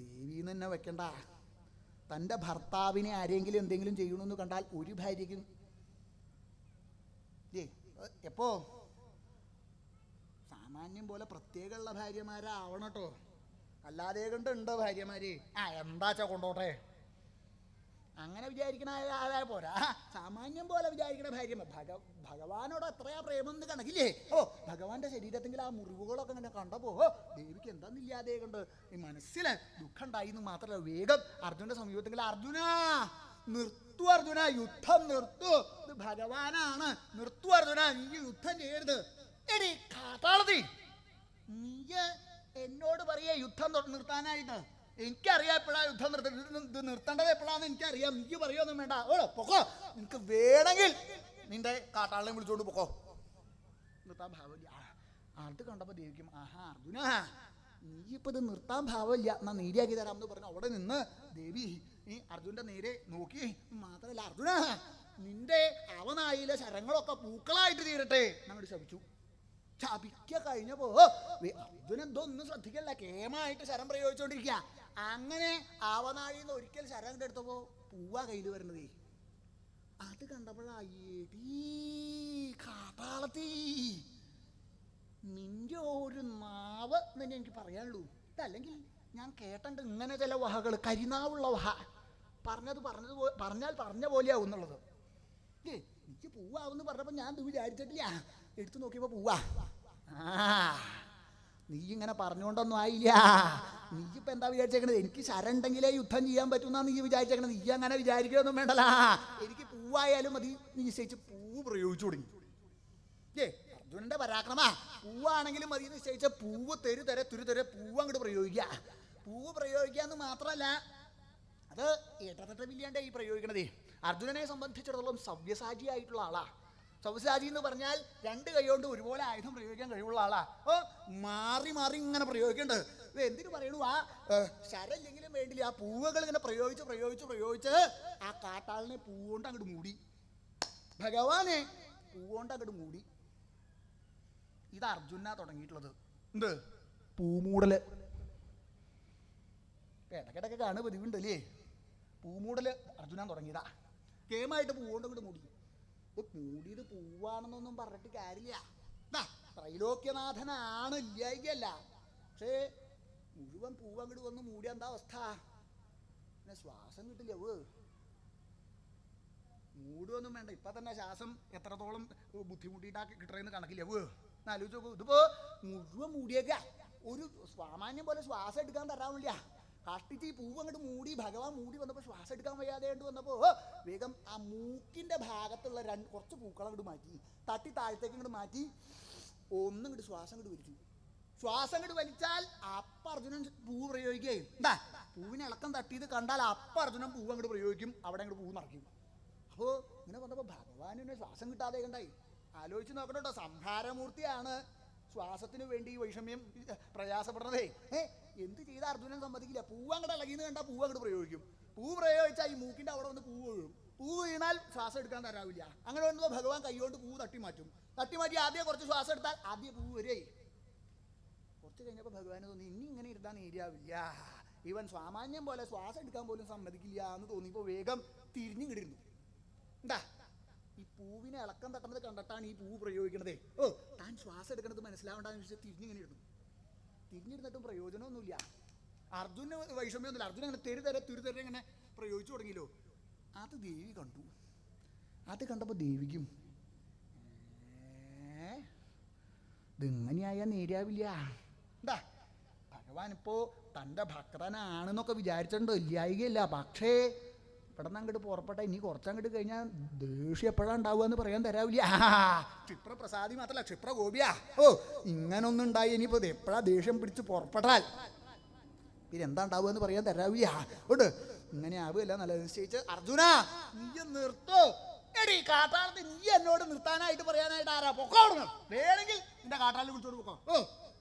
ദേവി തന്നെ വെക്കണ്ട, തൻ്റെ ഭർത്താവിനെ ആരെങ്കിലും എന്തെങ്കിലും ചെയ്യണമെന്ന് കണ്ടാൽ ഒരു ഭാര്യയ്ക്കും എപ്പോ സാമാന്യം പോലെ പ്രത്യേകമുള്ള ഭാര്യമാരാവണം കേട്ടോ, അല്ലാതെ കണ്ടുണ്ടോ ഭാര്യമാര് എന്താച്ചാ കൊണ്ടോട്ടെ അങ്ങനെ വിചാരിക്കണ ആളായ പോരാ, സാമാന്യം പോലെ വിചാരിക്കണ ഭാര്യ. ഭഗവാനോട് എത്രയാ പ്രേമം എന്ന് കണക്കില്ലേ? ഭഗവാന്റെ ശരീരത്തിൽ ആ മുറിവുകളൊക്കെ ഇങ്ങനെ കണ്ടപ്പോ ദേവിക്ക് എന്താന്നില്ലാതെ കൊണ്ട് ഈ മനസ്സില് ദുഃഖം ഉണ്ടായി എന്ന് മാത്രമല്ല, വേഗം അർജുനന്റെ സമീപത്തെങ്കിൽ, അർജുന നിർത്തു, അർജുന യുദ്ധം നിർത്തു, ഇത് ഭഗവാനാണ്, നിർത്തു അർജുന, നീ യുദ്ധം ചെയ്യരുത്. എടി കാട്ടാളതി, നീ എന്നോട് പറയേ യുദ്ധം നിർത്താനായിട്ട്? എനിക്കറിയാം എപ്പോഴാ യുദ്ധം നിർത്തേണ്ടത് എപ്പോഴാന്ന് എനിക്കറിയാം. നീ പറയൊന്നും വേണ്ട, പൊക്കോ, നിനക്ക് വേണമെങ്കിൽ നിന്റെ കാട്ടാളിനെ വിളിച്ചോണ്ട് പൊക്കോ, നിർത്താൻ ഭാവമില്ല. അത് കണ്ടപ്പോ ദേവിക്കും, ആഹാ അർജുന നീ ഇപ്പൊ ഇത് നിർത്താൻ ഭാവമില്ല, എന്നാ നേരെയാക്കി തരാം എന്ന് പറഞ്ഞു അവിടെ നിന്ന് ദേവി ഈ അർജുന്റെ നേരെ നോക്കി. മാത്രമല്ല, അർജുന നിന്റെ അവനായിലെ ശരങ്ങളൊക്കെ പൂക്കളായിട്ട് തീരട്ടെ എന്നങ്ങോട്ട് ശപിച്ചു. ശപിക്ക കഴിഞ്ഞപ്പോ അർജുനൻ ഇതൊന്നും ശ്രദ്ധിക്കല്ല, കേമായിട്ട് ശരം പ്രയോഗിച്ചോണ്ടിരിക്കുക. അങ്ങനെ ആവനാഴിന്ന് ഒരിക്കൽ ശരം എടുത്തപ്പോ പൂവാ കയ്യിൽ വരുന്നതേ. അത് കണ്ടപ്പോഴായി കാട്ടാളത്തി, നിന്റെ ഒരു നാവ് തന്നെ എനിക്ക് പറയാനുള്ളൂ. ഇതല്ലെങ്കിൽ ഞാൻ കേട്ടണ്ട് ഇങ്ങനെ ചില വഹകൾ, കരിനാവുള്ള വഹ, പറഞ്ഞാൽ പറഞ്ഞ പോലെയാവും എന്നുള്ളത്. എനിക്ക് പൂവാവെന്ന് പറഞ്ഞപ്പോ ഞാൻ ഇത് വിചാരിച്ചിട്ടില്ല, എടുത്തു നോക്കിയപ്പോ പൂവാ. നീ ഇങ്ങനെ പറഞ്ഞുകൊണ്ടൊന്നും ആയില്ല. നീ ഇപ്പൊ എന്താ വിചാരിച്ചേക്കണത്? എനിക്ക് ശരം ഉണ്ടെങ്കിലേ യുദ്ധം ചെയ്യാൻ പറ്റുന്ന നീ വിചാരിച്ചേക്കണത്. നീ അങ്ങനെ വിചാരിക്കുകയൊന്നും വേണ്ടല്ല. എനിക്ക് പൂവായാലും മതി. നീ നിശ്ചയിച്ച് പൂവ് പ്രയോഗിച്ചു തുടങ്ങി. അർജുനന്റെ പരാക്രമ, പൂവാണെങ്കിലും മതി നിശ്ചയിച്ച പൂവ് തുരുതരെ പൂവ് അങ്ങോട്ട് പ്രയോഗിക്കുക. പൂവ് പ്രയോഗിക്കുക എന്ന് മാത്രമല്ല, അത് ഇടതട്ടമില്ലാണ്ട് ഈ പ്രയോഗിക്കണതേ. അർജുനനെ സംബന്ധിച്ചിടത്തോളം സവ്യസാചിയായിട്ടുള്ള ആളാ. സവ്യസാചി എന്ന് പറഞ്ഞാൽ രണ്ട് കൈ കൊണ്ട് ഒരുപോലെ ആയുധം പ്രയോഗിക്കാൻ കഴിവുള്ള ആളാ. മാറി മാറി ഇങ്ങനെ പ്രയോഗിക്കേണ്ടത്. എന്തിനു പറയണു, ആ ശരല്ലെങ്കിലും വേണ്ടില്ല, ആ പൂവുകൾ ഇങ്ങനെ പ്രയോഗിച്ച് ആ കാട്ടാളിനെ പൂവുകൊണ്ട് അങ്ങോട്ട് മൂടി. ഭഗവാനെ പൂവുകൊണ്ട് അങ്ങോട്ട് മൂടി. ഇത് അർജുന തുടങ്ങിയിട്ടുള്ളത്. എന്ത് പൂമൂടല് ഇടയ്ക്കിടയ്ക്ക് കാണുക പതിവുണ്ടല്ലേ? പൂമൂടല് അർജുനാൻ തുടങ്ങിയതാ. കേമായിട്ട് പൂവുകൊണ്ട് അങ്ങോട്ട് മൂടി. മൂടിയത് പൂവാണെന്നൊന്നും പറഞ്ഞിട്ട് കാര്യമില്ല. ത്രൈലോക്യനാഥനാണ്, ഇല്ലായികയല്ല. പക്ഷേ മുഴുവൻ പൂവ് അങ്ങോട്ട് വന്ന് മൂടിയ എന്താ അവസ്ഥ? പിന്നെ ശ്വാസം കിട്ടില്ല. മൂടുവൊന്നും വേണ്ട, ഇപ്പൊ തന്നെ ശ്വാസം എത്രത്തോളം ബുദ്ധിമുട്ടിയിട്ടാ കിട്ടണമെന്ന് കണക്കില്ല. ആലോചിച്ച് നോക്കൂ. ഇതിപ്പോ മുഴുവൻ മൂടിയേക്ക, ഒരു സാമാന്യം പോലെ ശ്വാസം എടുക്കാൻ തരാമില്ല. കഷ്ടിച്ച് ഈ പൂവ് അങ്ങോട്ട് മൂടി. ഭഗവാൻ മൂടി വന്നപ്പോൾ ശ്വാസം എടുക്കാൻ വയ്യാതെ വന്നപ്പോൾ വേഗം ആ മൂക്കിന്റെ ഭാഗത്തുള്ള കുറച്ച് പൂക്കൾ അങ്ങോട്ട് മാറ്റി, തട്ടി താഴത്തേക്ക് ഇങ്ങോട്ട് മാറ്റി, ഒന്നും ഇങ്ങോട്ട് ശ്വാസം അങ്ങോട്ട് വലിച്ചു. ശ്വാസം അങ്ങോട്ട് വലിച്ചാൽ അപ്പ അർജുനൻ പൂവ് പ്രയോഗിക്കുകയും, എന്താ പൂവിന് ഇളക്കം തട്ടിയത് കണ്ടാൽ അപ്പ അർജുനൻ പൂവ് അങ്ങോട്ട് പ്രയോഗിക്കും, അവിടെ അങ്ങോട്ട് പൂവ് നിറയ്ക്കും. അപ്പോൾ ഇങ്ങനെ വന്നപ്പോൾ ഭഗവാനെ ശ്വാസം കിട്ടാതെ കണ്ടായി. ആലോചിച്ച് നോക്കണോട്ടോ, സംഹാരമൂർത്തിയാണ് ശ്വാസത്തിന് വേണ്ടി ഈ വൈഷമ്യം പ്രയാസപ്പെടുന്നതേ. എന്ത് ചെയ്ത അർജുനൻ സമ്മതിക്കില്ല. പൂവ് അങ്ങോട്ട് ഇളകിന്ന് കണ്ടാൽ പൂവ് അങ്ങോട്ട് പ്രയോഗിക്കും. പൂവ് പ്രയോഗിച്ചാൽ ഈ മൂക്കിന്റെ അവിടെ വന്ന് പൂവ് വീഴും. പൂവ് വീണാൽ ശ്വാസം എടുക്കാൻ തരാവില്ല. അങ്ങനെ വരുമ്പോൾ ഭഗവാൻ കൈകൊണ്ട് പൂവ് തട്ടി മാറ്റി ആദ്യം കുറച്ച് ശ്വാസം എടുത്താൽ ആദ്യം പൂവ് വരേ. കുറച്ച് കഴിഞ്ഞപ്പോൾ ഭഗവാന് തോന്നി, ഇനി ഇങ്ങനെ ഇരുത്താൻ നേരിയാവില്ല, ഇവൻ സാമാന്യം പോലെ ശ്വാസം എടുക്കാൻ പോലും സമ്മതിക്കില്ല എന്ന് തോന്നിയപ്പോൾ വേഗം തിരിഞ്ഞു കിടന്നു. എന്താ ഈ പൂവിനെ ഇളക്കം തട്ടുന്നത് കണ്ടിട്ടാണ് ഈ പൂവ് പ്രയോഗിക്കണതേ. താൻ ശ്വാസം എടുക്കണത് മനസ്സിലാവണ്ടെന്ന് വെച്ചാൽ തിരിഞ്ഞിങ്ങനെ ഇടുന്നു. തിരിഞ്ഞിരുന്നിട്ടും പ്രയോജനമൊന്നുമില്ല. അർജുന് വൈഷമ്യമൊന്നുമില്ല. അർജുന അങ്ങനെ തുരുതരെ ഇങ്ങനെ പ്രയോഗിച്ചു തുടങ്ങിയല്ലോ. അത് ദേവി കണ്ടു. അത് കണ്ടപ്പോൾ ദേവിക്കും ഇതിങ്ങനെയായാൽ നേരാവില്ല. എന്താ ഭഗവാൻ ഇപ്പോൾ തൻ്റെ ഭക്തനാണെന്നൊക്കെ വിചാരിച്ചിട്ടുണ്ടോ? ഇല്ലായികയില്ല. പക്ഷേ ഇവിടെ നിന്ന് അങ്ങോട്ട് പുറപ്പെട്ട ഇനി കുറച്ചങ്ങോട്ട് കഴിഞ്ഞാൽ ദേഷ്യം എപ്പോഴാണ് ഉണ്ടാവുക എന്ന് പറയാൻ തരാവില്ല. ക്ഷിപ്രപ്രസാദി മാത്രമല്ല, ക്ഷിപ്രഗോപിയാ. ഇങ്ങനൊന്നും ഉണ്ടായി ഇനിയിപ്പോൾ എപ്പോഴാ ദേഷ്യം പിടിച്ച് പുറപ്പെട്ടാൽ പിന്നെ എന്താ ഉണ്ടാവുക എന്ന് പറയാൻ തരാവില്ല. ഉണ്ട് ഇങ്ങനെ ആവുകയല്ല നല്ലത് നിശ്ചയിച്ച്, അർജുന നീ നിർത്തോ. എടി കാട്ടാളത്ത് നീ എന്നോട് നിർത്താനായിട്ട് പറയാനായിട്ട് ആരാ? പൊക്കോ വേണമെങ്കിൽ നിന്റെ കാട്ടാളിൽ വിളിച്ചോട് പൊക്കോ.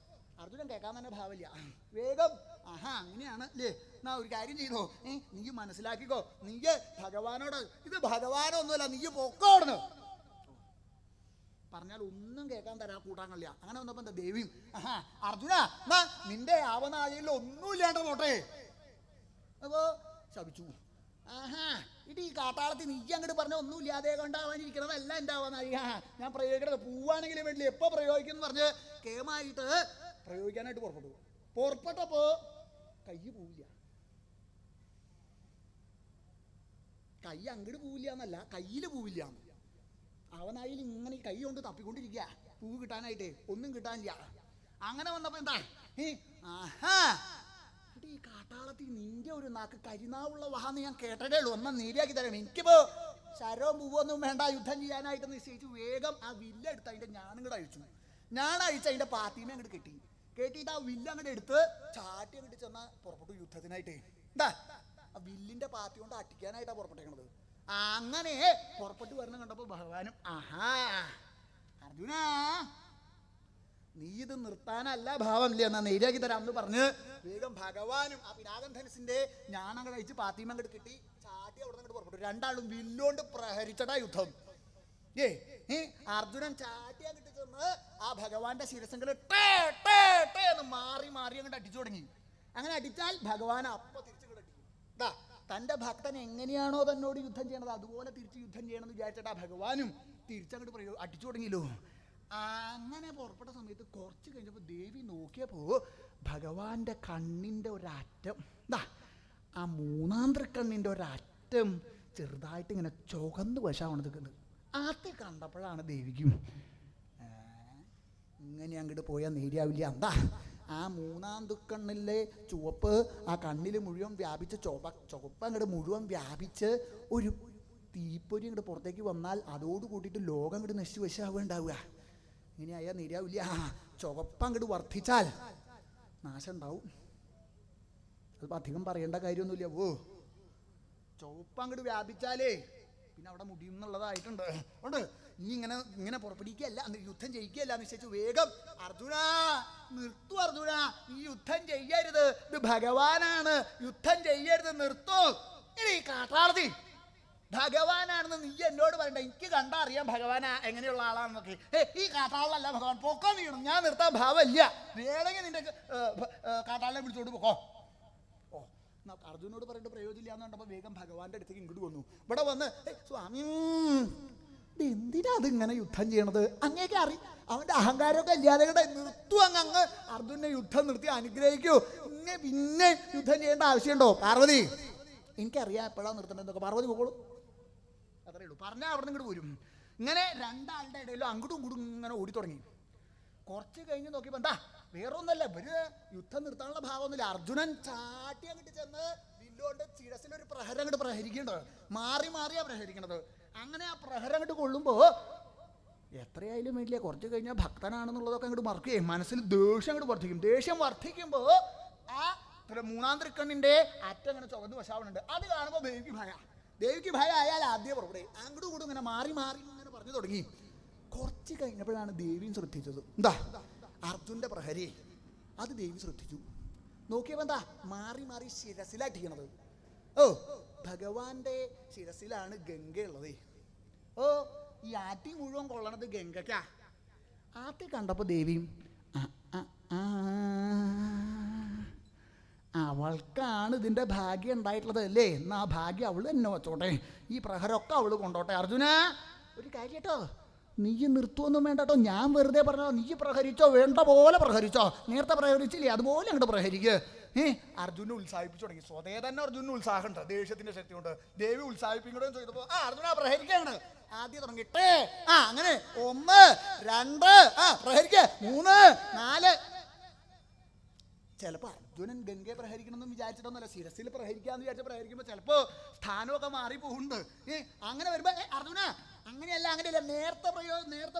അർജുനൻ കേൾക്കാൻ തന്നെ ഭാവില്ല. വേഗം അങ്ങനെയാണ് അല്ലേ, എന്നാ ഒരു കാര്യം ചെയ്തോ, നീ മനസ്സിലാക്കിക്കോ, നീ ഭഗവാനോട് ഇത് ഭഗവാനൊന്നുമല്ല, നീ പൊക്കോടുന്നു പറഞ്ഞാൽ ഒന്നും കേൾക്കാൻ തരാ കൂട്ടാൻ കളില്ല. അങ്ങനെ വന്നപ്പോ എന്താ ദേവിയും അർജുന നിന്റെ ആവനാഴിയിൽ ഒന്നുമില്ലാണ്ട് പോട്ടെ. അപ്പോ ശപിച്ചു. ഇത് ഈ കാട്ടാളത്തിൽ നീ അങ്ങോട്ട് പറഞ്ഞ ഒന്നുമില്ലാതെ കൊണ്ടാവാനിരിക്കണതല്ല എൻ്റെ ആവനാഴി. ഞാൻ പ്രയോഗിക്കണത് പൂവാണെങ്കിലും വേണ്ടി എപ്പോ പ്രയോഗിക്കുന്നു പറഞ്ഞ് കേമായിട്ട് പ്രയോഗിക്കാനായിട്ട് പുറപ്പെട്ടപ്പോ കൈ പോവില്ല. കൈ അങ്ങോട്ട് പോവില്ല എന്നല്ല, കയ്യിൽ പോവില്ല. അവനായിൽ ഇങ്ങനെ കൈ കൊണ്ട് തപ്പിക്കൊണ്ടിരിക്കുക പൂവ് കിട്ടാനായിട്ട്, ഒന്നും കിട്ടാനില്ല. അങ്ങനെ വന്നപ്പോ എന്താ ആഹാ ഈ കാട്ടാളത്തിൽ നിന്റെ ഒരു നാക്ക് കരിനാവുള്ള വഹാന്ന് ഞാൻ കേട്ടതേ ഉള്ളൂ, ഒന്നും നേരിയാക്കി തരാം. എനിക്കിപ്പോ ശരവും പൂവൊന്നും വേണ്ട യുദ്ധം ചെയ്യാനായിട്ട് നിശ്ചയിച്ചു. വേഗം ആ വില്ലെടുത്ത് അതിന്റെ ഞാനങ്ങോട്ട് അഴിച്ചു. ഞാനഴിച്ച് അതിന്റെ പാത്തീനെ അങ്ങോട്ട് കെട്ടിയിട്ട് ആ വില്ല് അങ്ങോട്ട് എടുത്ത് ചാട്ടി അങ്ങോട്ട് ചെന്നാൽ പുറപ്പെട്ടു യുദ്ധത്തിനായിട്ട്. എന്താ ആ വില്ലിന്റെ പാത്തി കൊണ്ട് അട്ടിക്കാനായിട്ടാ പുറപ്പെട്ടേക്കണത്. അങ്ങനെ പുറപ്പെട്ടു വരണം കണ്ടപ്പോ ഭഗവാനും ആഹാ അർജുന നീ ഇത് നിർത്താനല്ല ഭാവമില്ല, എന്നാ നേരിയാക്കി തരാമെന്ന് പറഞ്ഞ് വേഗം ഭഗവാനും ആ പിനാകന്ധനസിന്റെ ഞാനങ്ങ് കഴിച്ച് പാത്തിമ അങ്ങോട്ട് കിട്ടി ചാട്ടി അവിടെ നിന്ന് പുറപ്പെട്ടു. രണ്ടാളും വില്ലോണ്ട് പ്രഹരിച്ചടാ യുദ്ധം. അർജുനൻ ചാട്ടി അങ്ങോട്ട് ചെന്ന് ആ ഭഗവാന്റെ ശിരസെങ്കിലും എന്ന് മാറി മാറി അങ്ങോട്ട് അടിച്ചു തുടങ്ങി. അങ്ങനെ അടിച്ചാൽ ഭഗവാൻ അപ്പൊ തിരിച്ചു അടിക്കും. തന്റെ ഭക്തൻ എങ്ങനെയാണോ തന്നോട് യുദ്ധം ചെയ്യണത് അതുപോലെ തിരിച്ച് യുദ്ധം ചെയ്യണമെന്ന് വിചാരിച്ചിട്ടാ ഭഗവാനും തിരിച്ചങ്ങോട്ട് അടിച്ചു തുടങ്ങിയല്ലോ. അങ്ങനെ പുറപ്പെട്ട സമയത്ത് കുറച്ച് കഴിഞ്ഞപ്പോ ദേവി നോക്കിയപ്പോ ഭഗവാന്റെ കണ്ണിന്റെ ഒരറ്റം, ആ മൂന്നാം തൃക്കണ്ണിന്റെ ഒരറ്റം ചെറുതായിട്ട് ഇങ്ങനെ ചുവന്ന് വശമാണ് നിൽക്കുന്നത്. അത് കണ്ടപ്പോഴാണ് ദേവിക്കും ഇങ്ങനെ അങ്ങോട്ട് പോയാൽ നേരിയാവില്ല. എന്താ ആ മൂന്നാം തൃക്കണ്ണിലെ ചുവപ്പ് ആ കണ്ണിൽ മുഴുവൻ വ്യാപിച്ച് ചുവപ്പ് അങ്ങോട്ട് മുഴുവൻ വ്യാപിച്ച് ഒരു തീപ്പൊരി അങ്ങോട്ട് പുറത്തേക്ക് വന്നാൽ അതോട് കൂട്ടിയിട്ട് ലോകം അങ്ങോട്ട് നശിച്ചു വശാവുക. ഇങ്ങനെയായാൽ നേരിയാവില്ല. ചുവപ്പ് അങ്ങോട്ട് വർദ്ധിച്ചാൽ നാശം ഉണ്ടാവും. അതിപ്പോൾ അധികം പറയേണ്ട കാര്യമൊന്നുമില്ല. ചുവപ്പ് അങ്ങോട്ട് വ്യാപിച്ചാലേ പിന്നെ അവിടെ മുടിയും എന്നുള്ളതായിട്ടുണ്ട്. ഉണ്ട് ഇനി ഇങ്ങനെ പുറപ്പെടുവിക്കുകയല്ല, യുദ്ധം ചെയ്യിക്കുകയല്ല നിശ്ചയിച്ചു. വേഗം അർജുന നിർത്തു, അർജുന ഈ യുദ്ധം ചെയ്യരുത്, ഇത് ഭഗവാനാണ്, യുദ്ധം ചെയ്യരുത്, നിർത്തു. ഇനി കാട്ടാളത്തി ഭഗവാനാണെന്ന് നീ എന്നോട് പറയണ്ട, എനിക്ക് കണ്ടാ അറിയാം ഭഗവാൻ എങ്ങനെയുള്ള ആളാണെന്നൊക്കെ. ഈ കാട്ടാളല്ല ഭഗവാൻ, പൊക്കോ നീണം, ഞാൻ നിർത്താൻ ഭാവമില്ല, വേണമെങ്കിൽ നിന്റെ കാട്ടാളിനെ വിളിച്ചോണ്ട് പൊക്കോ. അർജുനോട് പറയേണ്ട പ്രയോജനമില്ല എന്ന് കണ്ടപ്പോൾ വേഗം ഭഗവാന്റെ അടുത്തേക്ക് ഇങ്ങോട്ട് വന്നു. ഇവിടെ വന്ന് സ്വാമി എന്തിനാ അത് ഇങ്ങനെ യുദ്ധം ചെയ്യണത്, അങ്ങേക്ക് അവന്റെ അഹങ്കാരമൊക്കെ ഇല്ലാതെ നിർത്തു, അങ്ങ് അർജുനെ യുദ്ധം നിർത്തി അനുഗ്രഹിക്കൂ, പിന്നെ യുദ്ധം ചെയ്യേണ്ട ആവശ്യമുണ്ടോ? പാർവതി എനിക്കറിയാം എപ്പോഴാണ് നിർത്തേണ്ടതൊക്കെ, പാർവതി പോകോളൂ, അത്രേ ഉള്ളൂ. പറഞ്ഞാൽ അവിടെ നിന്ന് ഇങ്ങോട്ട് വരും. ഇങ്ങനെ രണ്ടാളുടെ ഇടയിലും അങ്ങോട്ടും ഇങ്ങോട്ടും ഇങ്ങനെ ഓടി തുടങ്ങി. കുറച്ച് കഴിഞ്ഞ് നോക്കിയപ്പോ എന്താ വേറൊന്നല്ല, ഇവര് യുദ്ധം നിർത്താനുള്ള ഭാവമൊന്നുമില്ല. അർജുനൻ ചാട്ടി അങ്ങോട്ട് ചെന്ന് വില്ലുകൊണ്ട് ശിരസിലൊരു പ്രഹരം അങ്ങോട്ട് പ്രഹരിക്കേണ്ടത്, മാറി മാറിയാ പ്രഹരിക്കണത്. അങ്ങനെ ആ പ്രഹരം അങ്ങോട്ട് കൊള്ളുമ്പോ എത്രയായാലും വേണ്ടില്ല, കുറച്ച് കഴിഞ്ഞാൽ ഭക്തനാണെന്നുള്ളതൊക്കെ അങ്ങോട്ട് മറക്കുകയും മനസ്സിൽ ദേഷ്യം അങ്ങോട്ട് വർദ്ധിക്കും. ദേഷ്യം വർദ്ധിക്കുമ്പോ ആ മൂന്നാം തൃക്കണ്ണിന്റെ അറ്റം അങ്ങനെ ചുവന്ന് വശാവുന്നുണ്ട്. അത് കാണുമ്പോ ദേവിക്ക് ഭയം ആയാൽ ആദ്യം പുറപ്പെടും. അങ്ങോട്ടും കൂടെ ഇങ്ങനെ മാറി മാറി ഇങ്ങനെ പറഞ്ഞു തുടങ്ങി. കുറച്ച് കഴിഞ്ഞപ്പോഴാണ് ദേവിയും ശ്രദ്ധിച്ചത്. എന്താ അർജുന്റെ പ്രഹരി അത് ദേവി ശ്രദ്ധിച്ചു. നോക്കിയപ്പോ എന്താ മാറി മാറി ശിരസിലാട്ടിക്കണത്. ഭഗവാന്റെ ശിരസിലാണ് ഗംഗയുള്ളത്. ഈ ആറ്റി മുഴുവൻ കൊള്ളണത് ഗംഗക്കാ. ആറ്റി കണ്ടപ്പോ ദേവിയും അവൾക്കാണ് ഇതിന്റെ ഭാഗ്യം ഉണ്ടായിട്ടുള്ളത് അല്ലേ, എന്നാ ആ ഭാഗ്യം അവള് തന്നെ വെച്ചോട്ടെ, ഈ പ്രഹരമൊക്കെ അവള് കൊണ്ടോട്ടെ. അർജുന ഒരു കാര്യം കേട്ടോ, നീ നിർത്തുവൊന്നും വേണ്ട കേട്ടോ, ഞാൻ വെറുതെ പറഞ്ഞോ, നീ പ്രഹരിച്ചോ, വേണ്ട പോലെ പ്രഹരിച്ചോ, നേരത്തെ പ്രഹരിച്ചില്ലേ അതുപോലെ അങ്ങോട്ട് പ്രഹരിക്ക്. അർജുനെ ഉത്സാഹിപ്പിച്ചു തുടങ്ങി. സ്വതേ തന്നെ അർജുനന് ഉത്സാഹമുണ്ട്, ദേഷ്യത്തിന്റെ ശക്തി കൊണ്ട്. ദേവി ഉത്സാഹിപ്പിക്കണമെന്ന് ചോദിച്ചപ്പോ അർജുന പ്രഹരിക്കാണ്. ആദ്യം തുടങ്ങിട്ടേ അങ്ങനെ 1 2 പ്രഹരിക്ക 3 4. ചിലപ്പോ അർജുനൻ ഗംഗയെ പ്രഹരിക്കണമെന്നും വിചാരിച്ചിട്ടൊന്നുമല്ല, ശിരസിൽ പ്രഹരിക്കാന്ന് വിചാരിച്ച പ്രഹരിക്കുമ്പോ ചിലപ്പോ സ്ഥാനമൊക്കെ മാറിപ്പോകുന്നുണ്ട്. അങ്ങനെ വരുമ്പോ അർജുന അങ്ങനെയല്ല, നേരത്തെ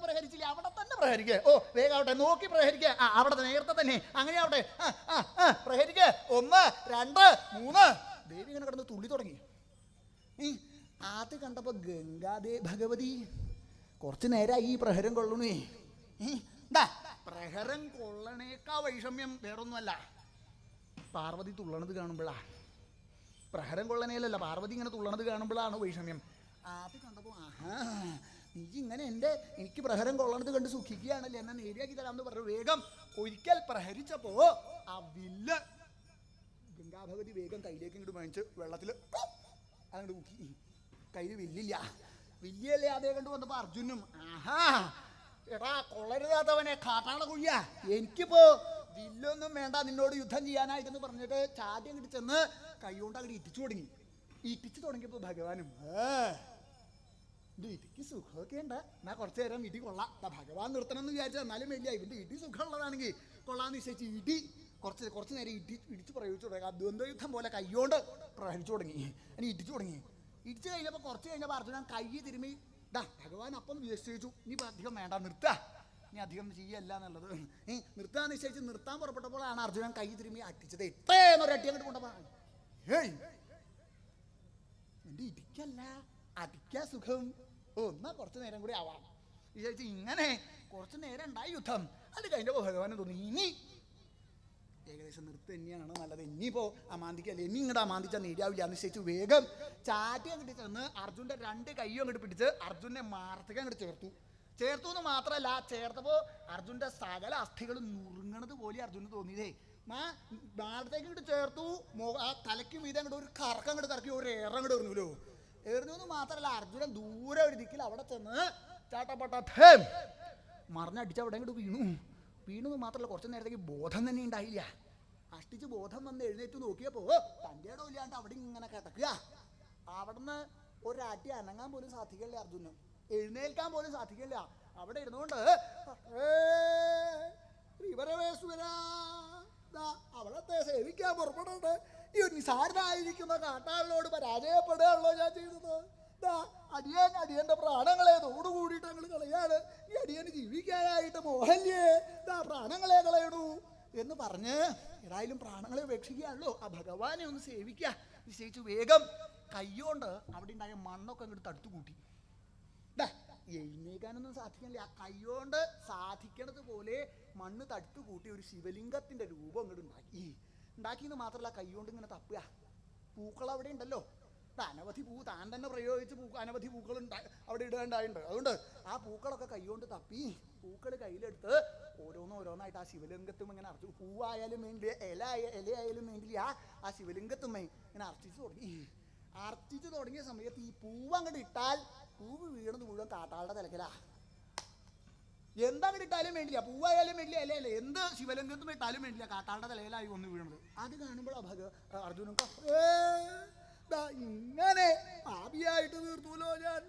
പ്രഹരിച്ചില്ല, അവിടെ തന്നെ പ്രഹരിക്കുക. വേഗം ആവട്ടെ, നോക്കി പ്രഹരിക്കുക, അവിടെ നേരത്തെ തന്നെ അങ്ങനെ ആവട്ടെ, പ്രഹരിക്കുക 1 2 3. ദേവി ഇങ്ങനെ കിടന്ന് തുള്ളി തുടങ്ങി. ആദ്യം കണ്ടപ്പോ ഗംഗാദേ ഭഗവതി കുറച്ചു നേരമായി ഈ പ്രഹരം കൊള്ളണേ. പ്രഹരം കൊള്ളണേക്കാ വൈഷമ്യം വേറൊന്നുമല്ല, പാർവതി തുള്ളണത് കാണുമ്പോഴാ. പ്രഹരം കൊള്ളണേലല്ല, പാർവതി ഇങ്ങനെ തുള്ളണത് കാണുമ്പോഴാണ് വൈഷമ്യം. അത് കണ്ടപ്പോ നീ ഇങ്ങനെ എനിക്ക് പ്രഹരം കൊള്ളണത് കണ്ട് സുഖിക്കുകയാണല്ലേ, എന്നാ നേരിയാക്കി തരാമെന്ന് പറഞ്ഞു. വേഗം ഒരിക്കൽ പ്രഹരിച്ചപ്പോ ആ വില്ല് ഗംഗാഭഗവതി വേഗം കയ്യിലേക്ക് ഇങ്ങോട്ട് വാങ്ങിച്ച് വെള്ളത്തില് അങ്ങോട്ട് മുക്കി. കയ്യിൽ വില്ലിയല്ലേ അതേ കണ്ട് വന്നപ്പോ അർജുനും എടാ കൊള്ളരുതാത്തവനെ കാട്ടാള കുഴിയ, എനിക്കിപ്പോ വില്ലൊന്നും വേണ്ട നിന്നോട് യുദ്ധം ചെയ്യാനായിട്ടെന്ന് പറഞ്ഞിട്ട് ചാടി അങ്ങോട്ട് ചെന്ന് കൈ കൊണ്ട് അങ്ങോട്ട് ഇറ്റിച്ചു തുടങ്ങി. ഇടിച്ചു തുടങ്ങിയപ്പോ ഭഗവാനും ഇടിക്ക് സുഖമൊക്കെ ഉണ്ട്, എന്നാ കുറച്ചു നേരം ഇടി കൊള്ളാം, ഭഗവാൻ നിർത്തണം എന്ന് വിചാരിച്ചാൽ എന്നാലും വലിയ ഇവന്റെ ഇടി സുഖമുള്ളതാണെങ്കിൽ കൊള്ളാന്ന് നിശ്ചയിച്ച് ഇടി കുറച്ച് നേരം ഇടിച്ച് പ്രയോഗിച്ചു തുടങ്ങി. ദ്വന്ദ്വയുദ്ധം പോലെ കൈകൊണ്ട് പ്രഹരിച്ചു തുടങ്ങി. അതിന് ഇടിച്ചു തുടങ്ങി. ഇടിച്ചു കഴിഞ്ഞപ്പോൾ കുറച്ച് കഴിഞ്ഞപ്പോൾ അർജുനൻ കൈ തിരുമ്മി ഭഗവാൻ അപ്പം നിശ്ചയിച്ചു ഇനിയിപ്പോൾ അധികം വേണ്ട, നിർത്തുക, ഇനി അധികം ചെയ്യല്ല എന്നുള്ളത്. നിർത്താൻ നിശ്ചയിച്ച് നിർത്താൻ പുറപ്പെട്ടപ്പോഴാണ് അർജുനൻ കൈ തിരുമ്മി അടിച്ചത്. ഇത്രയെന്നൊരു അടി അങ്ങോട്ട് കൊണ്ടപ്പോ എന്റെ ഇടിക്കല്ല അടിക്കാ സുഖം, എന്നാ കുറച്ചു നേരം കൂടി ആവാം വിചാരിച്ച് ഇങ്ങനെ കുറച്ചു നേരം ഉണ്ടായി യുദ്ധം. അത് കഴിഞ്ഞപ്പോൾ ഭഗവാന് തോന്നി ഇനി ഏകദേശം നിർത്ത് തന്നെയാണ് നല്ലത്, ഇനിയിപ്പോൾ അമാന്തിക്കല്ലേ, ഇനി ഇങ്ങോട്ട് അമാന്തിച്ചാൽ നേടിയാവില്ല എന്ന് നിശ്ചയിച്ചു വേഗം ചാറ്റി അങ്ങോട്ട് ചെന്ന് അർജുൻ്റെ 2 കൈയും അങ്ങോട്ട് പിടിച്ച് അർജുനെ മാർത്തേക്ക് അങ്ങോട്ട് ചേർത്തു എന്ന് മാത്രമല്ല, ചേർത്തപ്പോൾ അർജുൻ്റെ സകല അസ്ഥികളും നുറുങ്ങണത് പോലെ അർജുന് തോന്നിയതേ. നാളത്തേക്ക് ഇങ്ങോട്ട് ചേർത്തു, ആ തലയ്ക്ക് മീതെ അങ്ങോട്ട് ഒരു കറക്കം അങ്ങോട്ട് കറക്കി ഒരു അങ്ങോട്ട് എറിഞ്ഞല്ലോ. എറിഞ്ഞു എന്ന് മാത്രമല്ല അർജുനൻ ദൂരെ ഒരു ദിക്കിൽ അവിടെ ചെന്ന് ചാട്ടപ്പട്ട മറിഞ്ഞടിച്ച് അവിടെ അങ്ങോട്ട് വീണു മാത്രമല്ല കുറച്ച് നേരത്തേക്ക് ബോധം തന്നെ ഉണ്ടായില്ല. അഷ്ടിച്ച് ബോധം വന്ന് എഴുന്നേറ്റ് നോക്കിയപ്പോ തൻ്റെ ഇടം ഇല്ലാണ്ട് അവിടെ ഇങ്ങനെ കിടക്കുക. അവിടുന്ന് ഒരാട്ടി അനങ്ങാൻ പോലും സാധിക്കില്ല അർജുനൻ, എഴുന്നേൽക്കാൻ പോലും സാധിക്കില്ല. അവിടെ ഇരുന്നുകൊണ്ട് അവിടത്തെ സേവിക്കാൻ പുറപ്പെടുന്നുണ്ട്. ഈ നിസാരനായിരിക്കുന്ന കാട്ടാളിനോട് പരാജയപ്പെടുകയാണല്ലോ ഞാൻ ചെയ്തത്. അടിയന്റെ പ്രാണങ്ങളെ തോടുകൂടിയിട്ട് ഞങ്ങൾ കളയാണ്, ഈ അടിയന് ജീവിക്കാനായിട്ട് മോഹല്യേ പ്രാണങ്ങളെ കളയണു എന്ന് പറഞ്ഞ് ഏതായാലും പ്രാണങ്ങളെ ഉപേക്ഷിക്കുകയാണല്ലോ, ആ ഭഗവാനെ ഒന്ന് സേവിക്കുക നിശ്ചയിച്ചു വേഗം കൈകൊണ്ട് അവിടെ ഉണ്ടായ മണ്ണൊക്കെ അങ്ങോട്ട് തടുത്തു കൂട്ടി. എഴുന്നേക്കാനൊന്നും സാധിക്കില്ല, ആ കൈകൊണ്ട് സാധിക്കണത് പോലെ മണ്ണ് തടുത്തു കൂട്ടി ഒരു ശിവലിംഗത്തിന്റെ രൂപം അങ്ങോട്ട് ഉണ്ടാക്കിയെന്ന് മാത്രമല്ല കൈകൊണ്ട് ഇങ്ങനെ തപ്പുക. പൂക്കൾ അവിടെ ഉണ്ടല്ലോ, അനവധി പൂ താൻ തന്നെ പ്രയോഗിച്ച് അനവധി പൂക്കൾ അവിടെ ഇടേണ്ടായിട്ടുണ്ട്. അതുകൊണ്ട് ആ പൂക്കളൊക്കെ കൈകൊണ്ട് തപ്പി പൂക്കൾ കയ്യിലെടുത്ത് ഓരോന്നായിട്ട് ആ ശിവലിംഗത്തും ഇങ്ങനെ അർച്ചു. പൂവായാലും വേണ്ടില്ല, ഇലയായാലും വേണ്ടില്ല, ആ ശിവലിംഗത്തുമ്മേ ഇങ്ങനെ അർച്ചിച്ചു തുടങ്ങിയ സമയത്ത് ഈ പൂവ് അങ്ങോട്ട് ഇട്ടാൽ പൂവ് വീണത് മുഴുവൻ കാട്ടാളുടെ തലക്കലാ. എന്താ ഇട്ടാലും വേണ്ടില്ല, പൂവായാലും വേണ്ടില്ല, ഇലയല്ലേ, എന്ത് ശിവലിംഗത്തും ഇട്ടാലും വേണ്ടില്ല, കാട്ടാളുടെ തലയിലായി ഒന്ന് വീണത്. അത് കാണുമ്പോഴാണ് അർജുനൻ ഇങ്ങനെ പാപിയായിട്ട് തീർത്തുല്ലോ ഞാൻ,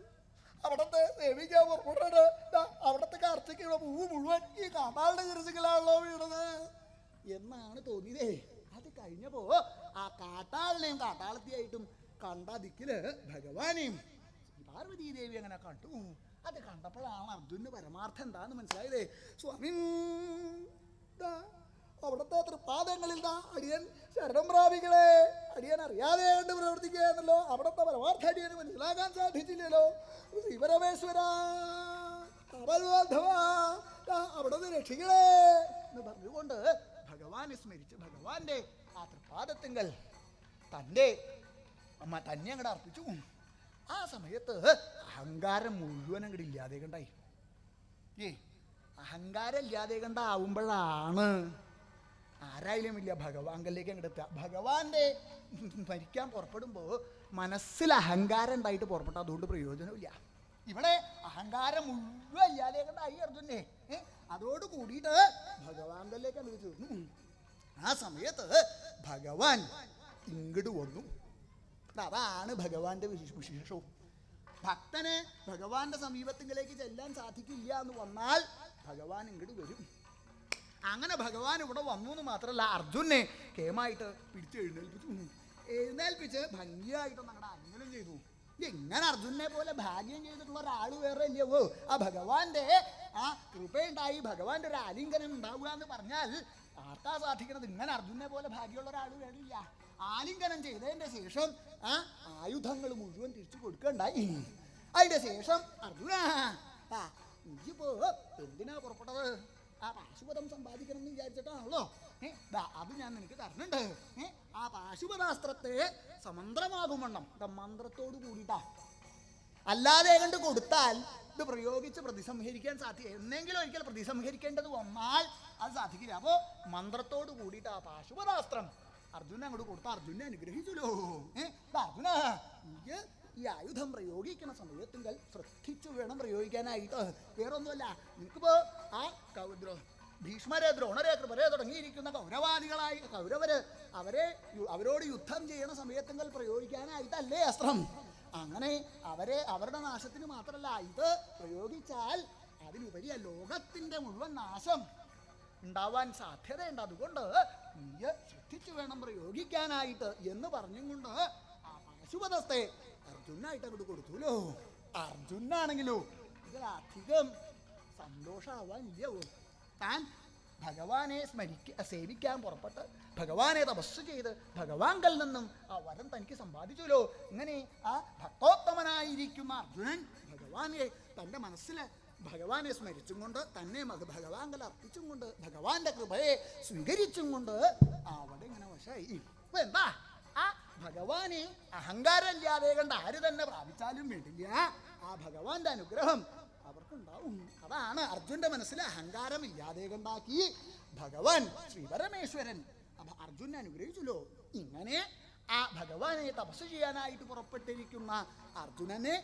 അവിടത്തെ സേവിക്കാൻ പുറപ്പെട്ടത് അവിടത്തെ കർച്ചയ്ക്കുള്ള പൂവ് മുഴുവൻ ഈ കാട്ടാളുടെ ചിരസിക്കലാണല്ലോ വീണത് എന്നാണ് തോന്നിയതേ. അത് കഴിഞ്ഞപ്പോ ആ കാട്ടാളിനെയും കാട്ടാളത്തിയായിട്ടും കണ്ട ദിക്കില് ഭഗവാനെയും പാർവതീ ദേവി അങ്ങനെ കണ്ടു. അത് കണ്ടപ്പോഴാണ് അർജുനന് പരമാർത്ഥം എന്താന്ന് മനസ്സിലായതേ. സ്വാമി അവിടുത്തെ തൃപ്പാദങ്ങളിൽ അടിയൻ ശരണം പ്രാപികളെ, അടിയൻ അറിയാതെ കണ്ട് പ്രവർത്തിക്കുകയാണല്ലോ, അവിടുത്തെ പരമാർത്ഥ അടിയന് മനസ്സിലാക്കാൻ സാധിച്ചില്ലല്ലോ. ശ്രീപരമേശ്വര അവിടുന്ന് രക്ഷികളെ എന്ന് പറഞ്ഞുകൊണ്ട് ഭഗവാനെ സ്മരിച്ച് ഭഗവാന്റെ ആ തൃപ്പാദത്തിങ്കൽ തന്നെ അങ്ങോട്ട് അർപ്പിച്ചു. ആ സമയത്ത് അഹങ്കാരം മുഴുവൻ അങ്ങോട്ട് ഇല്ലാതെ കണ്ടായി. അഹങ്കാരം ഇല്ലാതെ കണ്ടാവുമ്പോഴാണ് ആരായാലും ഇല്ല ഭഗവാങ്കലേക്ക് അങ്ങോട്ട് എത്തുക. ഭഗവാന്റെ മരിക്കാൻ പുറപ്പെടുമ്പോൾ മനസ്സിൽ അഹങ്കാരം ഉണ്ടായിട്ട് പുറപ്പെട്ട അതുകൊണ്ട് പ്രയോജനമില്ല. ഇവിടെ അഹങ്കാരം മുഴുവൻ ഇല്ലാതെ കണ്ടായി അർജുനെ. അതോട് കൂടിയിട്ട് ഭഗവാങ്കലേക്ക് അങ്ങോട്ട് ചേർന്നു. ആ സമയത്ത് ഭഗവാൻ ഇങ്ങോട്ട് വന്നു. അതാണ് ഭഗവാന്റെ വിശേഷവും. ഭക്തന് ഭഗവാന്റെ സമീപത്തിലേക്ക് ചെല്ലാൻ സാധിക്കില്ല എന്ന് വന്നാൽ ഭഗവാൻ ഇങ്ങോട്ട് വരും. അങ്ങനെ ഭഗവാൻ ഇവിടെ വന്നു എന്ന് മാത്രമല്ല അർജുനെ കേമായിട്ട് പിടിച്ച് എഴുന്നേൽപ്പിച്ച് ഭംഗിയായിട്ടൊന്ന് അങ്ങടെ അന്വനം ചെയ്തു. എങ്ങനെ അർജുനെ പോലെ ഭാഗ്യം ചെയ്തിട്ടുള്ള ഒരാൾ വേറെ ഇല്ലവോ? ആ ഭഗവാന്റെ ആ കൃപയുണ്ടായി ഭഗവാന്റെ ഒരു ആലിംഗനം ഉണ്ടാവുക എന്ന് പറഞ്ഞാൽ ആർക്കാ സാധിക്കണത്? ഇങ്ങനെ അർജുനെ പോലെ ഭാഗ്യമുള്ള ഒരാൾ വേറില്ല. ആലിംഗനം ചെയ്തതിന്റെ ശേഷം ആ ആയുധങ്ങൾ മുഴുവൻ തിരിച്ചു കൊടുക്കണ്ടായി. അതിന്റെ ശേഷം അർജുന ഇപ്പോ എന്തിനാ പുറപ്പെട്ടത്? ആ പാശുപതം സമ്പാദിക്കണം എന്ന് വിചാരിച്ചിട്ടാണല്ലോ. അത് ഞാൻ നിനക്ക് തരണുണ്ട്. ആ പാശുപതാസ്ത്രത്തെ സമന്ത്രമാകും വണ്ണം മന്ത്രത്തോട് കൂടിയിട്ടാ, അല്ലാതെ കണ്ട് കൊടുത്താൽ ഇത് പ്രയോഗിച്ച് പ്രതിസംഹരിക്കാൻ സാധിക്കും. എന്നെങ്കിലും ഒരിക്കൽ പ്രതിസംഹരിക്കേണ്ടത് വന്നാൽ അത് സാധിക്കില്ല. അപ്പോൾ മന്ത്രത്തോട് കൂടിയിട്ട് ആ പാശുപതാസ്ത്രം അർജുന അങ്ങോട്ട് കൊടുത്ത അർജുനെ അനുഗ്രഹിച്ചല്ലോ. അർജുന ഈ ആയുധം പ്രയോഗിക്കുന്ന സമയത്തെങ്കിൽ ശ്രദ്ധിച്ചു വേണം പ്രയോഗിക്കാനായിട്ട്. വേറെ ഒന്നുമല്ല, നിനക്കിപ്പോ ആ ഭീഷ്മരെ, ദ്രോണരെ, കൃപരെ തുടങ്ങിയിരിക്കുന്ന കൗരവര് അവരോട് യുദ്ധം ചെയ്യണ സമയത്തെങ്കിൽ പ്രയോഗിക്കാനായിട്ടല്ലേ അസ്ത്രം. അങ്ങനെ അവരുടെ നാശത്തിന് മാത്രമല്ല, ഇത് പ്രയോഗിച്ചാൽ അതിലുപരിയ ലോകത്തിന്റെ മുഴുവൻ നാശം ഉണ്ടാവാൻ സാധ്യതയുണ്ട്. അതുകൊണ്ട് നീ ശ്രദ്ധിച്ചു വേണം പ്രയോഗിക്കാനായിട്ട് എന്ന് പറഞ്ഞും കൊണ്ട് ആ പാശുപതത്തെ അർജുനായിട്ട് അങ്ങോട്ട് കൊടുത്തുല്ലോ. അർജുനാണെങ്കിലോ ഇതിലധികം സന്തോഷമാവാനില്ലവോ. താൻ ഭഗവാനെ സേവിക്കാൻ പുറപ്പെട്ട് ഭഗവാനെ തപസ് ചെയ്ത് ഭഗവാങ്കൽ നിന്നും ആ വരം തനിക്ക് സമ്പാദിച്ചല്ലോ. ഇങ്ങനെ ആ ഭക്തോത്തമനായിരിക്കുന്ന അർജുനൻ ഭഗവാനെ തൻ്റെ മനസ്സിൽ ഭഗവാനെ സ്മരിച്ചും കൊണ്ട് തന്നെ ഭഗവാങ്കൽ അർപ്പിച്ചും കൊണ്ട് ഭഗവാന്റെ കൃപയെ സ്വീകരിച്ചും കൊണ്ട് അവിടെ ഇങ്ങനെ വശമായി. ഇപ്പൊ എന്താ, ആ ഭഗവാനെ അഹങ്കാരമില്ലാതെ കണ്ട് ആര് തന്നെ പ്രാപിച്ചാലും വേണ്ടില്ല, ആ ഭഗവാന്റെ അനുഗ്രഹം അവർക്കുണ്ടാവും. അതാണ് അർജുന്റെ മനസ്സിൽ അഹങ്കാരം ഇല്ലാതെ കണ്ടാക്കി ഭഗവാൻ ശ്രീ പരമേശ്വരൻ അർജുനെ അനുഗ്രഹിച്ചല്ലോ. ഇങ്ങനെ ആ ഭഗവാനെ തപസ് ചെയ്യാനായിട്ട് പുറപ്പെട്ടിരിക്കുന്ന അർജുനനെ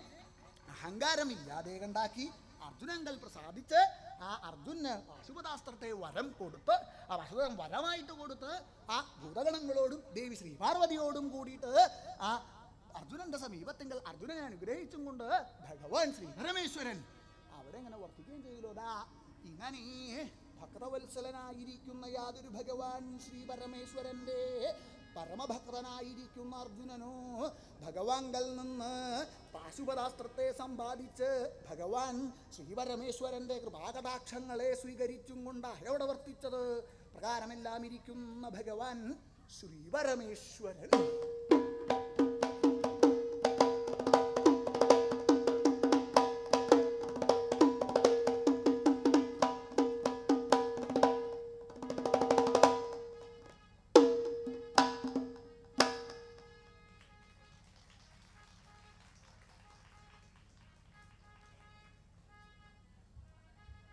അഹങ്കാരമില്ലാതെ കണ്ടാക്കി അർജുനങ്കൽ പ്രസാദിച്ച് ആ അർജുന് പാശുപതാസ്ത്രത്തെ വരം കൊടുത്ത് ആ പാശുപതം വരമായിട്ട് കൊടുത്ത് ആ ഭൂതഗണങ്ങളോടും ദേവി ശ്രീ പാർവതിയോടും കൂടിയിട്ട് ആ അർജുനന്റെ സമീപത്തെങ്കിൽ അർജുനനെ അനുഗ്രഹിച്ചും കൊണ്ട് ഭഗവാൻ ശ്രീ പരമേശ്വരൻ അവിടെ ഇങ്ങനെ വർത്തിക്കുകയും ചെയ്യലോതാ. ഇങ്ങനെ ഭക്തവത്സലനായിരിക്കുന്ന യാതൊരു ഭഗവാൻ ശ്രീ പരമേശ്വരന്റെ പരമഭക്തനായിരിക്കുന്ന അർജുനനോ ഭഗവാങ്കൽ നിന്ന് പാശുപതാസ്ത്രത്തെ സമ്പാദിച്ച് ഭഗവാൻ ശ്രീ പരമേശ്വരന്റെ കൃപാകടാക്ഷങ്ങളെ സ്വീകരിച്ചും കൊണ്ടാണ് എവിടെ വർത്തിച്ചത്. പ്രകാരമെല്ലാം ഇരിക്കുന്ന ഭഗവാൻ ശ്രീ പരമേശ്വരൻ